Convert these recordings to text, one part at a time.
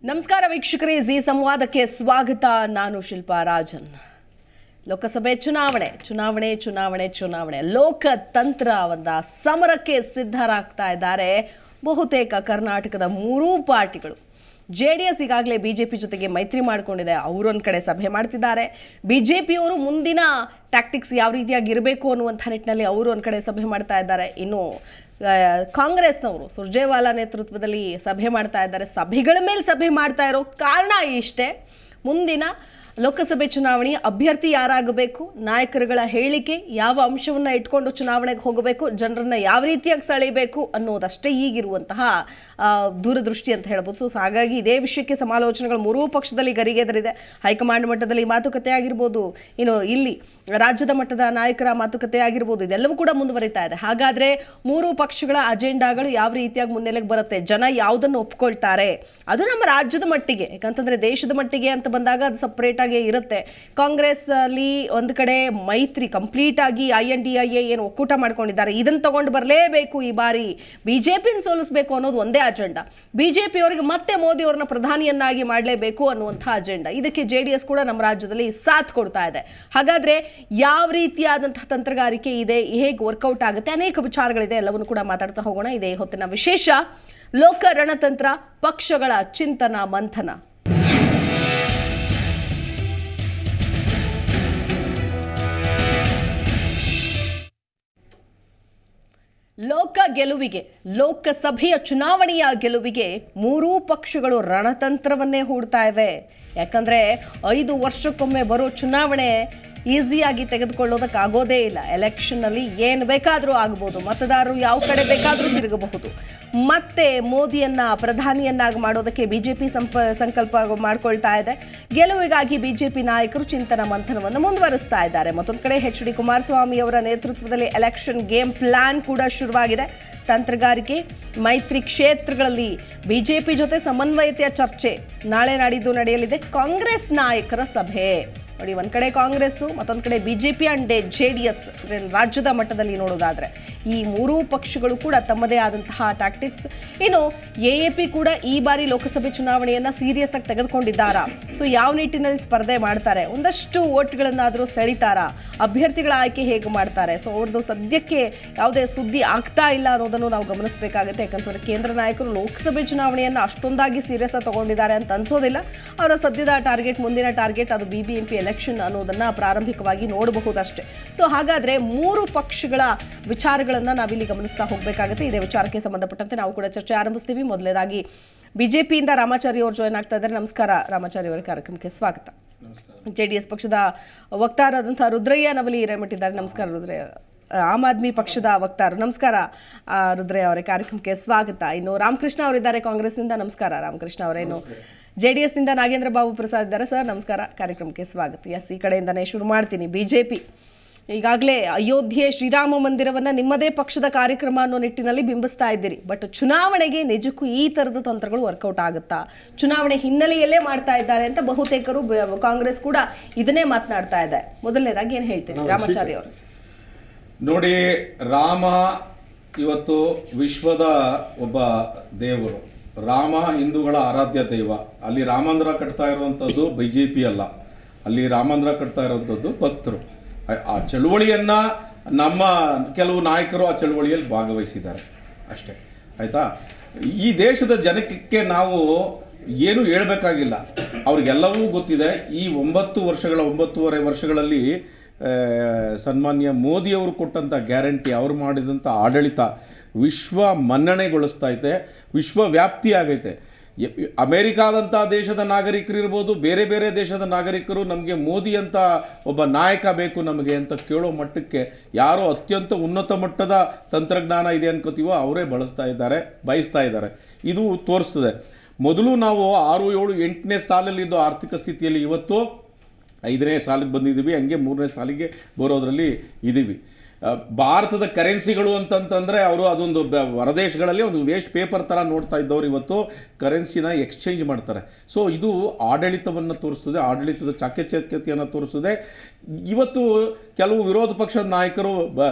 ನಮಸ್ಕಾರ ವೀಕ್ಷಕರೇ, ಜಿ ಸಂವಾದಕ್ಕೆ ಸ್ವಾಗತ. ನಾನು ಶಿಲ್ಪಾ ರಾಜನ್. ಲೋಕಸಭೆ ಚುನಾವಣೆ ಲೋಕತಂತ್ರ ಒಂದು ಸಮರಕ್ಕೆ ಸಿದ್ಧರಾಗ್ತಾ ಇದ್ದಾರೆ ಬಹುತೇಕ ಕರ್ನಾಟಕದ ಮೂರೂ ಪಾರ್ಟಿಗಳು. JDS ಈಗಾಗಲೇ ಬಿಜೆಪಿ ಜೊತೆಗೆ ಮೈತ್ರಿ ಮಾಡಿಕೊಂಡಿದೆ. ಅವರೊಂದು ಕಡೆ ಸಭೆ ಮಾಡ್ತಿದ್ದಾರೆ. ಬಿಜೆಪಿಯವರು ಮುಂದಿನ ಟ್ಯಾಕ್ಟಿಕ್ಸ್ ಯಾವ ರೀತಿಯಾಗಿ ಇರಬೇಕು ಅನ್ನುವಂಥ ನಿಟ್ಟಿನಲ್ಲಿ ಅವರು ಒಂದು ಕಡೆ ಸಭೆ ಮಾಡ್ತಾ ಇದ್ದಾರೆ. ಇನ್ನು ಕಾಂಗ್ರೆಸ್ನವರು ಸುರ್ಜೇವಾಲಾ ನೇತೃತ್ವದಲ್ಲಿ ಸಭೆ ಮಾಡ್ತಾ ಇದ್ದಾರೆ. ಸಭೆಗಳ ಮೇಲೆ ಸಭೆ ಮಾಡ್ತಾ ಇರೋ ಕಾರಣ ಇಷ್ಟೇ, ಮುಂದಿನ ಲೋಕಸಭೆ ಚುನಾವಣೆಯ ಅಭ್ಯರ್ಥಿ ಯಾರಾಗಬೇಕು, ನಾಯಕರುಗಳ ಹೇಳಿಕೆ ಯಾವ ಅಂಶವನ್ನು ಇಟ್ಕೊಂಡು ಚುನಾವಣೆಗೆ ಹೋಗಬೇಕು, ಜನರನ್ನ ಯಾವ ರೀತಿಯಾಗಿ ಸೆಳೆಯಬೇಕು ಅನ್ನೋದಷ್ಟೇ ಈಗಿರುವಂತಹ ದೂರದೃಷ್ಟಿ ಅಂತ ಹೇಳ್ಬೋದು. ಸೊ ಹಾಗಾಗಿ ಇದೇ ವಿಷಯಕ್ಕೆ ಸಮಾಲೋಚನೆಗಳು ಮೂರೂ ಪಕ್ಷದಲ್ಲಿ ಗರಿಗೆದರಿದೆ. ಹೈಕಮಾಂಡ್ ಮಟ್ಟದಲ್ಲಿ ಮಾತುಕತೆ ಆಗಿರ್ಬೋದು, ಇನ್ನು ಇಲ್ಲಿ ರಾಜ್ಯದ ಮಟ್ಟದ ನಾಯಕರ ಮಾತುಕತೆ ಆಗಿರ್ಬೋದು, ಇದೆಲ್ಲವೂ ಕೂಡ ಮುಂದುವರಿತಾ ಇದೆ. ಹಾಗಾದ್ರೆ ಮೂರು ಪಕ್ಷಗಳ ಅಜೆಂಡಾಗಳು ಯಾವ ರೀತಿಯಾಗಿ ಮುನ್ನೆಲೆಗೆ ಬರುತ್ತೆ, ಜನ ಯಾವುದನ್ನು ಒಪ್ಕೊಳ್ತಾರೆ, ಅದು ನಮ್ಮ ರಾಜ್ಯದ ಮಟ್ಟಿಗೆ, ಯಾಕಂತಂದ್ರೆ ದೇಶದ ಮಟ್ಟಿಗೆ ಅಂತ ಬಂದಾಗ ಅದು ಸಪ್ರೇಟ್ ಆಗಿ ಇರುತ್ತೆ. ಕಾಂಗ್ರೆಸ್ ಅಲ್ಲಿ ಒಂದು ಕಡೆ ಮೈತ್ರಿ ಕಂಪ್ಲೀಟ್ ಆಗಿ INDIA ಏನು ಒಕ್ಕೂಟ ಮಾಡ್ಕೊಂಡಿದ್ದಾರೆ, ಇದನ್ನು ತಗೊಂಡು ಬರಲೇಬೇಕು, ಈ ಬಾರಿ ಬಿಜೆಪಿನ ಸೋಲಿಸಬೇಕು ಅನ್ನೋದು ಒಂದೇ ಅಜೆಂಡಾ. ಬಿಜೆಪಿ ಅವರಿಗೆ ಮತ್ತೆ ಮೋದಿ ಅವರನ್ನ ಪ್ರಧಾನಿಯನ್ನಾಗಿ ಮಾಡಲೇಬೇಕು ಅನ್ನುವಂಥ ಅಜೆಂಡಾ. ಇದಕ್ಕೆ JDS ಕೂಡ ನಮ್ಮ ರಾಜ್ಯದಲ್ಲಿ ಸಾಥ್ ಕೊಡ್ತಾ ಇದೆ. ಹಾಗಾದ್ರೆ ಯಾವ ರೀತಿಯಾದಂತಹ ತಂತ್ರಗಾರಿಕೆ ಇದೆ, ಹೇಗೆ ವರ್ಕೌಟ್ ಆಗುತ್ತೆ, ಅನೇಕ ವಿಚಾರಗಳಿದೆ, ಎಲ್ಲವನ್ನು ಕೂಡ ಮಾತಾಡ್ತಾ ಹೋಗೋಣ. ಇದೇ ಹೊತ್ತಿನ ವಿಶೇಷ ಲೋಕ ರಣತಂತ್ರ, ಪಕ್ಷಗಳ ಚಿಂತನ ಮಂಥನ. ಲೋಕಸಭೆಯ ಚುನಾವಣೆಯ ಗೆಲುವಿಗೆ ಮೂರೂ ಪಕ್ಷಗಳು ರಣತಂತ್ರವನ್ನೇ ಹೂಡ್ತಾ ಇವೆ. ಯಾಕಂದ್ರೆ 5 ವರ್ಷಕ್ಕೊಮ್ಮೆ ಬರೋ ಚುನಾವಣೆ ಈಸಿಯಾಗಿ ತೆಗೆದುಕೊಳ್ಳೋದಕ್ಕಾಗೋದೇ ಇಲ್ಲ. ಎಲೆಕ್ಷನ್ನಲ್ಲಿ ಏನು ಬೇಕಾದರೂ ಆಗ್ಬೋದು, ಮತದಾರರು ಯಾವ ಕಡೆ ಬೇಕಾದರೂ ತಿರುಗಬಹುದು. ಮತ್ತೆ ಮೋದಿಯನ್ನ ಪ್ರಧಾನಿಯನ್ನಾಗಿ ಮಾಡೋದಕ್ಕೆ ಬಿಜೆಪಿ ಸಂಕಲ್ಪ ಮಾಡ್ಕೊಳ್ತಾ ಇದೆ. ಗೆಲುವಿಗಾಗಿ ಬಿಜೆಪಿ ನಾಯಕರು ಚಿಂತನ ಮಂಥನವನ್ನು ಮುಂದುವರಿಸ್ತಾ ಇದ್ದಾರೆ. ಮತ್ತೊಂದು ಕಡೆ HD ಕುಮಾರಸ್ವಾಮಿ ಅವರ ನೇತೃತ್ವದಲ್ಲಿ ಎಲೆಕ್ಷನ್ ಗೇಮ್ ಪ್ಲಾನ್ ಕೂಡ ಶುರುವಾಗಿದೆ. ತಂತ್ರಗಾರಿಕೆ, ಮೈತ್ರಿ ಕ್ಷೇತ್ರಗಳಲ್ಲಿ ಬಿಜೆಪಿ ಜೊತೆ ಸಮನ್ವಯತೆಯ ಚರ್ಚೆ ನಾಳೆ ನಾಡಿದ್ದು ನಡೆಯಲಿದೆ. ಕಾಂಗ್ರೆಸ್ ನಾಯಕರ ಸಭೆ ನೋಡಿ, ಒಂದ್ ಕಡೆ ಕಾಂಗ್ರೆಸ್, ಮತ್ತೊಂದು ಕಡೆ ಬಿಜೆಪಿ ಅಂಡ್ JDS ರಾಜ್ಯದ ಮಟ್ಟದಲ್ಲಿ ನೋಡೋದಾದ್ರೆ ಈ ಮೂರೂ ಪಕ್ಷಗಳು ಕೂಡ ತಮ್ಮದೇ ಆದಂತಹ ಟ್ಯಾಕ್ಟಿಕ್ಸ್. ಇನ್ನು AAP ಕೂಡ ಈ ಬಾರಿ ಲೋಕಸಭೆ ಚುನಾವಣೆಯನ್ನ ಸೀರಿಯಸ್ ಆಗಿ ತೆಗೆದುಕೊಂಡಿದ್ದಾರಾ, ಸೊ ಯಾವ ನಿಟ್ಟಿನಲ್ಲಿ ಸ್ಪರ್ಧೆ ಮಾಡ್ತಾರೆ, ಒಂದಷ್ಟು ಓಟ್ಗಳನ್ನಾದರೂ ಸೆಳಿತಾರಾ, ಅಭ್ಯರ್ಥಿಗಳ ಆಯ್ಕೆ ಹೇಗೆ ಮಾಡ್ತಾರೆ, ಸೊ ಅವ್ರದ್ದು ಸದ್ಯಕ್ಕೆ ಯಾವುದೇ ಸುದ್ದಿ ಆಗ್ತಾ ಇಲ್ಲ ಅನ್ನೋದನ್ನು ನಾವು ಗಮನಿಸಬೇಕಾಗುತ್ತೆ. ಯಾಕಂತಂದ್ರೆ ಕೇಂದ್ರ ನಾಯಕರು ಲೋಕಸಭೆ ಚುನಾವಣೆಯನ್ನ ಅಷ್ಟೊಂದಾಗಿ ಸೀರಿಯಸ್ ಆಗಿ ತಗೊಂಡಿದ್ದಾರೆ ಅಂತ ಅನ್ಸೋದಿಲ್ಲ. ಅವರ ಸದ್ಯದ ಟಾರ್ಗೆಟ್, ಮುಂದಿನ ಟಾರ್ಗೆಟ್ ಅದು BBMP ಎಲೆಕ್ಷನ್ ಅನ್ನೋದನ್ನ ಪ್ರಾರಂಭಿಕವಾಗಿ ನೋಡಬಹುದಷ್ಟೇ. ಸೊ ಹಾಗಾದ್ರೆ ಮೂರು ಪಕ್ಷಗಳ ವಿಚಾರಗಳನ್ನ ನಾವಿಲ್ಲಿ ಗಮನಿಸ್ತಾ ಹೋಗಬೇಕಾಗುತ್ತೆ. ಇದೇ ವಿಚಾರಕ್ಕೆ ಸಂಬಂಧಪಟ್ಟಂತೆ ನಾವು ಕೂಡ ಚರ್ಚೆ ಆರಂಭಿಸ್ತೀವಿ. ಮೊದಲನೇದಾಗಿ ಬಿಜೆಪಿಯಿಂದ ರಾಮಾಚಾರಿ ಅವರು ಜಾಯ್ನ್ ಆಗ್ತಾ ಇದ್ದಾರೆ. ನಮಸ್ಕಾರ ರಾಮಾಚಾರಿ ಅವರ, ಕಾರ್ಯಕ್ರಮಕ್ಕೆ ಸ್ವಾಗತ. JDS ಪಕ್ಷದ ವಕ್ತಾರರಾದಂತಹ ರುದ್ರಯ್ಯ ನವಲಿ ಹಿರೇಮಠಿದ್ದಾರೆ. ನಮಸ್ಕಾರ ರುದ್ರಯ್ಯ. ಆಮ್ ಆದ್ಮಿ ಪಕ್ಷದ ವಕ್ತಾರ, ನಮಸ್ಕಾರ ರುದ್ರಯ್ಯ ಅವರೇ, ಕಾರ್ಯಕ್ರಮಕ್ಕೆ ಸ್ವಾಗತ. ಇನ್ನು ರಾಮಕೃಷ್ಣ ಅವರಿದ್ದಾರೆ ಕಾಂಗ್ರೆಸ್ನಿಂದ. ನಮಸ್ಕಾರ ರಾಮಕೃಷ್ಣ ಅವರೇನು. JDS ನಿಂದ ನಾಗೇಂದ್ರ ಬಾಬು ಪ್ರಸಾದ್ ಇದ್ದಾರೆ. ಸರ್ ನಮಸ್ಕಾರ, ಕಾರ್ಯಕ್ರಮಕ್ಕೆ ಸ್ವಾಗತ. ಈ ಕಡೆಯಿಂದನೇ ಶುರು ಮಾಡ್ತೀನಿ. ಬಿಜೆಪಿ ಈಗಾಗಲೇ ಅಯೋಧ್ಯೆ ಶ್ರೀರಾಮ ಮಂದಿರವನ್ನ ನಿಮ್ಮದೇ ಪಕ್ಷದ ಕಾರ್ಯಕ್ರಮ ಅನ್ನೋ ನಿಟ್ಟಿನಲ್ಲಿ ಬಿಂಬಿಸ್ತಾ ಇದ್ದೀರಿ. ಬಟ್ ಚುನಾವಣೆಗೆ ನಿಜಕ್ಕೂ ಈ ತರದ ತಂತ್ರಗಳು ವರ್ಕೌಟ್ ಆಗುತ್ತಾ, ಚುನಾವಣೆ ಹಿನ್ನೆಲೆಯಲ್ಲೇ ಮಾಡ್ತಾ ಇದ್ದಾರೆ ಅಂತ ಬಹುತೇಕರು, ಕಾಂಗ್ರೆಸ್ ಕೂಡ ಇದನ್ನೇ ಮಾತನಾಡ್ತಾ ಇದೆ. ಮೊದಲನೇದಾಗಿ ಏನು ಹೇಳ್ತೀರಿ ರಾಮಾಚಾರಿ ಅವರು? ನೋಡಿ, ರಾಮ ಇವತ್ತು ವಿಶ್ವದ ಒಬ್ಬ ದೇವರು. ರಾಮ ಹಿಂದೂಗಳ ಆರಾಧ್ಯ ದೈವ. ಅಲ್ಲಿ ರಾಮಂದ್ರ ಕಟ್ತಾ ಇರುವಂಥದ್ದು BJP ಅಲ್ಲ, ಅಲ್ಲಿ ರಾಮಂದ್ರ ಕಟ್ತಾ ಇರುವಂಥದ್ದು ಭಕ್ತರು. ಆ ಚಳುವಳಿಯನ್ನ ನಮ್ಮ ಕೆಲವು ನಾಯಕರು ಆ ಚಳುವಳಿಯಲ್ಲಿ ಭಾಗವಹಿಸಿದ್ದಾರೆ ಅಷ್ಟೇ, ಆಯ್ತಾ. ಈ ದೇಶದ ಜನಕ್ಕೆ ನಾವು ಏನು ಹೇಳ್ಬೇಕಾಗಿಲ್ಲ, ಅವ್ರಿಗೆಲ್ಲವೂ ಗೊತ್ತಿದೆ. ಈ 9.5 ವರ್ಷಗಳಲ್ಲಿ ಸನ್ಮಾನ್ಯ ಮೋದಿಯವರು ಕೊಟ್ಟಂಥ ಗ್ಯಾರಂಟಿ, ಅವರು ಮಾಡಿದಂಥ ಆಡಳಿತ ವಿಶ್ವ ಮನ್ನಣೆಗೊಳಿಸ್ತಾ ಐತೆ, ವಿಶ್ವವ್ಯಾಪ್ತಿ ಆಗೈತೆ. ಅಮೇರಿಕಾದಂಥ ದೇಶದ ನಾಗರಿಕರು ಇರ್ಬೋದು, ಬೇರೆ ಬೇರೆ ದೇಶದ ನಾಗರಿಕರು ನಮಗೆ ಮೋದಿ ಅಂತ ಒಬ್ಬ ನಾಯಕ ಬೇಕು ನಮಗೆ ಅಂತ ಕೇಳೋ ಮಟ್ಟಕ್ಕೆ ಯಾರೋ ಅತ್ಯಂತ ಉನ್ನತ ಮಟ್ಟದ ತಂತ್ರಜ್ಞಾನ ಇದೆ ಅನ್ಕೋತೀವೋ ಅವರೇ ಬಯಸ್ತಾ ಇದ್ದಾರೆ. ಇದು ತೋರಿಸ್ತದೆ. ಮೊದಲು ನಾವು 6, 7, 8ನೇ ಸಾಲಲ್ಲಿದ್ದು ಆರ್ಥಿಕ ಸ್ಥಿತಿಯಲ್ಲಿ ಇವತ್ತು 5ನೇ ಸಾಲಿಗೆ ಬಂದಿದ್ದೀವಿ, ಹಂಗೆ 3ನೇ ಸಾಲಿಗೆ ಬರೋದ್ರಲ್ಲಿ ಇದ್ದೀವಿ. ಭಾರತದ ಕರೆನ್ಸಿಗಳು ಅಂತಂತಂದರೆ ಅವರು ಅದೊಂದು ಹೊರದೇಶಗಳಲ್ಲಿ ಒಂದು ವೇಸ್ಟ್ ಪೇಪರ್ ಥರ ನೋಡ್ತಾ ಇದ್ದವ್ರು ಇವತ್ತು ಕರೆನ್ಸಿನ ಎಕ್ಸ್ಚೇಂಜ್ ಮಾಡ್ತಾರೆ. ಸೊ ಇದು ಆಡಳಿತವನ್ನು ತೋರಿಸ್ತದೆ, ಆಡಳಿತದ ಚಾಕಚಕ್ಯತೆಯನ್ನು ತೋರಿಸ್ತದೆ. ಇವತ್ತು ಕೆಲವು ವಿರೋಧ ಪಕ್ಷದ ನಾಯಕರು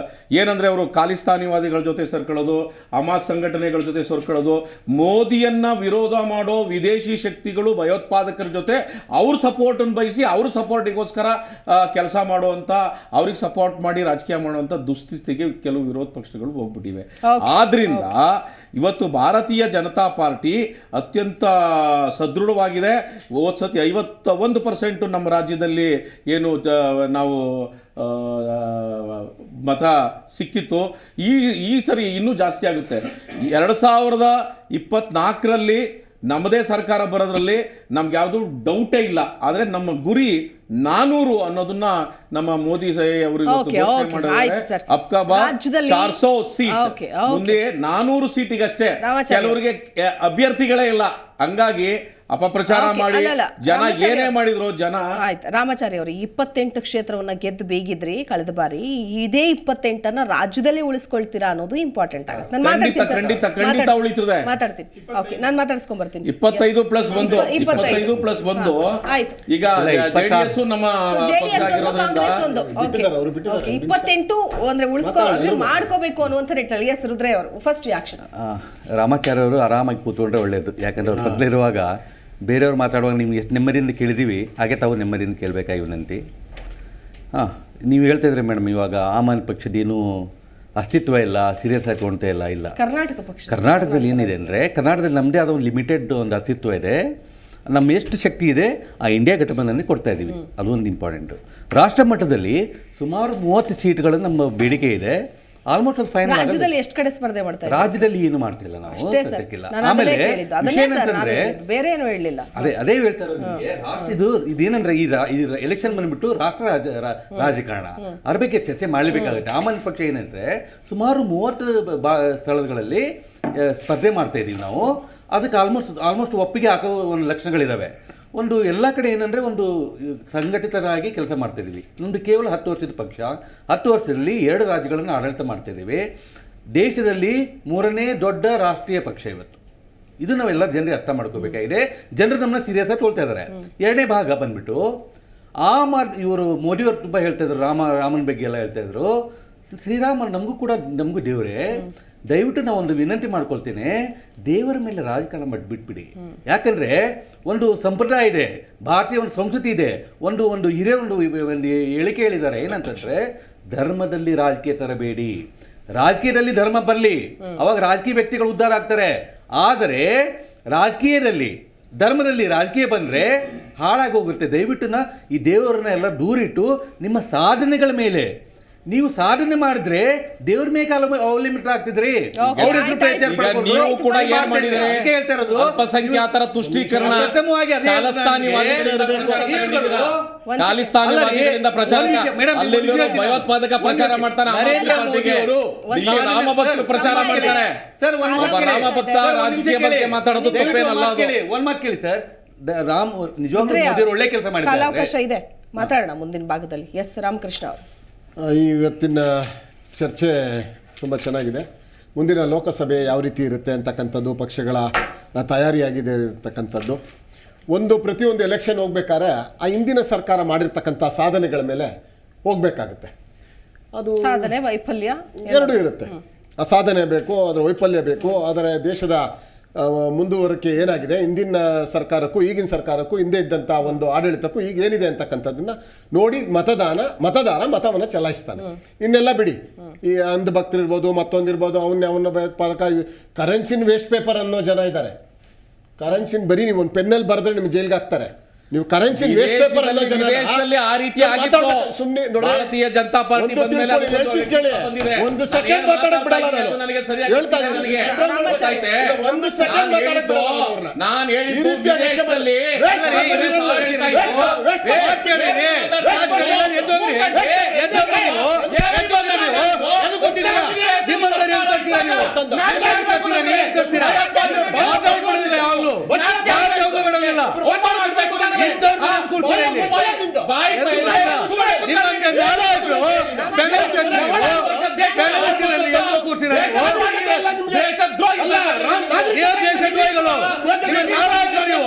ಏನಂದರೆ ಅವರು ಖಾಲಿಸ್ತಾನಿವಾದಿಗಳ ಜೊತೆ ಸೇರ್ಕೊಳ್ಳೋದು, ಹಮಾಸ್ ಸಂಘಟನೆಗಳ ಜೊತೆ ಸೇರ್ಕೊಳ್ಳೋದು, ಮೋದಿಯನ್ನು ವಿರೋಧ ಮಾಡೋ ವಿದೇಶಿ ಶಕ್ತಿಗಳು ಭಯೋತ್ಪಾದಕರ ಜೊತೆ ಅವ್ರ ಸಪೋರ್ಟನ್ನು ಬಯಸಿ ಅವ್ರ ಸಪೋರ್ಟಿಗೋಸ್ಕರ ಕೆಲಸ ಮಾಡುವಂಥ, ಅವ್ರಿಗೆ ಸಪೋರ್ಟ್ ಮಾಡಿ ರಾಜಕೀಯ ಮಾಡುವಂಥ ದುಸ್ಥಿತಿಗೆ ಕೆಲವು ವಿರೋಧ ಪಕ್ಷಗಳು ಹೋಗ್ಬಿಟ್ಟಿವೆ. ಆದ್ರಿಂದ ಇವತ್ತು ಭಾರತೀಯ ಜನತಾ ಪಾರ್ಟಿ ಅತ್ಯಂತ ಸದೃಢವಾಗಿದೆ. ಹೋದ ಸತಿ 51% ನಮ್ಮ ರಾಜ್ಯದಲ್ಲಿ ಏನು ನಾವು ಮತ ಸಿಕ್ಕಿತ್ತು. ಈ ಸರಿ ಇನ್ನೂ ಜಾಸ್ತಿ ಆಗುತ್ತೆ. 2024ರಲ್ಲಿ ನಮ್ಮದೇ ಸರ್ಕಾರ ಬರೋದ್ರಲ್ಲಿ ನಮ್ಗೆ ಯಾವುದೂ ಡೌಟೇ ಇಲ್ಲ. ಆದರೆ ನಮ್ಮ ಗುರಿ 400 ಅನ್ನೋದನ್ನ ನಮ್ಮ ಮೋದಿ ಅವರು ಘೋಷಣೆ ಮಾಡಿದ್ದಾರೆ. ಅಬ್ಕಾ ಬಾರ್ 400 ಸೀಟ್, ಮುಂದೆ 400 ಸೀಟಿಗಷ್ಟೇ. ಕೆಲವರಿಗೆ ಅಭ್ಯರ್ಥಿಗಳೇ ಇಲ್ಲ, ಹಂಗಾಗಿ ಅಪಪ್ರಚಾರ ಮಾಡಿ ಜನ ಏನೇ ಮಾಡಿದ್ರು ಜನ. ಆಯ್ತು ರಾಮಾಚಾರಿ ಅವರು 28 ಕ್ಷೇತ್ರವನ್ನ ಗೆದ್ದು ಬೀಗಿದ್ರಿ ಕಳೆದ ಬಾರಿ. ಇದೇ 28 ರಾಜ್ಯದಲ್ಲಿ ಉಳಿಸ್ಕೊಳ್ತೀರಾ ಅನ್ನೋದು ಇಂಪಾರ್ಟೆಂಟ್ ಆಗುತ್ತೆ. ನಾನು ಖಂಡಿತ ಉಳಿತದೆ, ಮಾತಾಡ್ತೀನಿ. ಓಕೆ, ನಾನು ಮಾತಾಡ್ಸ್ಕೊಂಡ್ ಬರ್ತೀನಿ. 25+1 ಆಯ್ತು. ಈಗ ಜೆಡಿಎಸ್ ನಮ್ಮ ಕಾಂಗ್ರೆಸ್ 28 ಅಂದ್ರೆ ಉಳಿಸ್ಕೊಳ್ಳೋದ್ರೆ ಮಾಡ್ಕೋಬೇಕು ಅನ್ನುವಂಥ ನಿಟ್ಟಲ್ಲಿ. ಎಸ್ ರುದ್ರಯ್ಯ ಅವರು ಫಸ್ಟ್ ರಿಯಾಕ್ಷನ್. ರಾಮಾಚಾರ್ಯ ಅವರು ಆರಾಮಾಗಿ ಕೂತ್ಕೊಂಡ್ರೆ ಒಳ್ಳೇದು. ಯಾಕಂದ್ರೆ ಅವ್ರು ಪಕ್ಕದಲ್ಲಿರುವಾಗ ಬೇರೆಯವ್ರು ಮಾತಾಡುವಾಗ ನಿಮ್ಗೆ ಎಷ್ಟು ನೆಮ್ಮದಿಯಿಂದ ಕೇಳಿದ್ದೀವಿ, ಹಾಗೆ ತಾವು ನೆಮ್ಮದಿಯಿಂದ ಕೇಳಬೇಕಾಗಿ ವಿನಂತಿ. ನೀವು ಹೇಳ್ತಾ ಇದ್ರಿ ಮೇಡಮ್, ಇವಾಗ ಆಮ್ ಆದ್ಮಿ ಪಕ್ಷದೇನು ಅಸ್ತಿತ್ವ ಇಲ್ಲ, ಸೀರಿಯಸ್ ಆಗಿ ತೊಗೊಳ್ತಾ ಇಲ್ಲ. ಕರ್ನಾಟಕದಲ್ಲಿ ಏನಿದೆ ಅಂದರೆ, ಕರ್ನಾಟಕದಲ್ಲಿ ನಮ್ಮದೇ ಆದ ಒಂದು ಲಿಮಿಟೆಡ್ ಒಂದು ಅಸ್ತಿತ್ವ ಇದೆ. ನಮ್ಮ ಎಷ್ಟು ಶಕ್ತಿ ಇದೆ ಆ ಇಂಡಿಯಾ ಘಟಬಂಧನ ಕೊಡ್ತಾ ಇದ್ದೀವಿ, ಅದು ಒಂದು ಇಂಪಾರ್ಟೆಂಟು. ರಾಷ್ಟ್ರ ಮಟ್ಟದಲ್ಲಿ ಸುಮಾರು 30 ಸೀಟ್ಗಳು ನಮ್ಮ ಬೇಡಿಕೆ ಇದೆ. ಆಲ್ಮೋಸ್ಟ್ ಅಲ್ಲಿ ಫೈನಲ್ ರಾಜ್ಯದಲ್ಲಿ ಎಷ್ಟು ಕಡೆ ಸ್ಪರ್ಧೆ ಮಾಡ್ತಾರೆ? ರಾಜ್ಯದಲ್ಲಿ ಏನು ಮಾಡ್ತಿಲ್ಲ ನಾವು. ಆಮೇಲೆ ಬೇರೆ ಏನು ಹೇಳಲಿಲ್ಲ. ಅದೇ ಹೇಳ್ತಾ ಇರೋದು ನಿಮಗೆ. ಇದೇನಂದ್ರೆ ಈ ಎಲೆಕ್ಷನ್ ಬಂದ್ಬಿಟ್ಟು ರಾಷ್ಟ್ರ ರಾಜಕಾರಣ, ಅದ್ರ ಬಗ್ಗೆ ಚರ್ಚೆ ಮಾಡಲೇಬೇಕಾಗುತ್ತೆ. ಆಮ್ ಆದ್ಮಿ ಪಕ್ಷ ಏನಂದ್ರೆ ಸುಮಾರು 30 ಸ್ಥಳಗಳಲ್ಲಿ ಸ್ಪರ್ಧೆ ಮಾಡ್ತಾ ಇದ್ದೀವಿ ನಾವು. ಅದಕ್ಕೆ ಆಲ್ಮೋಸ್ಟ್ ಒಪ್ಪಿಗೆ ಹಾಕೋ ಒಂದು ಲಕ್ಷಣಗಳಿದ್ದಾವೆ. ಒಂದು ಎಲ್ಲ ಕಡೆ ಏನಂದರೆ ಒಂದು ಸಂಘಟಿತರಾಗಿ ಕೆಲಸ ಮಾಡ್ತಾಯಿದ್ದೀವಿ. ನಮ್ಮದು ಕೇವಲ 10 ವರ್ಷದ ಪಕ್ಷ. 10 ವರ್ಷದಲ್ಲಿ 2 ರಾಜ್ಯಗಳನ್ನು ಆಡಳಿತ ಮಾಡ್ತಾಯಿದ್ದೀವಿ. ದೇಶದಲ್ಲಿ 3ನೇ ದೊಡ್ಡ ರಾಷ್ಟ್ರೀಯ ಪಕ್ಷ ಇವತ್ತು. ಇದು ನಾವೆಲ್ಲ ಜನರಿಗೆ ಅರ್ಥ ಮಾಡ್ಕೋಬೇಕಾಗಿದೆ. ಜನರು ನಮ್ಮನ್ನ ಸೀರಿಯಸ್ ಆಗಿ ತೊಗೊಳ್ತಾ ಇದ್ದಾರೆ. 2ನೇ ಭಾಗ ಬಂದ್ಬಿಟ್ಟು ಇವರು ಮೋದಿಯವರು ತುಂಬ ಹೇಳ್ತಾ ಇದ್ರು, ರಾಮನ ಬಗ್ಗೆ ಎಲ್ಲ ಹೇಳ್ತಾ ಇದ್ರು. ಶ್ರೀರಾಮ ನಮಗೂ ದೇವರೇ, ದಯವಿಟ್ಟು ನಾವು ಒಂದು ವಿನಂತಿ ಮಾಡ್ಕೊಳ್ತೇನೆ, ದೇವರ ಮೇಲೆ ರಾಜಕಾರಣ ಬಿಟ್ಬಿಡಿ. ಯಾಕಂದರೆ ಒಂದು ಸಂಪ್ರದಾಯ ಇದೆ, ಭಾರತೀಯ ಒಂದು ಸಂಸ್ಕೃತಿ ಇದೆ. ಒಂದು ಹಿರಿಯ ಒಂದು ಹೇಳಿಕೆ ಹೇಳಿದ್ದಾರೆ, ಏನಂತಂದರೆ ಧರ್ಮದಲ್ಲಿ ರಾಜಕೀಯ ತರಬೇಡಿ, ರಾಜಕೀಯದಲ್ಲಿ ಧರ್ಮ ಬರಲಿ, ಅವಾಗ ರಾಜಕೀಯ ವ್ಯಕ್ತಿಗಳು ಉದ್ಧಾರ ಆಗ್ತಾರೆ. ಆದರೆ ಧರ್ಮದಲ್ಲಿ ರಾಜಕೀಯ ಬಂದರೆ ಹಾಳಾಗೋಗುತ್ತೆ. ದಯವಿಟ್ಟು ಈ ದೇವರನ್ನ ಎಲ್ಲ ದೂರಿಟ್ಟು ನಿಮ್ಮ ಸಾಧನೆಗಳ ಮೇಲೆ ನೀವು ಸಾಧನೆ ಮಾಡಿದ್ರೆ ದೇವ್ರ ಮೇಲೆ ಅವಲಂಬಿತ ಆಗ್ತಿದ್ರಿ. ಅಲ್ಪಸಂಖ್ಯಾತರ ತುಷ್ಟೀಕರಣ, ಭಯೋತ್ಪಾದಕ ಪ್ರಚಾರ ಮಾಡ್ತಾನೆ, ರಾಮಭಕ್ತರು ಪ್ರಚಾರ ಮಾಡ್ತಾರೆ. ರಾಮಭಕ್ತ ರಾಜಕೀಯ ಬಗ್ಗೆ ಮಾತಾಡೋದು ತಪ್ಪೇನಲ್ಲ. ಒಂದ್ ಮಾತು ಕೇಳಿ ಸರ್, ರಾಮ್ ನಿಜವಾಗ್ಲೂ ಒಳ್ಳೆ ಕೆಲಸ ಮಾಡಿದ್ದಾರೆ. ಅವಕಾಶ ಇದೆ, ಮಾತಾಡೋಣ ಮುಂದಿನ ಭಾಗದಲ್ಲಿ. ಎಸ್ ರಾಮಕೃಷ್ಣ ಅವರು. ಇವತ್ತಿನ ಚರ್ಚೆ ತುಂಬ ಚೆನ್ನಾಗಿದೆ. ಮುಂದಿನ ಲೋಕಸಭೆ ಯಾವ ರೀತಿ ಇರುತ್ತೆ ಅಂತಕ್ಕಂಥದ್ದು, ಪಕ್ಷಗಳ ತಯಾರಿಯಾಗಿದೆ ಇರ್ತಕ್ಕಂಥದ್ದು. ಪ್ರತಿಯೊಂದು ಎಲೆಕ್ಷನ್ ಹೋಗ್ಬೇಕಾದ್ರೆ ಆ ಹಿಂದಿನ ಸರ್ಕಾರ ಮಾಡಿರ್ತಕ್ಕಂಥ ಸಾಧನೆಗಳ ಮೇಲೆ ಹೋಗಬೇಕಾಗುತ್ತೆ. ಅದು ಸಾಧನೆ ವೈಫಲ್ಯ ಎರಡೂ ಇರುತ್ತೆ. ಆ ಸಾಧನೆ ಬೇಕು, ಅದರ ವೈಫಲ್ಯ ಬೇಕು. ಅದರ ದೇಶದ ಮುಂದುವರಿಕೆ ಏನಾಗಿದೆ, ಹಿಂದಿನ ಸರ್ಕಾರಕ್ಕೂ ಈಗಿನ ಸರ್ಕಾರಕ್ಕೂ, ಹಿಂದೆ ಇದ್ದಂಥ ಒಂದು ಆಡಳಿತಕ್ಕೂ ಈಗ ಏನಿದೆ ಅಂತಕ್ಕಂಥದ್ದನ್ನು ನೋಡಿ ಮತದಾರ ಮತವನ್ನು ಚಲಾಯಿಸ್ತಾನೆ. ಇನ್ನೆಲ್ಲ ಬಿಡಿ, ಈ ಅಂಧಭಕ್ತರಿರ್ಬೋದು, ಮತ್ತೊಂದಿರ್ಬೋದು, ಅವನ್ನ ಭಯೋತ್ಪಾದಕ, ಕರೆನ್ಸಿನ ವೇಸ್ಟ್ ಪೇಪರ್ ಅನ್ನೋ ಜನ ಇದ್ದಾರೆ. ಕರೆನ್ಸಿನ ಬರೀ ನೀವು ಒಂದು ಪೆನ್ನಲ್ಲಿ ಬರೆದ್ರೆ ನಿಮ್ಗೆ ಜೈಲ್ಗೆ ಹಾಕ್ತಾರೆ. ನೀವು ಕರೆನ್ಸಿ ವೇಸ್ಟ್ ಪೇಪರ್ ಅನ್ನೋ ಜನ ಸುಮ್ಮನೆ ಭಾರತೀಯ ಜನತಾ ಪಾರ್ಟಿ ಒಂದು ಸೆಕೆಂಡ್ ಮಾತಾಡಕ್ ಬಿಡಲ್ಲ. ಹೇಳ್ತಾ ಒಂದು ಸೆಕೆಂಡ್ ಮಾತಾಡಕ್ ಬಿಡಲ್ಲ. ನಾನು ಇಲ್ಲ ನಿಮ್ಗೆ. ದೇಶದ್ರೋಹಿ ಅಲ್ಲ, ನೀವು ದೇಶದ್ರೋಹಿಗಳು. ನೀವು ನಾರಾಜರು ನೀವು.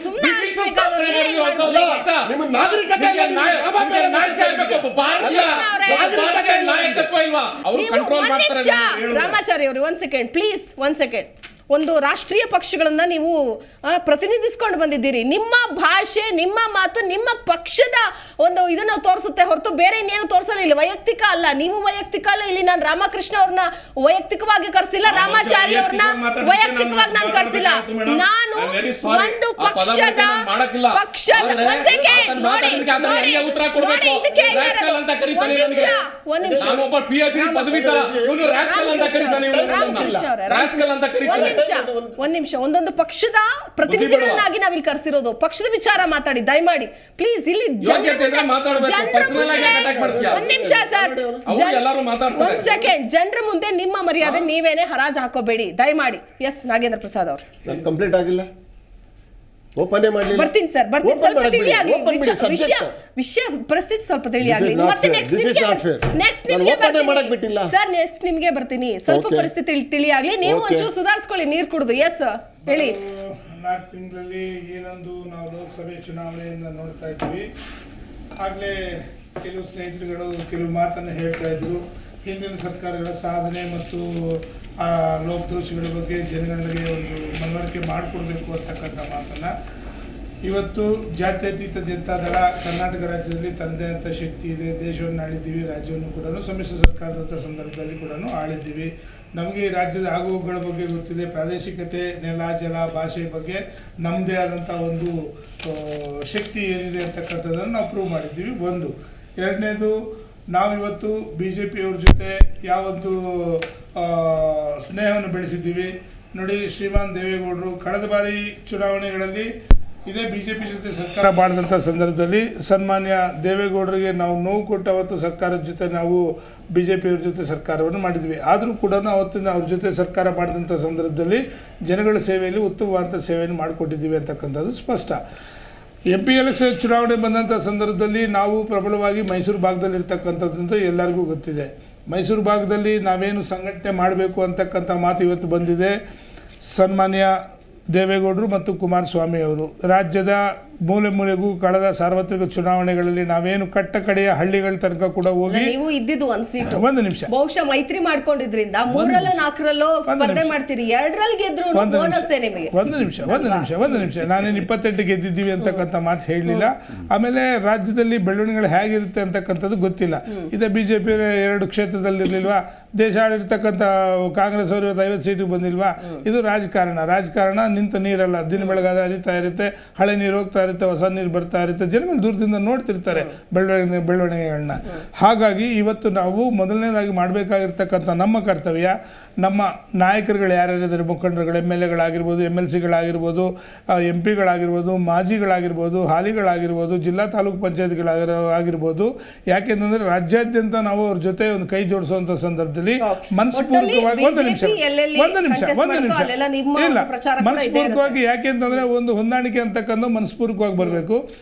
ಸುಮ್ನೆ ಅನ್ಸ್ಬೇಕಾದ್ರೆ ನೀವೇ ಅಲ್ಲ, ಮಾಡ್ಬೋದು. ನಿಮ್ಮ ನಾಗರಿಕತೆ ಇಲ್ಲ, ನಿಮ್ಮ ನಾಯಕತ್ವ ಇಲ್ವಾ? ಅವರು ನೀವು ಕಂಟ್ರೋಲ್ ಒಂದ್ ಮಾಡ್ತಾರೆ ನಿಮಿಷ, ಅಂತ ಹೇಳಿದ್ರು. ರಾಮಾಚಾರಿ ಅವರು ಒಂದ್ ಸೆಕೆಂಡ್ ಪ್ಲೀಸ್, ಒಂದ್ ಸೆಕೆಂಡ್. ಒಂದು ರಾಷ್ಟ್ರೀಯ ಪಕ್ಷಗಳನ್ನ ನೀವು ಪ್ರತಿನಿಧಿಸ್ಕೊಂಡು ಬಂದಿದ್ದೀರಿ. ನಿಮ್ಮ ಭಾಷೆ, ನಿಮ್ಮ ಮಾತು, ನಿಮ್ಮ ಪಕ್ಷದ ಒಂದು ಇದನ್ನ ತೋರಿಸುತ್ತೆ ಹೊರತು ಬೇರೆ ಇನ್ನೇನು ತೋರಿಸಲಿಲ್ಲ. ವೈಯಕ್ತಿಕ ಅಲ್ಲ, ನೀವು ವೈಯಕ್ತಿಕ ಅಲ್ಲ. ಇಲ್ಲಿ ನಾನು ರಾಮಕೃಷ್ಣ ಅವ್ರನ್ನ ವೈಯಕ್ತಿಕವಾಗಿ ಕರೆಸಿಲ್ಲ, ರಾಮಾಚಾರಿ ಅವ್ರನ್ನ ವೈಯಕ್ತಿಕವಾಗಿ ನಾನು ಕರೆಸಿಲ್ಲ. ನಾನು ಒಂದು ಪಕ್ಷದ ಒಂದ್ ಸೆಕೆಂಡ್ ನೋಡಿ, ಇದಕ್ಕೆ ಒಂದ್ ನಿಮಿಷ ನಾನೊಬ್ಬ PhD ಪದವೀಧರ, ಇವನು ರಾಸ್ಕಲ್ ಅಂತ ಕರೀತಾನೆ, ರಾಸ್ಕಲ್ ಅಂತ ಕರೀತಾನೆ. ಒಂದ್ ನಿಮಿಷ, ಒಂದೊಂದು ಪಕ್ಷದ ಪ್ರತಿನಿಧಿಗಳನ್ನಾಗಿ ನಾವಿಲ್ಲಿ ಕರೆಸಿರೋದು. ಪಕ್ಷದ ವಿಚಾರ ಮಾತಾಡಿ ದಯಮಾಡಿ ಪ್ಲೀಸ್. ಇಲ್ಲಿ ಒಂದ್ ನಿಮಿಷ ಸರ್, ಒಂದ್ ಸೆಕೆಂಡ್. ಜನರ ಮುಂದೆ ನಿಮ್ಮ ಮರ್ಯಾದೆ ನೀವೇನೆ ಹರಾಜು ಹಾಕೋಬೇಡಿ ದಯಮಾಡಿ. ಎಸ್ ನಾಗೇಂದ್ರ ಪ್ರಸಾದ್ ಅವರು. ನಾನು ಕಂಪ್ಲೀಟ್ ಆಗಿಲ್ಲ, ಓಪನ್ ಮಾಡಲಿಲ್ಲ. ಬರ್ತೀನಿ ಸರ್, ಬರ್ತೀನಿ. ಸ್ವಲ್ಪ ತಿಳಿ ಆಗ್ಲಿ ವಿಷಯ ಪರಿಸ್ಥಿತಿ ಸ್ವಲ್ಪ ತಿಳಿ ಆಗ್ಲಿ. ಮತ್ತೆ ನೆಕ್ಸ್ಟ್ ನಿಮ್ಗೆ ಬರ್ತೀನಿ. ಸ್ವಲ್ಪ ಪರಿಸ್ಥಿತಿ ತಿಳಿ ಆಗ್ಲಿ. ನೀವು ಒಂಚೂರು ಸುಧಾರಿಸ್ಕೊಳ್ಳಿ ನೀರು ಕುಡಿದು. ಎಸ್ ಹೇಳಿ. 4 ತಿಂಗಳಲ್ಲಿ ಏನೊಂದು ನಾವು ಲೋಕಸಭೆ ಚುನಾವಣೆಯನ್ನು ನೋಡ್ತಾ ಇದ್ದೀವಿ. ಆಗಲೇ ಕೆಲವು ಸ್ನೇಹಿತರುಗಳು ಕೆಲವು ಮಾತನ್ನು ಹೇಳ್ತಾ ಇದ್ರು. ಹಿಂದಿನ ಸರ್ಕಾರಗಳ ಸಾಧನೆ ಮತ್ತು ಆ ಲೋಕದೋಷಗಳ ಬಗ್ಗೆ ಜನಗಳಿಗೆ ಒಂದು ಮನವರಿಕೆ ಮಾಡಿಕೊಡ್ಬೇಕು ಅಂತಕ್ಕಂಥ ಮಾತನ್ನು ಇವತ್ತು ಜಾತ್ಯತೀತ ಜನತಾದಳ ಕರ್ನಾಟಕ ರಾಜ್ಯದಲ್ಲಿ ತನ್ನದೇ ಅಂತ ಶಕ್ತಿ ಇದೆ. ದೇಶವನ್ನು ಆಳಿದ್ದೀವಿ, ರಾಜ್ಯವನ್ನು ಕೂಡ ಸಮ್ಮಿಶ್ರ ಸರ್ಕಾರದ ಸಂದರ್ಭದಲ್ಲಿ ಕೂಡ ಆಳಿದ್ದೀವಿ. ನಮಗೆ ರಾಜ್ಯದ ಆಗುಗಳ ಬಗ್ಗೆ ಗೊತ್ತಿದೆ. ಪ್ರಾದೇಶಿಕತೆ, ನೆಲ, ಜಲ, ಭಾಷೆ ಬಗ್ಗೆ ನಮ್ಮದೇ ಆದಂಥ ಒಂದು ಶಕ್ತಿ ಏನಿದೆ ಅಂತಕ್ಕಂಥದ್ದನ್ನು ನಾವು ಪ್ರೂವ್ ಮಾಡಿದ್ದೀವಿ. ಒಂದು. ಎರಡನೇದು, ನಾವಿವತ್ತು BJP ಅವ್ರ ಜೊತೆ ಯಾವೊಂದು ಸ್ನೇಹವನ್ನು ಬೆಳೆಸಿದ್ದೀವಿ ನೋಡಿ. ಶ್ರೀಮಾನ್ ದೇವೇಗೌಡರು ಕಳೆದ ಬಾರಿ ಚುನಾವಣೆಗಳಲ್ಲಿ ಇದೇ BJP ಜೊತೆ ಸರ್ಕಾರ ಮಾಡಿದಂಥ ಸಂದರ್ಭದಲ್ಲಿ ಸನ್ಮಾನ್ಯ ದೇವೇಗೌಡರಿಗೆ ನಾವು ನೋವು ಕೊಟ್ಟು ಅವತ್ತು ಸರ್ಕಾರದ ಜೊತೆ ನಾವು BJP ಅವ್ರ ಜೊತೆ ಸರ್ಕಾರವನ್ನು ಮಾಡಿದ್ವಿ. ಆದರೂ ಕೂಡ ಅವತ್ತಿನ ಅವ್ರ ಜೊತೆ ಸರ್ಕಾರ ಮಾಡಿದಂಥ ಸಂದರ್ಭದಲ್ಲಿ ಜನಗಳ ಸೇವೆಯಲ್ಲಿ ಉತ್ತಮವಾದಂಥ ಸೇವೆಯನ್ನು ಮಾಡಿಕೊಟ್ಟಿದ್ದೀವಿ ಅಂತಕ್ಕಂಥದ್ದು ಸ್ಪಷ್ಟ. MP ಎಲೆಕ್ಷನ್ ಚುನಾವಣೆ ಬಂದಂಥ ಸಂದರ್ಭದಲ್ಲಿ ನಾವು ಪ್ರಬಲವಾಗಿ ಮೈಸೂರು ಭಾಗದಲ್ಲಿ ಇರ್ತಕ್ಕಂಥದ್ದು ಎಲ್ಲರಿಗೂ ಗೊತ್ತಿದೆ. ಮೈಸೂರು ಭಾಗದಲ್ಲಿ ನಾವೇನು ಸಂಘಟನೆ ಮಾಡಬೇಕು ಅಂತಕ್ಕಂಥ ಮಾತು ಇವತ್ತು ಬಂದಿದೆ. ಸನ್ಮಾನ್ಯ ದೇವೇಗೌಡರು ಮತ್ತು ಕುಮಾರಸ್ವಾಮಿ ಅವರು ರಾಜ್ಯದ ಮೂಲೆ ಮೂಲೆಗೂ ಕಳೆದ ಸಾರ್ವತ್ರಿಕ ಚುನಾವಣೆಗಳಲ್ಲಿ ನಾವೇನು ಕಟ್ಟ ಕಡೆಯ ಹಳ್ಳಿಗಳ ತನಕ ಕೂಡ ಹೋಗಿ ನೀವು ಇದ್ದಿದ್ದು ಒಂದ್ ಸೀಟು. ಒಂದು ನಿಮಿಷ, ಬಹುಶಃ ಮೈತ್ರಿ ಮಾಡ್ಕೊಂಡಿದ್ರಿಂದ 3ರಲ್ಲೋ 4ರಲ್ಲೋ ಸ್ಪರ್ಧೆ ಮಾಡ್ತೀರಿ. 2ರಲ್ಲಿ ಗೆದ್ರು ಬೋನಸ್ ನಿಮಗೆ. ಒಂದು ನಿಮಿಷ ನಾನೇನು 28 ಗೆದ್ದಿದ್ದೀವಿ ಅಂತಕ್ಕಂಥ ಮಾತು ಹೇಳಲಿಲ್ಲ. ಆಮೇಲೆ ರಾಜ್ಯದಲ್ಲಿ ಬೆಳವಣಿಗೆಗಳು ಹೇಗಿರುತ್ತೆ ಅಂತಕ್ಕಂಥದ್ದು ಗೊತ್ತಿಲ್ಲ. ಇದೇ BJP 2 ಕ್ಷೇತ್ರದಲ್ಲಿರ್ಲಿಲ್ವಾ? ದೇಶ ಆಳಿರ್ತಕ್ಕಂಥ ಕಾಂಗ್ರೆಸ್ ಅವರು 50 ಸೀಟಿಗೆ ಬಂದಿಲ್ವಾ? ಇದು ರಾಜಕಾರಣ ನಿಂತ ನೀರಲ್ಲ. ದಿನ ಬೆಳಗಾದ ಹರಿತಾ ಇರುತ್ತೆ, ಹಳೆ ನೀರು ಹೋಗ್ತಾ ಇರುತ್ತೆ, ಹೊಸ ನೀರು ಬರ್ತಾ ಇರುತ್ತೆ. ಜನಗಳು ದೂರದಿಂದ ನೋಡ್ತಿರ್ತಾರೆ ಬೆಳವಣಿಗೆಗಳನ್ನ. ಹಾಗಾಗಿ ಇವತ್ತು ನಾವು ಮೊದಲನೇದಾಗಿ ಮಾಡಬೇಕಾಗಿರ್ತಕ್ಕಂಥ ನಮ್ಮ ಕರ್ತವ್ಯ, ನಮ್ಮ ನಾಯಕರುಗಳು ಯಾರ್ಯಾರಿದ್ದಾರೆ, ಮುಖಂಡರುಗಳು, MLAಗಳಾಗಿರ್ಬೋದು, MLCಗಳಾಗಿರ್ಬೋದು, MP ಗಳಾಗಿರ್ಬೋದು, ಮಾಜಿಗಳಾಗಿರ್ಬೋದು, ಹಾಲಿಗಳಾಗಿರ್ಬೋದು, ಜಿಲ್ಲಾ ತಾಲೂಕು ಪಂಚಾಯತ್ಗಳಾಗಿರ್ಬೋದು. ಯಾಕೆಂತಂದರೆ ರಾಜ್ಯಾದ್ಯಂತ ನಾವು ಅವ್ರ ಜೊತೆ ಒಂದು ಕೈ ಜೋಡಿಸುವಂಥ ಸಂದರ್ಭದಲ್ಲಿ ಮನಸ್ಪೂರ್ವಕವಾಗಿ ಮನಸ್ಪೂರ್ವಕವಾಗಿ ಯಾಕೆಂತಂದರೆ ಒಂದು ಹೊಂದಾಣಿಕೆ ಅಂತಕ್ಕಂಥ ಮನಸ್ಪೂರ್ವಕವಾಗಿ ಬರಬೇಕು.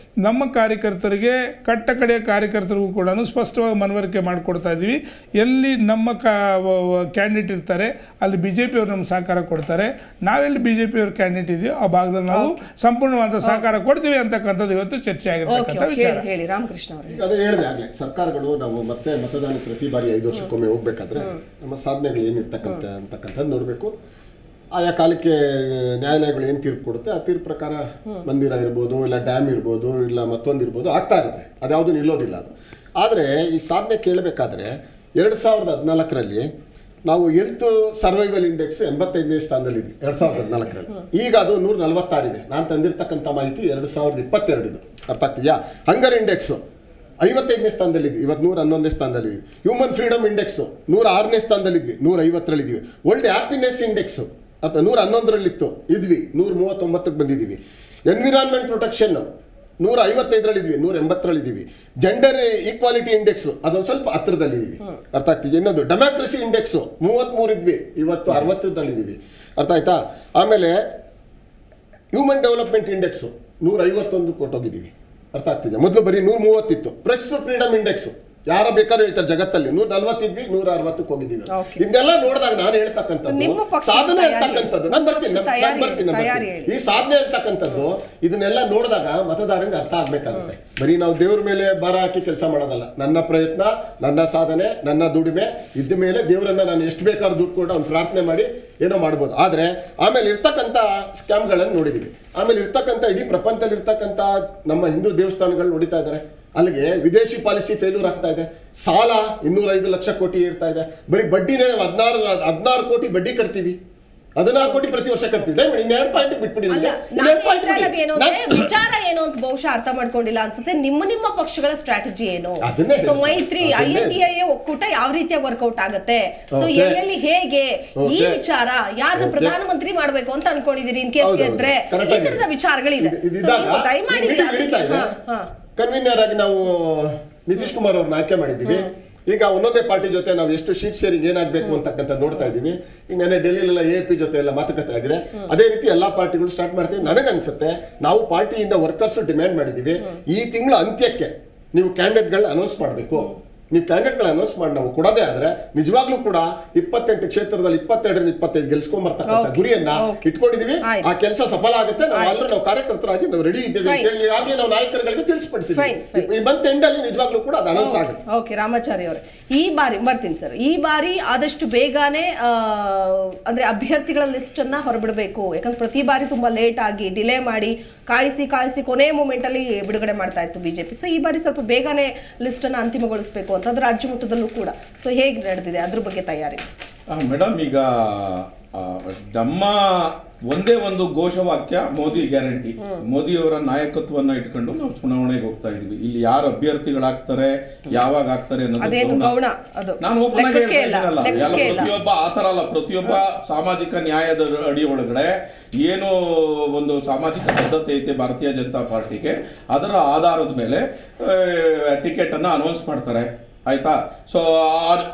ನಮ್ಮ ಕಾರ್ಯಕರ್ತರಿಗೆ, ಕಟ್ಟ ಕಡೆಯ ಕಾರ್ಯಕರ್ತರಿಗೂ ಕೂಡ ಸ್ಪಷ್ಟವಾಗಿ ಮನವರಿಕೆ ಮಾಡಿಕೊಡ್ತಾ ಇದ್ದೀವಿ. ಎಲ್ಲಿ ನಮ್ಮ ಕ್ಯಾಂಡಿಡೇಟ್ ಇರ್ತಾರೆ ಅಲ್ಲಿ BJP ಅವರು ನಮ್ಗೆ ಸಹಕಾರ ಕೊಡ್ತಾರೆ. ನಾವೆಲ್ಲಿ BJP ಅವ್ರ ಕ್ಯಾಂಡಿಡೇಟ್ ಇದೆಯೋ ಆ ಭಾಗದಲ್ಲಿ ನಾವು ಸಂಪೂರ್ಣವಾದ ಸಹಕಾರ ಕೊಡ್ತೀವಿ ಅಂತಕ್ಕಂಥದ್ದು ಇವತ್ತು ಚರ್ಚೆ ಆಗಿರ್ತಕ್ಕಂಥ ವಿಚಾರ. ಹೇಳಿ ರಾಮಕೃಷ್ಣ ಅವರು. ಅದೇ ಹೇಳಿದೆ ಆಗಲೇ, ಸರ್ಕಾರಗಳು ನಾವು ಮತ್ತೆ ಮತದಾನ ಪ್ರತಿ ಬಾರಿ 5 ವರ್ಷಕ್ಕೊಮ್ಮೆ ಹೋಗ್ಬೇಕಾದ್ರೆ ನಮ್ಮ ಸಾಧನೆಗಳು ಏನಿರ್ತಕ್ಕಂಥದ್ದು ನೋಡಬೇಕು. ಆಯಾ ಕಾಲಕ್ಕೆ ನ್ಯಾಯಾಲಯಗಳು ಏನು ತೀರ್ಪು ಕೊಡುತ್ತೆ ಆ ತೀರ್ಪು ಪ್ರಕಾರ ಮಂದಿರ ಇರ್ಬೋದು, ಇಲ್ಲ ಡ್ಯಾಮ್ ಇರ್ಬೋದು, ಇಲ್ಲ ಮತ್ತೊಂದು ಇರ್ಬೋದು, ಆಗ್ತಾ ಇರುತ್ತೆ. ಅದ್ಯಾವುದು ನಿಲ್ಲೋದಿಲ್ಲ ಅದು. ಆದರೆ ಈ ಸಾಧನೆ ಕೇಳಬೇಕಾದ್ರೆ 2014ರಲ್ಲಿ ನಾವು ಹೆಲ್ತ್ ಸರ್ವೈವಲ್ ಇಂಡೆಕ್ಸ್ 85ನೇ ಸ್ಥಾನದಲ್ಲಿದ್ವಿ 2014ರಲ್ಲಿ. ಈಗ ಅದು 146 ಇದೆ. ನಾನು ತಂದಿರ್ತಕ್ಕಂಥ ಮಾಹಿತಿ 2022 ಅರ್ಥ ಆಗ್ತಿದೆಯಾ? ಹಂಗರ್ ಇಂಡೆಕ್ಸು 55ನೇ ಸ್ಥಾನದಲ್ಲಿದ್ವಿ, ಇವತ್ತು 111ನೇ ಸ್ಥಾನದಲ್ಲಿದ್ವಿ. ಹ್ಯೂಮನ್ ಫ್ರೀಡಮ್ ಇಂಡೆಕ್ಸು 106ನೇ ಸ್ಥಾನದಲ್ಲಿದ್ವಿ, 150ರಲ್ಲಿದ್ವಿ. ವರ್ಲ್ಡ್ ಹ್ಯಾಪಿನೆಸ್ ಇಂಡೆಕ್ಸು 111ರಲ್ಲಿತ್ತು, 139ಕ್ಕೆ ಬಂದಿದ್ದೀವಿ. ಎನ್ವಿರಾನ್ಮೆಂಟ್ ಪ್ರೊಟೆಕ್ಷನ್ನು 155ರಲ್ಲಿದ್ವಿ, 180ರಲ್ಲಿದ್ದೀವಿ. ಜೆಂಡರ್ ಈಕ್ವಾಲಿಟಿ ಇಂಡೆಕ್ಸು ಅದೊಂದು ಸ್ವಲ್ಪ ಹತ್ತಿರದಲ್ಲಿದ್ದೀವಿ, ಅರ್ಥ ಆಗ್ತಿದೆ. ಇನ್ನೊಂದು ಡೆಮಾಕ್ರಸಿ ಇಂಡೆಕ್ಸು 33 ಇದ್ವಿ, ಇವತ್ತು 60ದಲ್ಲಿದ್ದೀವಿ, ಅರ್ಥ ಆಯ್ತಾ? ಆಮೇಲೆ ಹ್ಯೂಮನ್ ಡೆವಲಪ್ಮೆಂಟ್ ಇಂಡೆಕ್ಸು 151 ಕೊಟ್ಟೋಗಿದ್ದೀವಿ, ಅರ್ಥ ಆಗ್ತಿದೆ. ಮೊದಲು ಬರೀ 130 ಇತ್ತು. ಪ್ರೆಸ್ ಫ್ರೀಡಮ್ ಇಂಡೆಕ್ಸು ಯಾರ ಬೇಕಾದ್ರೂ ಹೇಳ್ತಾರೆ ಜಗತ್ತಲ್ಲಿ 140 ಇದ್ವಿ 160ಕ್ಕೆ ಹೋಗಿದ್ದೀವಿ. ಇದನ್ನೆಲ್ಲ ನೋಡಿದಾಗ ನಾನು ಹೇಳ್ತಕ್ಕಂಥದ್ದು ಸಾಧನೆ ಅಂತಕ್ಕಂಥದ್ದು ನಾನು ಬರ್ತೀನಿ ಈ ಸಾಧನೆ ಅಂತಕ್ಕಂಥದ್ದು ಇದನ್ನೆಲ್ಲ ನೋಡಿದಾಗ ಮತದಾರರಿಗೆ ಅರ್ಥ ಆಗ್ಬೇಕಾಗುತ್ತೆ. ಬರೀ ನಾವು ದೇವ್ರ ಮೇಲೆ ಭಾರ ಹಾಕಿ ಕೆಲಸ ಮಾಡೋದಲ್ಲ. ನನ್ನ ಪ್ರಯತ್ನ, ನನ್ನ ಸಾಧನೆ, ನನ್ನ ದುಡಿಮೆ ಇದ್ದ ಮೇಲೆ ದೇವರನ್ನ ನಾನು ಎಷ್ಟು ಬೇಕಾದ್ರೂ ದುಡ್ಡು ಕೊಟ್ಟು ಅವ್ನು ಪ್ರಾರ್ಥನೆ ಮಾಡಿ ಏನೋ ಮಾಡ್ಬೋದು. ಆದರೆ ಆಮೇಲೆ ಇರ್ತಕ್ಕಂಥ ಸ್ಕ್ಯಾಮ್ಗಳನ್ನು ನೋಡಿದ್ದೀವಿ. ಆಮೇಲೆ ಇರ್ತಕ್ಕಂಥ ಇಡೀ ಪ್ರಪಂಚದಲ್ಲಿ ಇರ್ತಕ್ಕಂಥ ನಮ್ಮ ಹಿಂದೂ ದೇವಸ್ಥಾನಗಳು ನೋಡಿತಾ ಇದ್ದಾರೆ. ಅಲ್ಲಿಗೆ ವಿದೇಶಿ ಪಾಲಿಸಿ ಫೇಲ್ಯೂರ್ ಆಗ್ತಾ ಇದೆ. ಸಾಲ 205 ಲಕ್ಷ ಕೋಟಿ ಇರ್ತಾ ಇದೆ. ಬರೀ ಬಡ್ಡಿನೇ ನಾವು 16 ಕೋಟಿ ಬಡ್ಡಿ ಕಟ್ತೀವಿ. 16 ಕೋಟಿ ಪ್ರತಿ ವರ್ಷ ಕಟ್ತಿದ್ದೆ. ಇನ್ನೆರಡು ಪಾಯಿಂಟ್ ವಿಚಾರ ಏನು ಅಂತ ಬಹುಶಃ ಅರ್ಥ ಮಾಡ್ಕೊಂಡಿಲ್ಲ ಅನ್ಸುತ್ತೆ. ನಿಮ್ಮ ಪಕ್ಷಗಳ ಸ್ಟ್ರಾಟಜಿ ಏನು? ಸೊ ಮೈತ್ರಿ INDA ಒಕ್ಕೂಟ ಯಾವ ರೀತಿಯಾಗಿ ವರ್ಕೌಟ್ ಆಗುತ್ತೆ, ಸೊ ಎಲ್ಲೆಲ್ಲಿ ಹೇಗೆ ಈ ವಿಚಾರ ಯಾರನ್ನ ಪ್ರಧಾನಮಂತ್ರಿ ಮಾಡ್ಬೇಕು ಅಂತ ಅನ್ಕೊಂಡಿದೀರಿ ಇನ್ ಕೇಸ್ ಗೆದ್ರೆ ಈ ತರದ ವಿಚಾರಗಳಿದೆ. ದಯಮಾಡಿ ಕನ್ವೀನರ್ ಆಗಿ ನಾವು ನಿತೀಶ್ ಕುಮಾರ್ ಅವ್ರನ್ನ ಆಯ್ಕೆ ಮಾಡಿದ್ದೀವಿ. ಈಗ ಒಂದೊಂದೇ ಪಾರ್ಟಿ ಜೊತೆ ನಾವು ಎಷ್ಟು ಶೀಟ್ ಶೇರಿಂಗ್ ಏನಾಗಬೇಕು ಅಂತಕ್ಕಂಥ ನೋಡ್ತಾ ಇದ್ದೀವಿ. ಈಗ ನೆನ್ನೆ ಡೆಲ್ಲಿಲೆಲ್ಲ AP ಜೊತೆ ಎಲ್ಲ ಮಾತುಕತೆ ಆಗಿದೆ. ಅದೇ ರೀತಿ ಎಲ್ಲ ಪಾರ್ಟಿಗಳು ಸ್ಟಾರ್ಟ್ ಮಾಡ್ತೀವಿ. ನನಗನ್ಸುತ್ತೆ ನಾವು ಪಾರ್ಟಿಯಿಂದ ವರ್ಕರ್ಸ್ ಡಿಮ್ಯಾಂಡ್ ಮಾಡಿದ್ದೀವಿ, ಈ ತಿಂಗಳ ಅಂತ್ಯಕ್ಕೆ ನೀವು ಕ್ಯಾಂಡಿಡೇಟ್ಗಳನ್ನ ಅನೌನ್ಸ್ ಮಾಡಬೇಕು. ನೀವು ಕ್ಯಾಂಡಿಡೇಟ್ಗಳ ಅನೌನ್ಸ್ ಮಾಡಿ ನಾವು ಕೊಡೋದೇ ಆದ್ರೆ ನಿಜವಾಗ್ಲೂ ಕೂಡ 28 ಕ್ಷೇತ್ರದಲ್ಲಿ 22ರಿಂದ 25 ಗೆಲ್ಸ್ಕೊಂಡ್ಬರ್ತಕ್ಕಂಥ ಗುರಿಯನ್ನ ಇಟ್ಕೊಂಡಿದೀವಿ. ಆ ಕೆಲಸ ಸಫಲ ಆಗುತ್ತೆ. ನಾವು ಕಾರ್ಯಕರ್ತರಾಗಿ ನಾವು ರೆಡಿ ಇದ್ದೇವೆ ಅಂತ ಹೇಳಿ ಈಗಾಗಲೇ ನಾವು ನಾಯಕರುಗಳಿಗೆ ತಿಳಿಸ್ಪಡಿಸಿದ್ವಿ. ಈ ಮಂತ್ ಎಂಡ್ ಅಲ್ಲಿ ನಿಜವಾಗ್ಲೂ ಕೂಡ ಅದು ಅನೌನ್ಸ್ ಆಗುತ್ತೆ. ಓಕೆ ರಾಮಾಚಾರಿ ಅವರೇ, ಈ ಬಾರಿ ಬರ್ತೀನಿ ಸರ್, ಈ ಬಾರಿ ಆದಷ್ಟು ಬೇಗನೆ ಅಂದ್ರೆ ಅಭ್ಯರ್ಥಿಗಳ ಲಿಸ್ಟ್ ಅನ್ನ ಹೊರಬಿಡಬೇಕು. ಯಾಕಂದ್ರೆ ಪ್ರತಿ ಬಾರಿ ತುಂಬಾ ಲೇಟ್ ಆಗಿ ಡಿಲೇ ಮಾಡಿ ಕಾಯಿಸಿ ಕೊನೆ ಮೂಮೆಂಟ್ ಅಲ್ಲಿ ಬಿಡುಗಡೆ ಮಾಡ್ತಾ ಇತ್ತು ಬಿಜೆಪಿ. ಸೊ ಈ ಬಾರಿ ಸ್ವಲ್ಪ ಬೇಗನೆ ಲಿಸ್ಟ್ ಅನ್ನ ಅಂತಿಮಗೊಳಿಸಬೇಕು ಅಂತಂದ್ರೆ ರಾಜ್ಯ ಮಟ್ಟದಲ್ಲೂ ಕೂಡ. ಸೊ ಹೇಗೆ ನಡೆದಿದೆ ಅದ್ರ ಬಗ್ಗೆ ತಯಾರಿ? ಮೇಡಮ್, ಈಗ ನಮ್ಮ ಒಂದೇ ಒಂದು ಘೋಷವಾಕ್ಯ ಮೋದಿ ಗ್ಯಾರಂಟಿ. ಮೋದಿಯವರ ನಾಯಕತ್ವವನ್ನ ಇಟ್ಕೊಂಡು ನಾವು ಚುನಾವಣೆಗೆ ಹೋಗ್ತಾ ಇದೀವಿ. ಇಲ್ಲಿ ಯಾರು ಅಭ್ಯರ್ಥಿಗಳಾಗ್ತಾರೆ, ಯಾವಾಗ ಆಗ್ತಾರೆ ಅನ್ನೋದು ನಾನು ಓಪನ್ ಆಗಿ ಹೇಳ್ತಾ ಇದ್ದೀನಲ್ಲ. ಪ್ರತಿಯೊಬ್ಬ ಆತರ ಅಲ್ಲ, ಪ್ರತಿಯೊಬ್ಬ ಸಾಮಾಜಿಕ ನ್ಯಾಯದ ಅಡಿ ಒಳಗಡೆ ಏನು ಒಂದು ಸಾಮಾಜಿಕ ಬದ್ಧತೆ ಐತೆ ಭಾರತೀಯ ಜನತಾ ಪಾರ್ಟಿಗೆ, ಅದರ ಆಧಾರದ ಮೇಲೆ ಟಿಕೆಟ್ ಅನ್ನ ಅನೌನ್ಸ್ ಮಾಡ್ತಾರೆ. ಆಯ್ತಾ? ಸೊ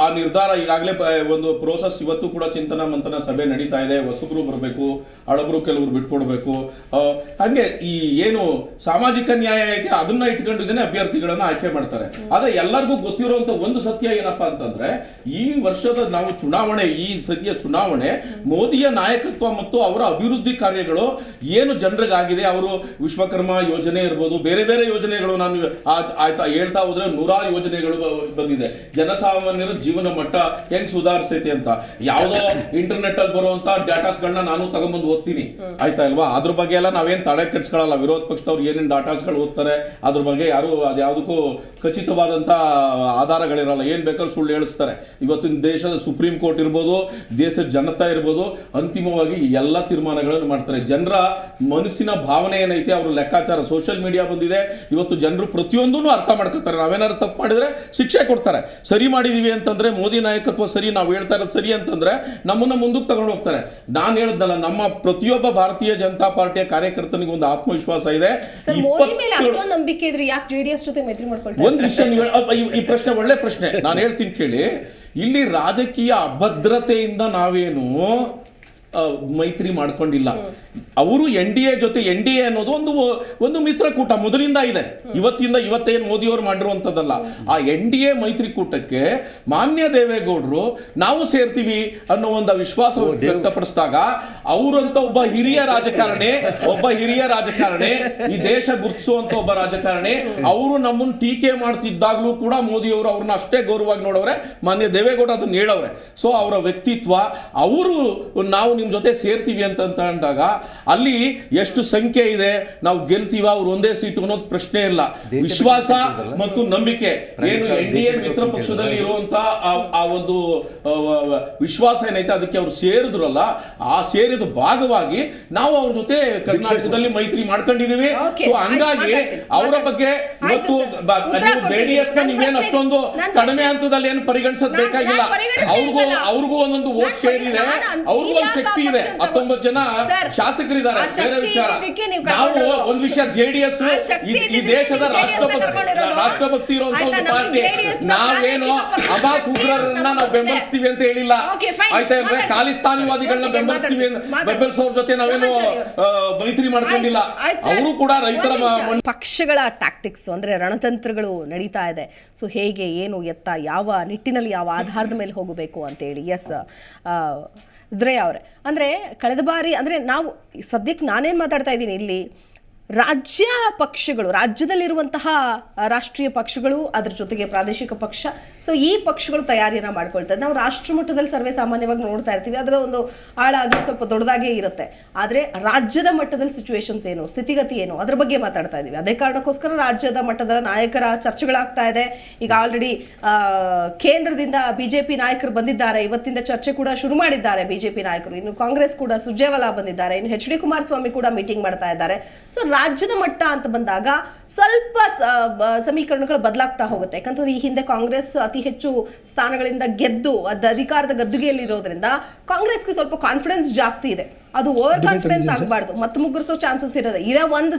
ಆ ನಿರ್ಧಾರ ಈಗಾಗಲೇ ಒಂದು ಪ್ರೋಸೆಸ್ ಇವತ್ತು ಕೂಡ ಚಿಂತನ ಮಂಥನ ಸಭೆ ನಡೀತಾ ಇದೆ. ಹೊಸಬ್ರು ಬರಬೇಕು, ಹಳಬ್ರು ಕೆಲವರು ಬಿಟ್ಕೊಡ್ಬೇಕು. ಹಂಗೆ ಈ ಏನು ಸಾಮಾಜಿಕ ನ್ಯಾಯ ಐತೆ ಅದನ್ನ ಇಟ್ಕೊಂಡಿದ್ದೇನೆ ಅಭ್ಯರ್ಥಿಗಳನ್ನ ಆಯ್ಕೆ ಮಾಡ್ತಾರೆ. ಆದ್ರೆ ಎಲ್ಲರಿಗೂ ಗೊತ್ತಿರುವಂತ ಒಂದು ಸತ್ಯ ಏನಪ್ಪಾ ಅಂತಂದ್ರೆ, ಈ ವರ್ಷದ ನಾವು ಚುನಾವಣೆ, ಈ ಸತಿಯ ಚುನಾವಣೆ ಮೋದಿಯ ನಾಯಕತ್ವ ಮತ್ತು ಅವರ ಅಭಿವೃದ್ಧಿ ಕಾರ್ಯಗಳು ಏನು ಜನರಿಗಾಗಿದೆ. ಅವರು ವಿಶ್ವಕರ್ಮ ಯೋಜನೆ ಇರ್ಬೋದು, ಬೇರೆ ಬೇರೆ ಯೋಜನೆಗಳು ನಾನು ಆಯ್ತಾ ಹೇಳ್ತಾ ಹೋದ್ರೆ 100 ಯೋಜನೆಗಳು ಬಂದಿದೆ. ಜನಸಾಮಾನ್ಯರ ಜೀವನ ಮಟ್ಟ ಹೆಂಗ್ ಸುಧಾರಿಸೈತೆ ಅಂತ ಯಾವುದೋ ಇಂಟರ್ನೆಟ್ ಅಲ್ಲಿ ಬರುವಂತ ಡಾಟಾಸ್ಗಳನ್ನ ನಾನು ತಗೊಂಡ್ಬಂದು ಓದ್ತೀನಿ. ಆಯ್ತಾ ಇಲ್ವಾ? ಅದ್ರ ಬಗ್ಗೆ ಎಲ್ಲ ನಾವೇನ್ ತಡೆ ಕೆಡ್ಸ್ಕೊಳ್ಳಲ್ಲ. ವಿರೋಧ ಪಕ್ಷದವ್ರು ಏನೇನು ಡಾಟಾಸ್ಗಳು ಓದ್ತಾರೆ ಅದ್ರ ಬಗ್ಗೆ ಯಾರು ಅದ್ಯಾವುದಕ್ಕೂ ಖಚಿತವಾದಂತ ಆಧಾರಗಳಿರಲ್ಲ. ಏನ್ ಬೇಕಾದ್ರೂ ಸುಳ್ಳು ಹೇಳಿಸ್ತಾರೆ. ಇವತ್ತಿನ ದೇಶದ ಸುಪ್ರೀಂ ಕೋರ್ಟ್ ಇರ್ಬೋದು, ದೇಶದ ಜನತಾ ಇರ್ಬೋದು, ಅಂತಿಮವಾಗಿ ಎಲ್ಲ ತೀರ್ಮಾನಗಳನ್ನು ಮಾಡ್ತಾರೆ. ಜನರ ಮನಸ್ಸಿನ ಭಾವನೆ ಏನೈತೆ, ಅವ್ರ ಲೆಕ್ಕಾಚಾರ. ಸೋಷಿಯಲ್ ಮೀಡಿಯಾ ಬಂದಿದೆ, ಇವತ್ತು ಜನರು ಪ್ರತಿಯೊಂದನ್ನು ಅರ್ಥ ಮಾಡ್ಕೊತಾರೆ. ನಾವೇನಾದ್ರು ತಪ್ಪು ಮಾಡಿದ್ರೆ ಶಿಕ್ಷೆ ಕೊಡ್ತಾರೆ. ಸರಿ ಮಾಡಿದೀವಿ ಅಂತಂದ್ರೆ ಮೋದಿ ನಾಯಕತ್ವ ಸರಿ, ನಾವು ಹೇಳ್ತಾ ಇರೋದು ಸರಿ ಅಂತಂದ್ರೆ ನಮ್ಮನ್ನ ಮುಂದಕ್ಕೆ ತಗೊಂಡು ಹೋಗ್ತಾರೆ. ನಾನು ಹೇಳ್ದಲ್ಲ, ನಮ್ಮ ಪ್ರತಿಯೊಬ್ಬ ಭಾರತೀಯ ಜನತಾ ಪಾರ್ಟಿಯ ಕಾರ್ಯಕರ್ತನಿಗೆ ಒಂದು ಆತ್ಮವಿಶ್ವಾಸ ಇದೆ. ನಂಬಿಕೆ ಇದ್ರೆ ಯಾಕೆ JDS ಜೊತೆ ಮೈತ್ರಿ ಮಾಡ್ಕೊಳ್ತಾರೆ? ಒಂದು ವಿಷಯ, ಈ ಪ್ರಶ್ನೆ ಒಳ್ಳೆ ಪ್ರಶ್ನೆ, ನಾನು ಹೇಳ್ತೀನಿ ಕೇಳಿ. ಇಲ್ಲಿ ರಾಜಕೀಯ ಅಭದ್ರತೆಯಿಂದ ನಾವೇನು ಮೈತ್ರಿ ಮಾಡ್ಕೊಂಡಿಲ್ಲ. ಅವರು NDA ಜೊತೆ, NDA ಅನ್ನೋದು ಒಂದು ಮಿತ್ರಕೂಟ ಮೊದಲಿಂದ ಇದೆ. ಇವತ್ತೇನು ಮೋದಿಯವರು ಮಾಡಿರುವಂತದ್ದಲ್ಲ. ಆ NDA ಮೈತ್ರಿಕೂಟಕ್ಕೆ ಮಾನ್ಯ ದೇವೇಗೌಡರು ನಾವು ಸೇರ್ತೀವಿ ಅನ್ನೋ ಒಂದು ವಿಶ್ವಾಸ ವ್ಯಕ್ತಪಡಿಸಿದಾಗ, ಅವರಂತ ಒಬ್ಬ ಹಿರಿಯ ರಾಜಕಾರಣಿ, ಈ ದೇಶ ಗುರುತಿಸುವಂತ ಒಬ್ಬ ರಾಜಕಾರಣಿ, ಅವರು ನಮ್ಮನ್ನು ಟೀಕೆ ಮಾಡ್ತಿದ್ದಾಗ್ಲೂ ಕೂಡ ಮೋದಿಯವರು ಅವ್ರನ್ನ ಅಷ್ಟೇ ಗೌರವವಾಗಿ ನೋಡವ್ರೆ. ಮಾನ್ಯ ದೇವೇಗೌಡ ಅದನ್ನ ಹೇಳವ್ರೆ. ಸೊ ಅವರ ವ್ಯಕ್ತಿತ್ವ, ಅವರು ನಾವು ನಿಮ್ ಜೊತೆ ಸೇರ್ತೀವಿ ಅಂತ ಅಂದಾಗ ಅಲ್ಲಿ ಎಷ್ಟು ಸಂಖ್ಯೆ ಇದೆ, ನಾವು ಗೆಲ್ತೀವ, ಅವ್ರು ಒಂದೇ ಸೀಟು ಅನ್ನೋದು ಪ್ರಶ್ನೆ ಇಲ್ಲ. ವಿಶ್ವಾಸ ಮತ್ತು ನಂಬಿಕೆ ಏನು NDA ಮಿತ್ರ ಪಕ್ಷದಲ್ಲಿ ಇರುವಂತ ಆ ಒಂದು ವಿಶ್ವಾಸ ಏನೈತೆ, ಅದಕ್ಕೆ ಅವ್ರು ಸೇರಿದ್ರಲ್ಲ, ಆ ಸೇರಿದ ಭಾಗವಾಗಿ ನಾವು ಅವ್ರ ಜೊತೆ ಕರ್ನಾಟಕದಲ್ಲಿ ಮೈತ್ರಿ ಮಾಡ್ಕೊಂಡಿದೀವಿ. ಸೊ ಹಂಗಾಗಿ ಅವರ ಬಗ್ಗೆ ಇವತ್ತು JDS ನೀವೇನು ಅಷ್ಟೊಂದು ಕಡಿಮೆ ಹಂತದಲ್ಲಿ ಏನು ಪರಿಗಣಿಸೋದ್ ಬೇಕಾಗಿಲ್ಲ. ಅವ್ರಿಗೂ ಒಂದೊಂದು ವೋಟ್ ಶೇರ್ ಇದೆ, ಅವ್ರಿಗೂ ಒಂದು ಶಕ್ತಿ ಇದೆ. 19 ಜನ ಶಾಸಕ ಶಾಸಕರಿದ್ದಾರೆ, ಆ ಶಕ್ತಿ ಬೇರೆ ವಿಚಾರ. ಇದ್ದಿದ್ದಕ್ಕೆ ನೀವು ನಾವು ಕರ್ಕೊಂಡು ಒಂದು ವಿಷಯ JDS ಆ ಶಕ್ತಿ ಈ ಇದ್ದಿದ್ದಕ್ಕೆ ದೇಶದ ನೀವು JDS ನ ಕರ್ಕೊಂಡಿರೋದು. ರಾಷ್ಟ್ರಭಕ್ತಿ ಇರುವಂತ ಆಯ್ತಾ, ಒಂದು ನಮ್ಮ ಪಾರ್ಟಿ. JDS ನ ನಾವೇನು ಪ್ರಾದೇಶಿಕ ಪಕ್ಷ ಅಬ್ಬಾಸ್ ಶಕ್ತಿ ಉಗ್ರರನ್ನ ನಮ್ಮ ನಾವು ಮುಂದೆ. ಬೆಂಬಲಿಸ್ತೀವಿ ಅಂತ ಹೇಳಿಲ್ಲ. Okay, fine. ಆಯ್ತಾ ಅಂದ್ರೆ ಮಾತಾಡಿ. ಖಾಲಿಸ್ತಾನಿವಾದಿಗಳನ್ನ ಮಾತಾಡಿ. ಬೆಂಬಲಿಸ್ತೀವಿ ಮಾತಾಡಿ. ಬೆಂಬಲಿಸೋರ್ ಜೊತೆ ನಾವೇನು ಮೈತ್ರಿ ಮಾಡ್ಕೊಂಡಿಲ್ಲ. ಆಯ್ತು ಸರ್. ಅವರು ಕೂಡ ರೈತರ ಒಂದ್ ನಿಮಿಷ. ಪಕ್ಷಗಳ ಟ್ಯಾಕ್ಟಿಕ್ಸ್ ಅಂದ್ರೆ ರಣತಂತ್ರಗಳು ನಡೀತಾ ಇದೆ. ಸೊ ಹೇಗೆ ಏನು ಎತ್ತ ಯಾವ ನಿಟ್ಟಿನಲ್ಲಿ ಯಾವ ಆಧಾರದ ಮೇಲೆ ಹೋಗಬೇಕು ಅಂತೇಳಿ. ಎಸ್ ದ್ರಯ ಅವರೇ, ಅಂದ್ರೆ ಕಳೆದ ಬಾರಿ ಅಂದ್ರೆ ನಾವು ಸದ್ಯಕ್ಕೆ ನಾನೇನ್ ಮಾತಾಡ್ತಾ ಇದ್ದೀನಿ ಇಲ್ಲಿ, ರಾಜ್ಯ ಪಕ್ಷಗಳು, ರಾಜ್ಯದಲ್ಲಿರುವಂತಹ ರಾಷ್ಟ್ರೀಯ ಪಕ್ಷಗಳು, ಅದ್ರ ಜೊತೆಗೆ ಪ್ರಾದೇಶಿಕ ಪಕ್ಷ, ಸೊ ಈ ಪಕ್ಷಗಳು ತಯಾರಿಯನ್ನ ಮಾಡ್ಕೊಳ್ತಾರೆ. ನಾವು ರಾಷ್ಟ್ರ ಮಟ್ಟದಲ್ಲಿ ಸರ್ವೇ ಸಾಮಾನ್ಯವಾಗಿ ನೋಡ್ತಾ ಇರ್ತೀವಿ, ಅದರ ಒಂದು ಆಳಾಗಿ ಸ್ವಲ್ಪ ದೊಡ್ಡದಾಗೇ ಇರುತ್ತೆ. ಆದರೆ ರಾಜ್ಯದ ಮಟ್ಟದಲ್ಲಿ ಸಿಚುವೇಶನ್ಸ್ ಏನು, ಸ್ಥಿತಿಗತಿ ಏನು, ಅದ್ರ ಬಗ್ಗೆ ಮಾತಾಡ್ತಾ ಇದೀವಿ. ಅದೇ ಕಾರಣಕ್ಕೋಸ್ಕರ ರಾಜ್ಯದ ಮಟ್ಟದ ನಾಯಕರ ಚರ್ಚೆಗಳಾಗ್ತಾ ಇದೆ. ಈಗ ಆಲ್ರೆಡಿ ಕೇಂದ್ರದಿಂದ ಬಿಜೆಪಿ ನಾಯಕರು ಬಂದಿದ್ದಾರೆ, ಇವತ್ತಿಂದ ಚರ್ಚೆ ಕೂಡ ಶುರು ಮಾಡಿದ್ದಾರೆ ಬಿಜೆಪಿ ನಾಯಕರು. ಇನ್ನು ಕಾಂಗ್ರೆಸ್ ಕೂಡ ಸುರ್ಜೇವಾಲಾ ಬಂದಿದ್ದಾರೆ, ಇನ್ನು HD ಕುಮಾರಸ್ವಾಮಿ ಕೂಡ ಮೀಟಿಂಗ್ ಮಾಡ್ತಾ ಇದ್ದಾರೆ. ಸೊ ರಾಜ್ಯದ ಮಟ್ಟ ಅಂತ ಬಂದಾಗ ಸ್ವಲ್ಪ ಸಮೀಕರಣಗಳು ಬದಲಾಗ್ತಾ ಹೋಗುತ್ತೆ. ಯಾಕಂತಂದ್ರೆ ಈ ಹಿಂದೆ ಕಾಂಗ್ರೆಸ್ ಅತಿ ಹೆಚ್ಚು ಸ್ಥಾನಗಳಿಂದ ಗೆದ್ದು ಅಧಿಕಾರದ ಗದ್ದುಗೆಯಲ್ಲಿರೋದ್ರಿಂದ ಕಾಂಗ್ರೆಸ್ಗೆ ಸ್ವಲ್ಪ ಕಾನ್ಫಿಡೆನ್ಸ್ ಜಾಸ್ತಿ ಇದೆ. ಅದು ಓವರ್ ಕಾನ್ಫಿಡೆನ್ಸ್ ಆಗಬಾರ್ದು, ಮತ್ತೆ ಮುಗ್ಗರಿಸೋ ಚಾನ್ಸಸ್ ಇರೋದು. ಇರೋ